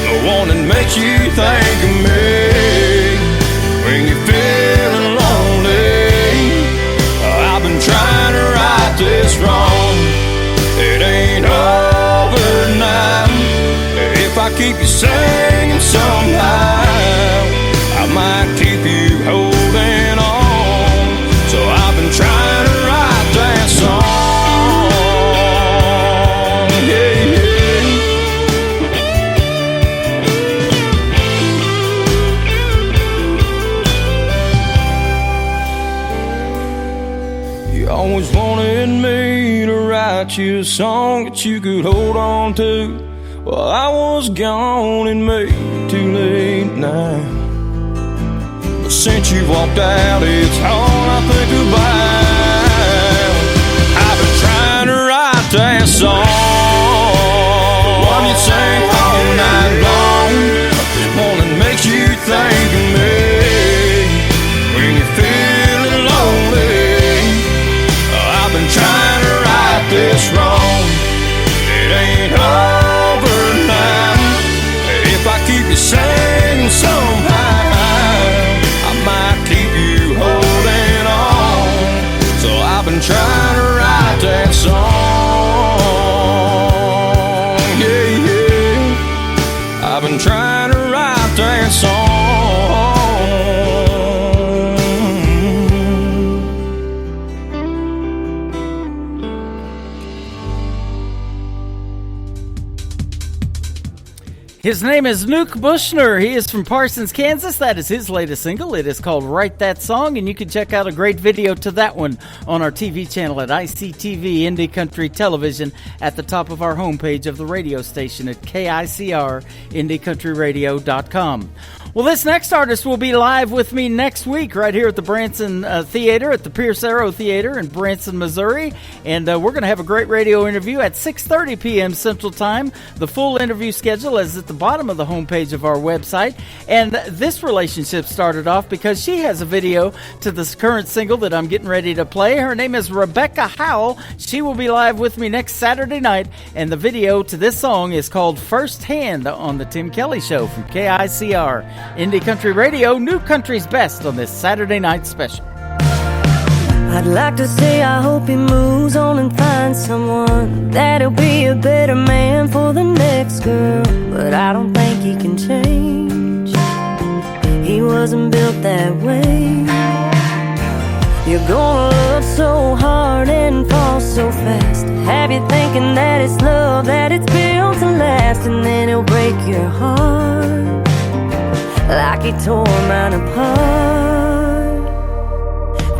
the one that makes you think of me when you're feeling lonely. I've been trying to write this wrong. It ain't over now. If I keep you singing somehow, I might keep you holding on. So I've been trying to write that song. Yeah, yeah. You always wanted me to write you a song that you could hold on to. Well, I was gone and maybe too late now. But since you walked out, it's all I think about. I've been trying to write that song, the one you sing all night long, the one that makes you think of me when you're feeling lonely. I've been trying to write this wrong. It ain't over now. If I keep you singing somehow, I might keep you holding on. So I've been trying to write that song. Yeah, yeah. I've been trying to write that song. His name is Nuke Bushner. He is from Parsons, Kansas. That is his latest single. It is called Write That Song, and you can check out a great video to that one on our TV channel at ICTV Indie Country Television at the top of our homepage of the radio station at KICR, IndieCountryRadio.com. Well, this next artist will be live with me next week right here at the Branson Theater, at the Pierce Arrow Theater in Branson, Missouri. And we're going to have a great radio interview at 6:30 p.m. Central Time. The full interview schedule is at the bottom of the homepage of our website. And this relationship started off because she has a video to this current single that I'm getting ready to play. Her name is Rebecca Howell. She will be live with me next Saturday night. And the video to this song is called First Hand on the Tim Kelly Show from KICR. Indie Country Radio, New Country's Best on this Saturday night special. I'd like to say I hope he moves on and finds someone that'll be a better man for the next girl. But I don't think he can change. He wasn't built that way. You're gonna love so hard and fall so fast. Have you thinking that it's love, that it's built to last, and then it'll break your heart like he tore mine apart.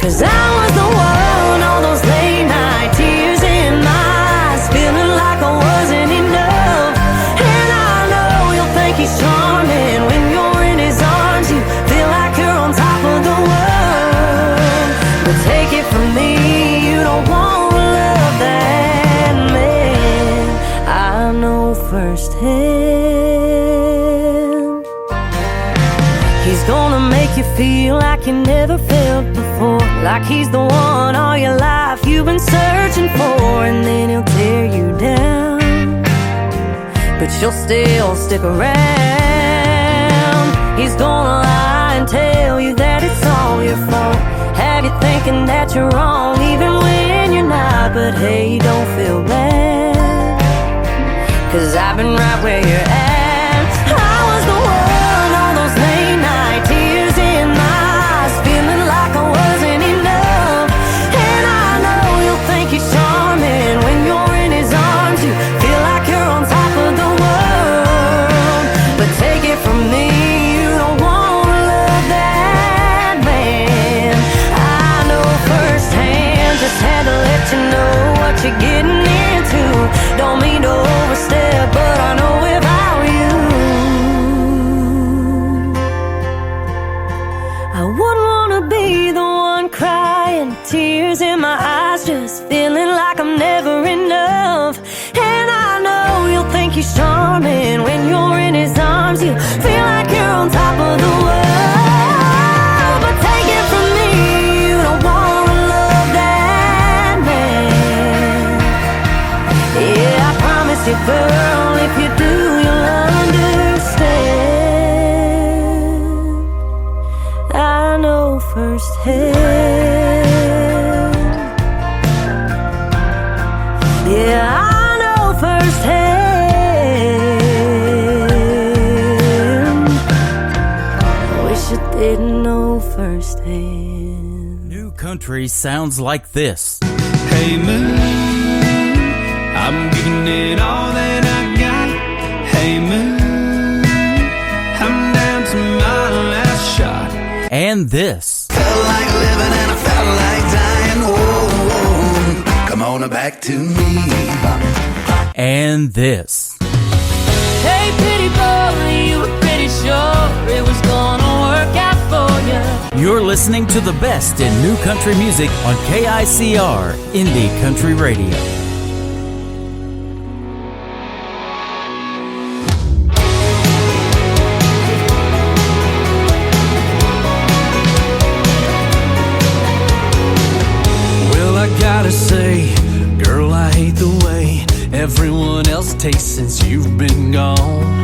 'Cause I was the one, all those late night tears in my eyes, feeling like I wasn't enough. And I know you'll think he's charming when you're in his arms. You feel like you're on top of the world. But take it from me, you don't want to love that man. I know firsthand. He's gonna make you feel like you never felt before, like he's the one all your life you've been searching for, and then he'll tear you down, but you'll still stick around. He's gonna lie and tell you that it's all your fault, have you thinking that you're wrong even when you're not. But hey, don't feel bad, 'cause I've been right where you're at. I was the one, all those late night tears in my eyes, feeling like I wasn't enough. And I know you'll think he's charming when you're in his arms, you feel like you're on top of the world. But take it from me, you don't want to love that man. I know firsthand, just had to let you know what you're getting into. Don't mean to overstep, but I know if I were you, I wouldn't want to be the one crying, tears in my eyes, just feeling like I'm never enough. And I know you'll think he's charming when you're in his arms, you feel like you're on top of the world. But take it from me, you don't want to love that man. Yeah, I promise you, girl, if you do, you'll understand. I know firsthand. Yeah, I know firsthand. I wish you didn't know firsthand. New country sounds like this. Hey moon, I'm giving it all that I got. Hey moon, I'm down to my last shot. And this. Felt like living and I felt like dying. Oh, come on back to me. And this. Hey pretty boy, you were pretty sure it was gonna work out for you. You're listening to the best in new country music on KICR Indie Country Radio. Well, I gotta say, girl, I hate the way everyone else tastes since you've been gone.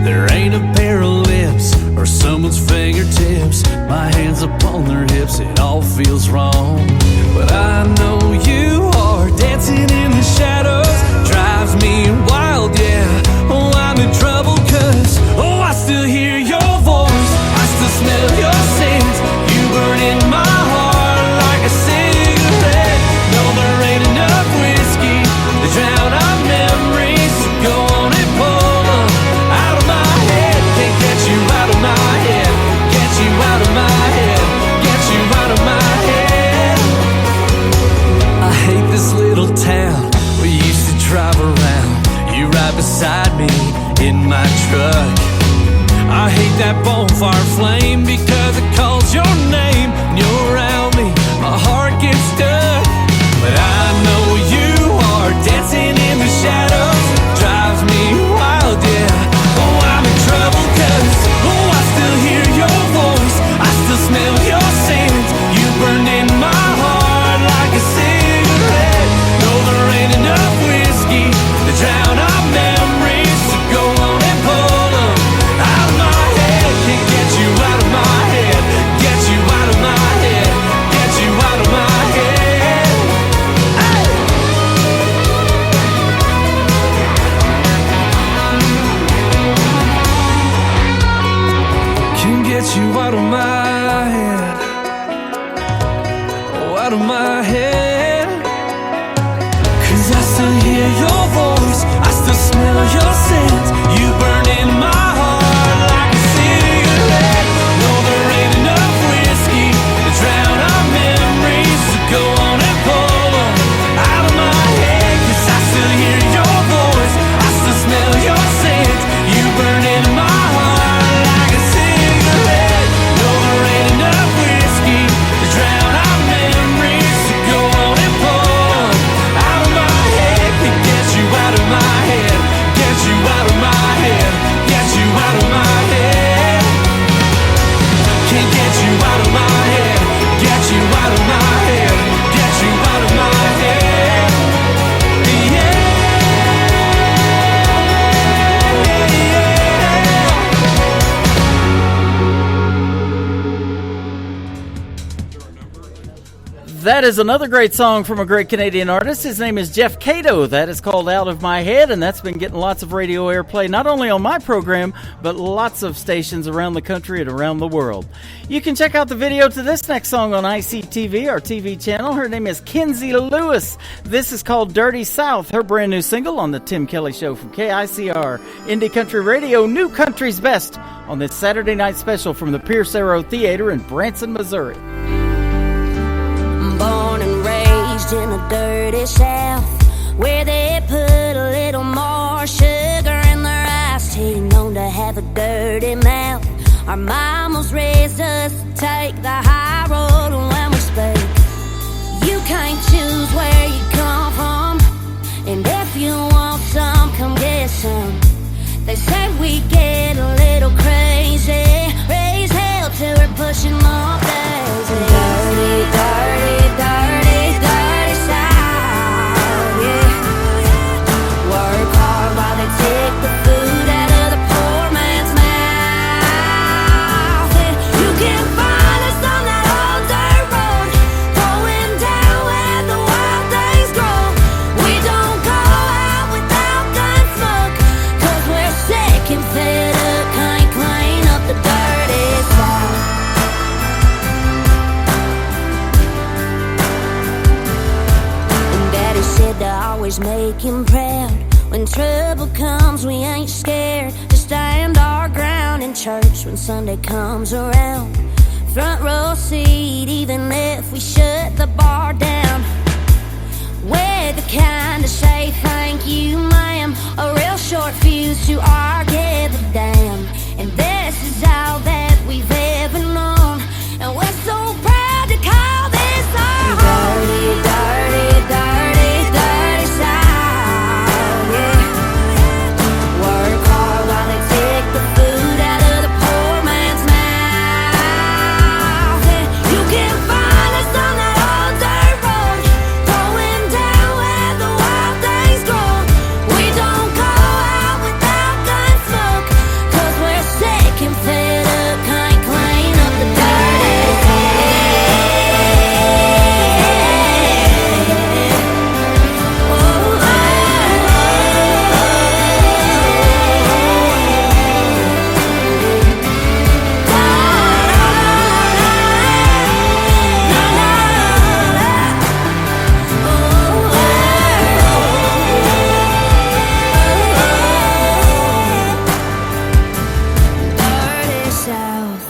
There ain't a pair of lips or someone's fingertips, my hands upon their hips, it all feels wrong. But I know you are dancing in the shadows, drives me wild, yeah. Oh, I'm in trouble 'cause, oh, I still hear your voice, I still smell your scent, you burn in my heart like a cigarette. No, there ain't enough whiskey to drown our memories, so go on and pull them out of my head. Can't get you out of my head, get you out of my head, get you out of my head. I hate this little town we used to drive around, you right beside me in my truck. I hate that bonfire flame because it calls your name. When you're around me, my heart gets stuck. But I know you are dancing in the shadows, drives me wild, yeah. Oh, I'm in trouble 'cause, oh, I still hear your voice, I still smell your scent, you burn in my heart like a cigarette. No, there ain't enough whiskey to drown our memories, so go on and pull them out of my head. Can't get you out of my head, get you out of my head, get you out of my head. Hey! Can't get you out of my head, oh, out of my head. 'Cause I still hear your voice, I still smell your scent, you burn in my heart like a cigarette. No, there ain't enough whiskey to drown our memories, so go on and pull them out of my head. 'Cause I still hear your voice, I still smell your scent, you burn in my heart like a cigarette. No, there ain't enough whiskey to drown our memories. That is another great song from a great Canadian artist. His name is Jeff Cato. That is called Out of My Head, and that's been getting lots of radio airplay, not only on my program, but lots of stations around the country and around the world. You can check out the video to this next song on ICTV, our TV channel. Her name is Kenzie Lewis. This is called Dirty South, her brand new single on the Tim Kelly Show from KICR, Indie Country Radio, New Country's Best, on this Saturday night special from the Pierce Arrow Theater in Branson, Missouri. Born and raised in the dirty South, where they put a little more sugar in their iced tea, known to have a dirty mouth. Our mamas raised us to take the high road when we speak. You can't choose where you come from, and if you want some, come get some. They say we get a little crazy, raise hell till we're pushing more daisy. Dirty, dirty, dirty, dirty South, yeah. Work hard while they take the food out of the poor man's mouth. And you can find us on that old dirt road, going down where the wild things grow. We don't go out without gun smoke, 'cause we're sick and fed up, can't clean up the dirty South. And Daddy said to always make him proud. When trouble comes, we ain't scared to stand our ground in church when Sunday comes around. Front row seat, even if we shut the bar down. We're the kind to say thank you, ma'am, a real short fuse to our give a damn. And this is all that we've ever known, and we're so proud to call this our home. Dirty, dirty, dirty, dirty South, yeah. Work hard while they take the food out of the poor man's mouth. And you can find us on that old dirt road, going down where the wild things grow. We don't go out without gun smoke, 'cause we're sick and fed up, can't clean up the dirty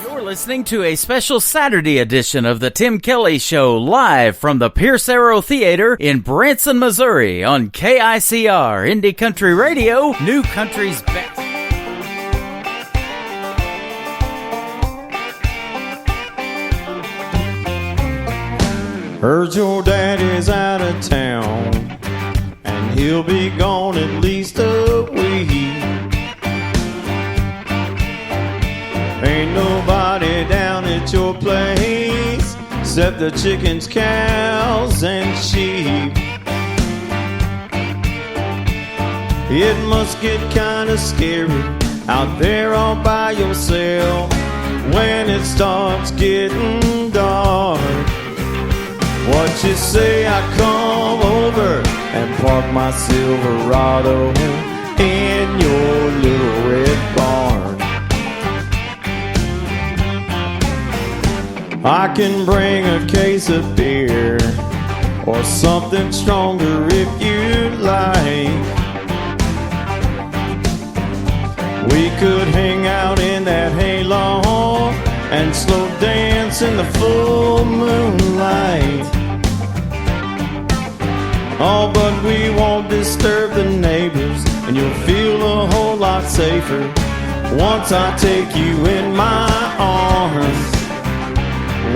You're listening to a special Saturday edition of the Tim Kelly Show, live from the Pierce Arrow Theater in Branson, Missouri, on KICR, Indie Country Radio, New Country's Best. Heard your daddy's out of town, and he'll be gone at least a week. Ain't nobody down at your place except the chickens, cows, and sheep. It must get kinda scary out there all by yourself when it starts getting dark. What you say I come over and park my Silverado in your little red barn? I can bring a case of beer or something stronger if you'd like. We could hang out in that haylawn and slow dance in the full moonlight. Oh, but we won't disturb the neighbors, and you'll feel a whole lot safer once I take you in my arms.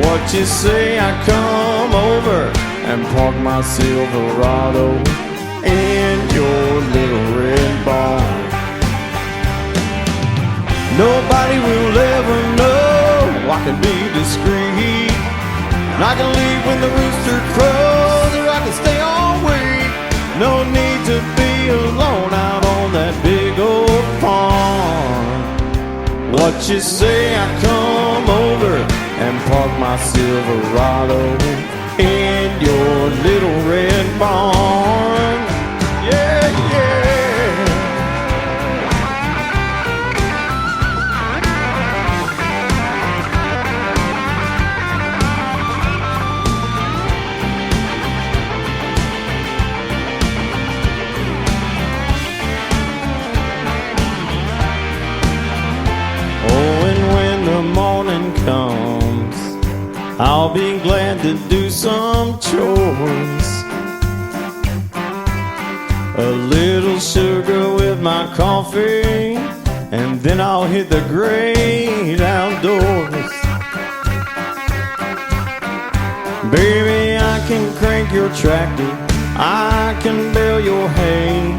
What you say I come over and park my Silverado in your little red barn? Nobody will ever know. I can be discreet, and I can leave when the rooster crows, or I can stay all week. No need to be alone out on that big old farm. What you say I come over and park my Silverado in your little red barn. Yeah, yeah. Oh, and when the morning comes, I'll be glad to do some chores. A little sugar with my coffee, and then I'll hit the great outdoors. Baby, I can crank your tractor, I can bale your hay.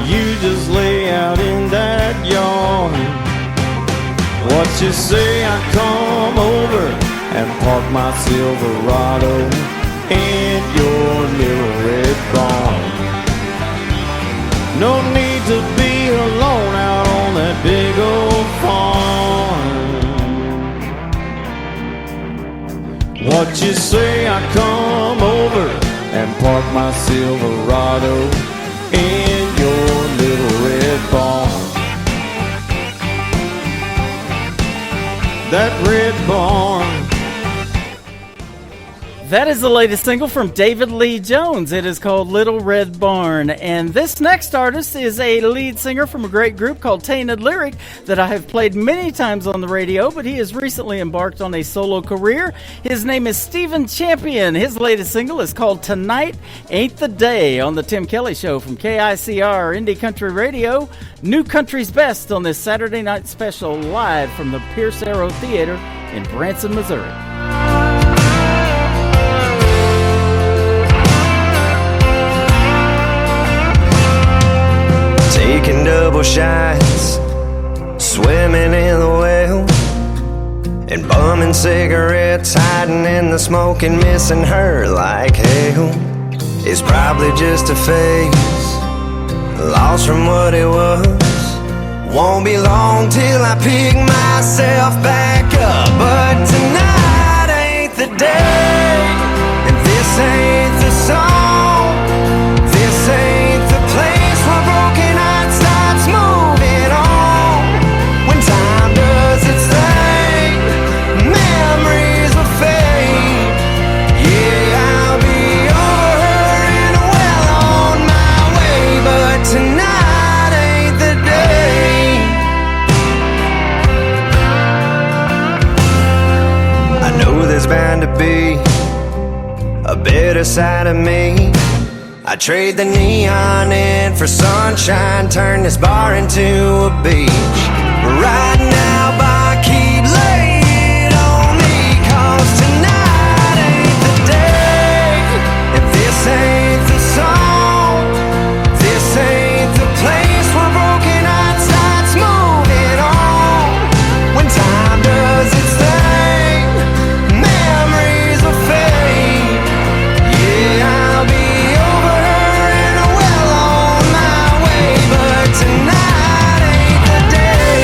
You just lay out in that yard. What you say, I come over and park my Silverado in your little red barn. No need to be alone out on that big old farm. What you say, I come over and park my Silverado in your little red barn. That red barn. That is the latest single from David Lee Jones. It is called Little Red Barn. And this next artist is a lead singer from a great group called Tainted Lyric that I have played many times on the radio, but he has recently embarked on a solo career. His name is Stephen Champion. His latest single is called Tonight Ain't the Day on the Tim Kelly Show from KICR Indie Country Radio. New Country's Best on this Saturday night special live from the Pierce Arrow Theater in Branson, Missouri. Taking double shots, swimming in the well, and bumming cigarettes, hiding in the smoke and missing her like hell. It's probably just a phase, lost from what it was. Won't be long till I pick myself back up. But tonight ain't the day, and this ain't the song. This ain't the place where broken heart starts moving on. When time does its thing, memories will fade. Yeah, I'll be over her and well on my way. But tonight ain't the day. I know there's bound to be a better side of me. I trade the neon in for sunshine, turn this bar into a beach. Right now, by keep laying on me, 'cause tonight ain't the day, and this ain't the song. This ain't the place where broken heart starts moving on. When time does its thing, memories will fade. Yeah, I'll be over her and well on my way. But tonight ain't the day.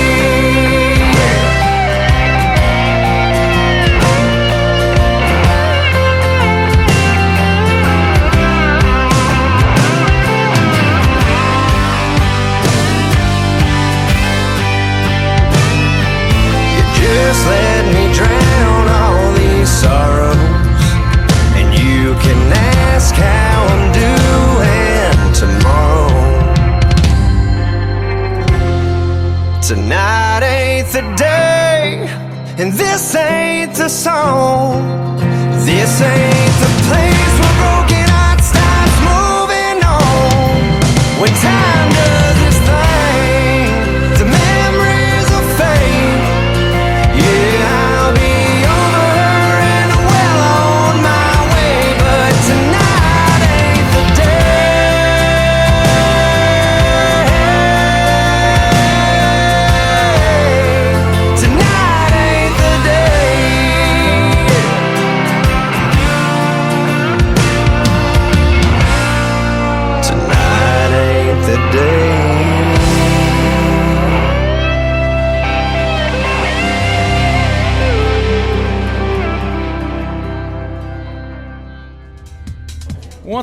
You just let me drown all these sorrows, and you can ask how I'm doing tomorrow. Tonight ain't the day, and this ain't the song. This ain't the place where broken heart starts moving on. When time does its thing, the memories will fade. Yeah, I'll be over her and well on my way. But tonight ain't the day. Tonight ain't the day.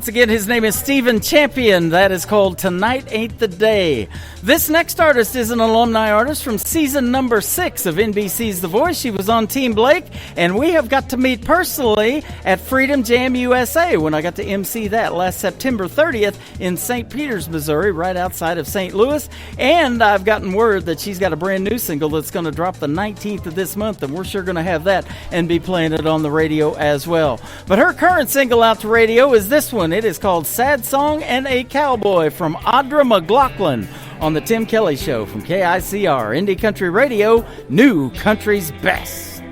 once again, his name is Stephen Champion. That is called Tonight Ain't the Day. This next artist is an alumni artist from season number 6 of NBC's The Voice. She was on Team Blake, and we have got to meet personally at Freedom Jam USA when I got to MC that last September 30th in St. Peters, Missouri, right outside of St. Louis. And I've gotten word that she's got a brand new single that's going to drop the 19th of this month, and we're sure going to have that and be playing it on the radio as well. But her current single out to radio is this one. It is called Sad Song and a Cowboy from Audra McLaughlin on the Tim Kelly Show from KICR, Indie Country Radio, New Country's Best. He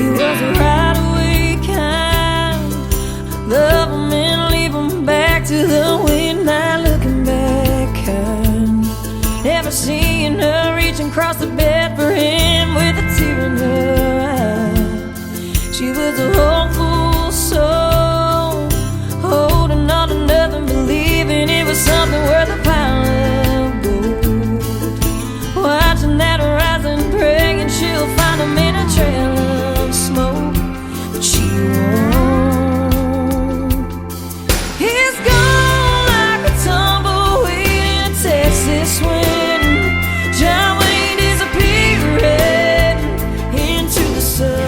was a right-away kind, love him and leave him back to the wind, not looking back kind. Never seen her reaching across the bed for him with a tear in her eye. She was a hopeful soul, holding on to nothing, believing it was something worth a pile of gold. Watching that horizon, praying she'll find him in a trail of smoke, but she won't. He's gone like a tumbleweed in Texas wind. John Wayne disappearing into the sun.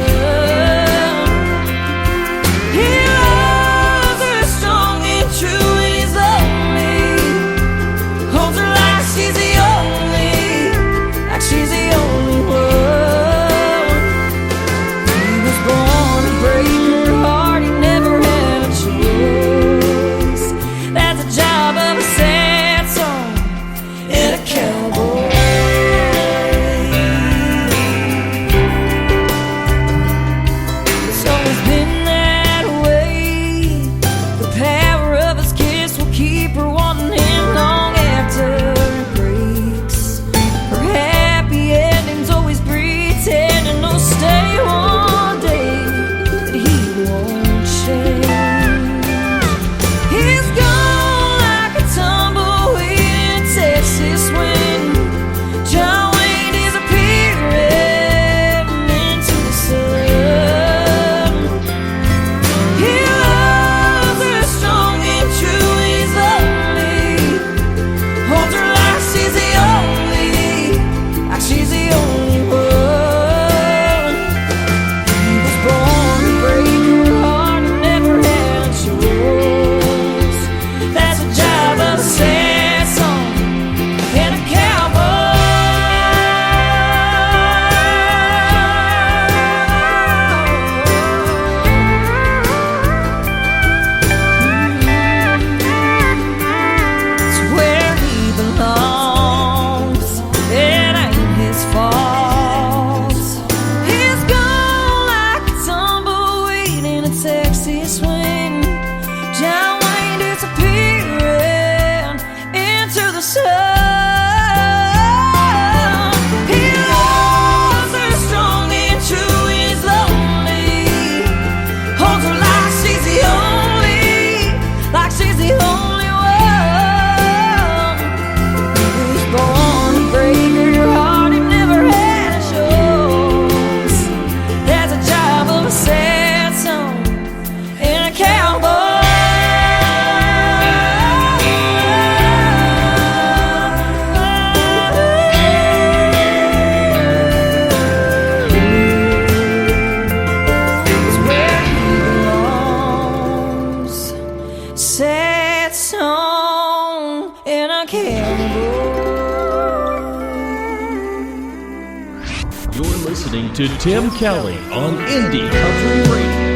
To Tim Kelly on Indie Country Radio.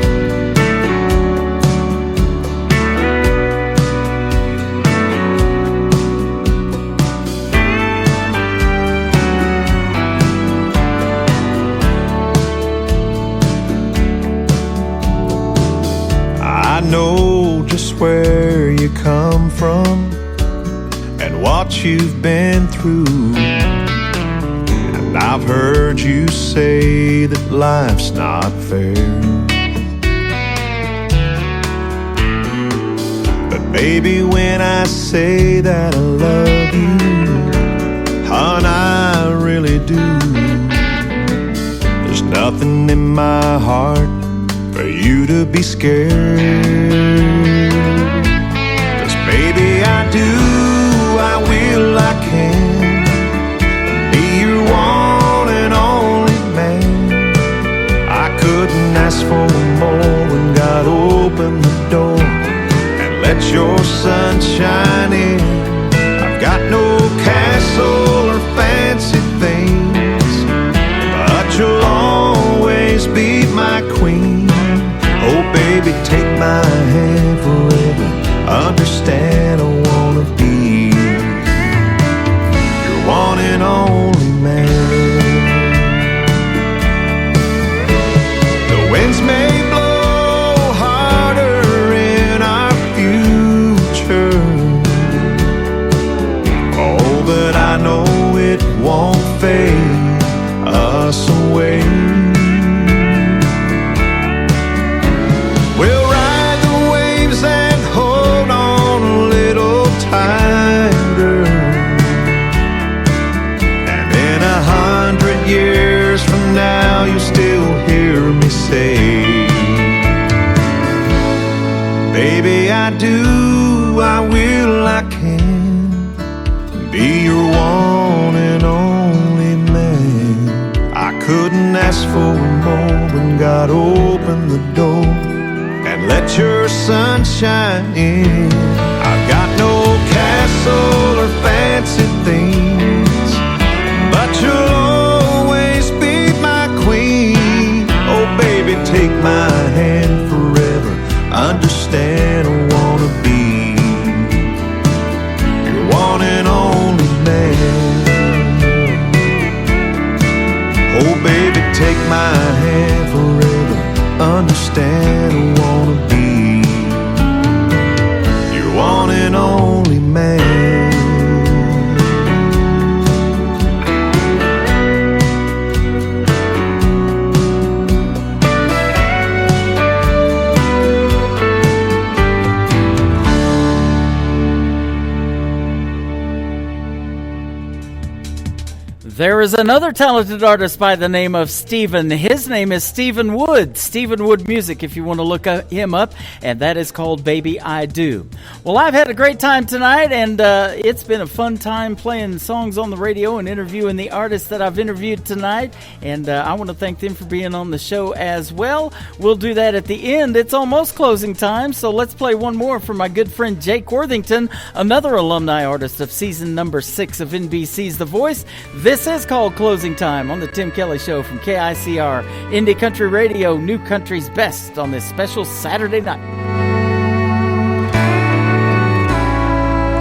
I know just where you come from and what you've been through. I've heard you say that life's not fair, but baby, when I say that I love you, hon, I really do. There's nothing in my heart for you to be scared. 'Cause baby, I do, I will, I can be your one and only man. I couldn't ask for more when God opened the door and let your sun shine in. I've got no castle or fancy things, but you'll always be my queen. Oh baby, take my hand forever. Understand I wanna be your one and only man. The winds may blow harder in our future, oh, but I know it won't fade us away. We'll ride the waves and hold on a little tighter, and in 100 years from now you'll still hear me say, baby, I do, I will, I can be your one and only man. I couldn't ask for more when God opened the door and let your sun shine in. I've got no castle or fancy things, but you'll always be my queen. Oh baby, take my hand forever. Understand I wanna be your one and only man. Oh baby, take my hand forever. Understand I wanna be your one and only man. There is another talented artist by the name of Stephen. His name is Stephen Wood. Stephen Wood Music, if you want to look him up, and that is called Baby I Do. Well, I've had a great time tonight, and it's been a fun time playing songs on the radio and interviewing the artists that I've interviewed tonight, and I want to thank them for being on the show as well. We'll do that at the end. It's almost closing time, so let's play one more for my good friend Jake Worthington, another alumni artist of season number 6 of NBC's The Voice. This is called Closing Time on the Tim Kelly Show from KICR, Indie Country Radio, New Country's Best on this special Saturday night.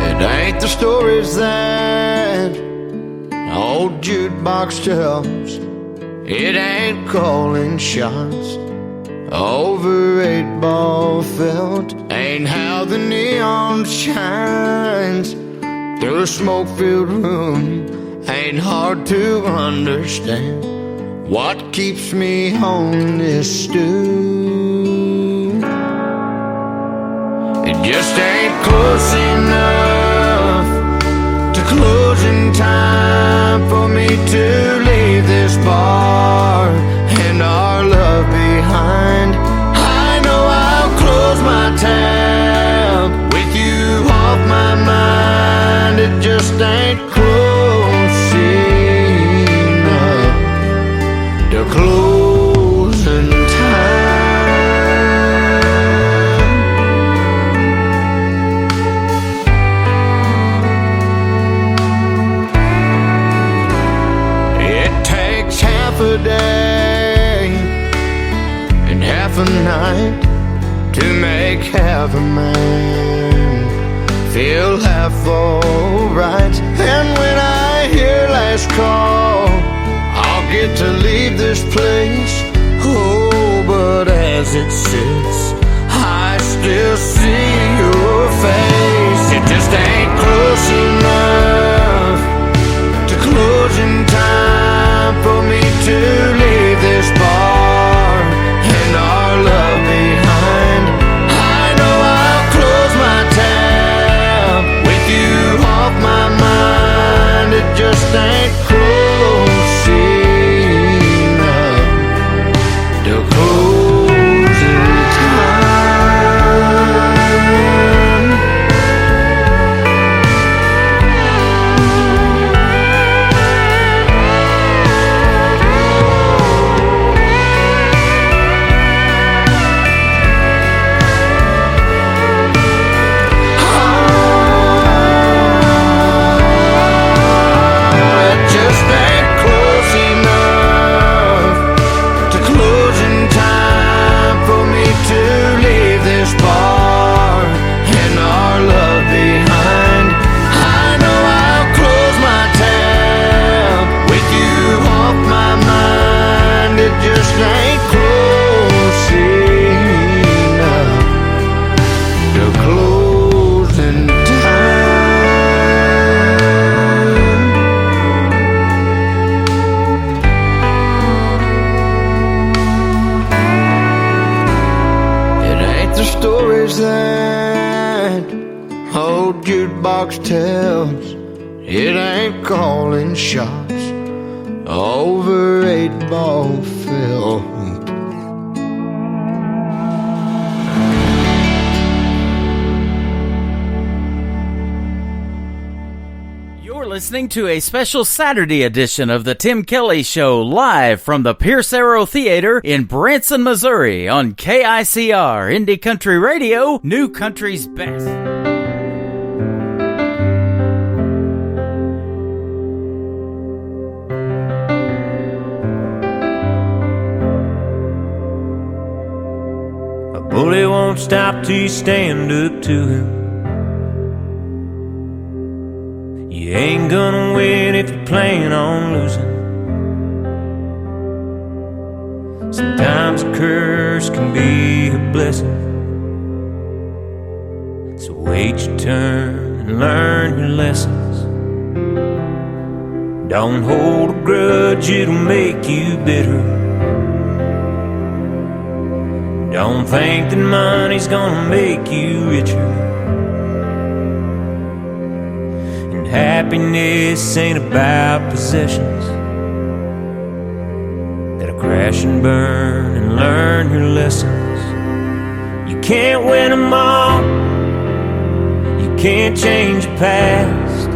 It ain't the stories that old jukebox tells. It ain't calling shots over 8-ball felt. Ain't how the neon shines through a smoke-filled room. Ain't hard to understand what keeps me on this stew. It just ain't close enough to closing time for me to leave this bar and our love behind. I know I'll close my tab with you off my mind. It just ain't close enough to closing time. It takes half a day and half a night to make half a man feel half alright. And when I hear last call, I'll get to leave this place. Oh, but as it sits, I still see your face. It just ain't close enough to closing time for me to leave this bar and our love behind. I know I'll close my tab with you off my mind. It just ain't close enough to closing time. the stories that old jukebox tells. It ain't calling shots over 8-ball field. Listening to a special Saturday edition of the Tim Kelly Show live from the Pierce Arrow Theater in Branson, Missouri on KICR Indie Country Radio, New Country's Best. A bully won't stop till you stand up to him. You ain't gonna win if you plan on losing. Sometimes a curse can be a blessing. So wait your turn and learn your lessons. Don't hold a grudge, it'll make you bitter. Don't think that money's gonna make you richer. Happiness ain't about possessions that'll crash and burn and learn your lessons. You can't win them all. You can't change your past.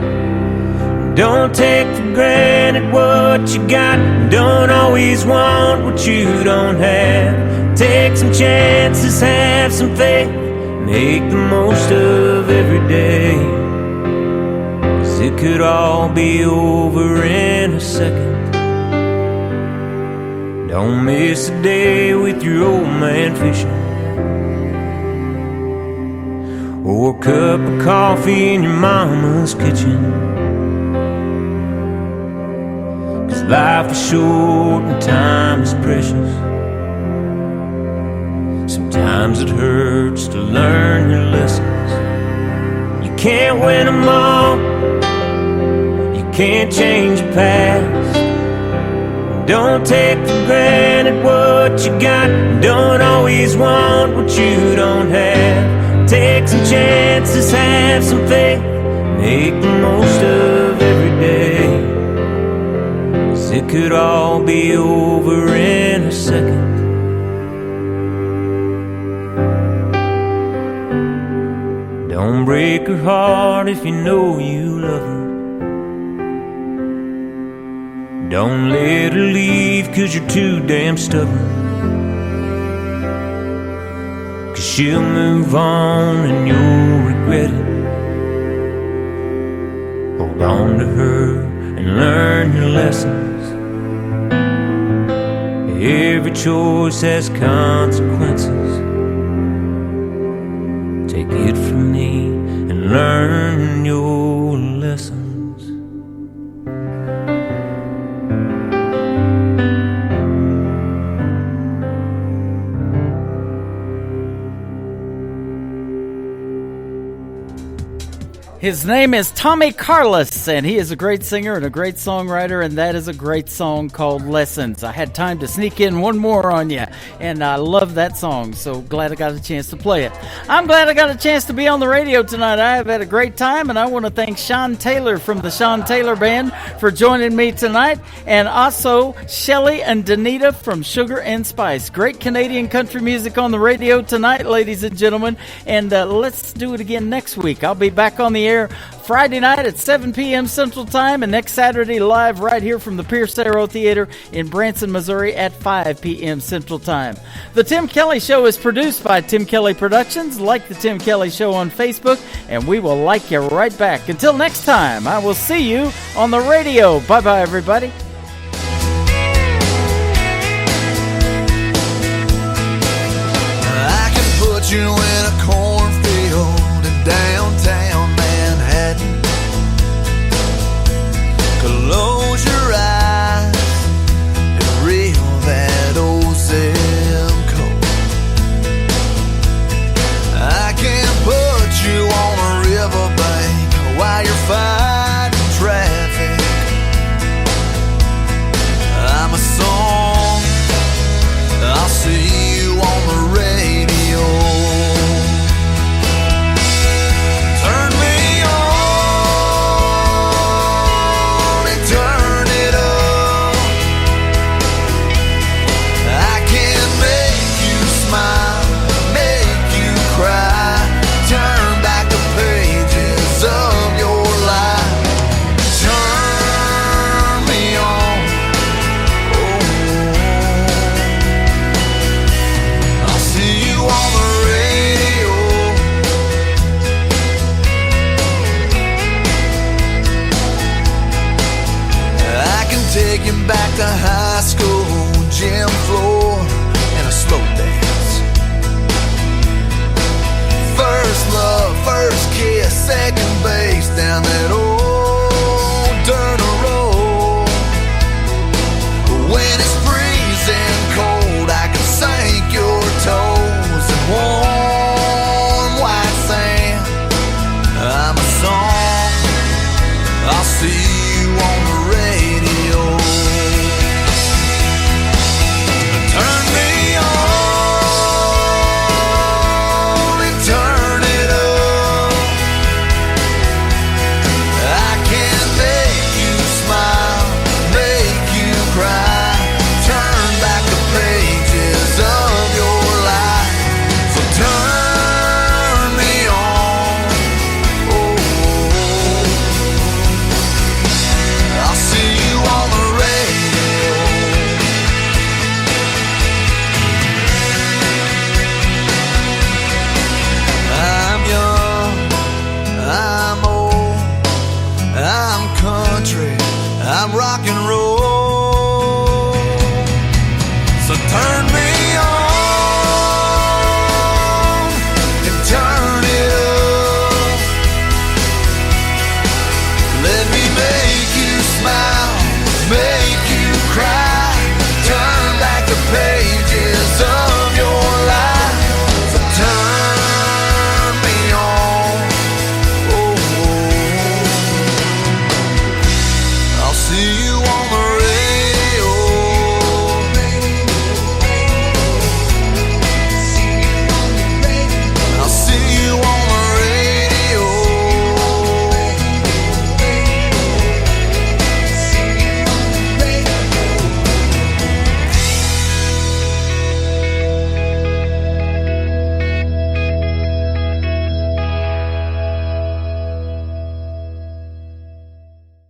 Don't take for granted what you got. Don't always want what you don't have. Take some chances, have some faith. Make the most of every day. It could all be over in a second. Don't miss a day with your old man fishing, or a cup of coffee in your mama's kitchen. 'Cause life is short and time is precious. Sometimes it hurts to learn your lessons. You can't win them all. Can't change your past. Don't take for granted what you got. Don't always want what you don't have. Take some chances, have some faith. Make the most of every day. 'Cause it could all be over in a second. Don't break her heart if you know you love her. Don't let her leave 'cause you're too damn stubborn. 'Cause she'll move on and you'll regret it. Hold on to her and learn your lessons. Every choice has consequences. Take it from me and learn your lessons. His name is Tommy Carlos, and he is a great singer and a great songwriter, and that is a great song called Lessons. I had time to sneak in one more on you, and I love that song, so glad I got a chance to play it. I'm glad I got a chance to be on the radio tonight. I have had a great time, and I want to thank Sean Taylor from the Sean Taylor Band for joining me tonight, and also Shelly and Danita from Sugar and Spice. Great Canadian country music on the radio tonight, ladies and gentlemen, and let's do it again next week. I'll be back on the air Friday night at 7 p.m. Central Time, and next Saturday live right here from the Pierce Arrow Theater in Branson, Missouri at 5 p.m. Central Time. The Tim Kelly Show is produced by Tim Kelly Productions. Like the Tim Kelly Show on Facebook, and we will like you right back. Until next time, I will see you on the radio. Bye-bye, everybody. I can put you in a corner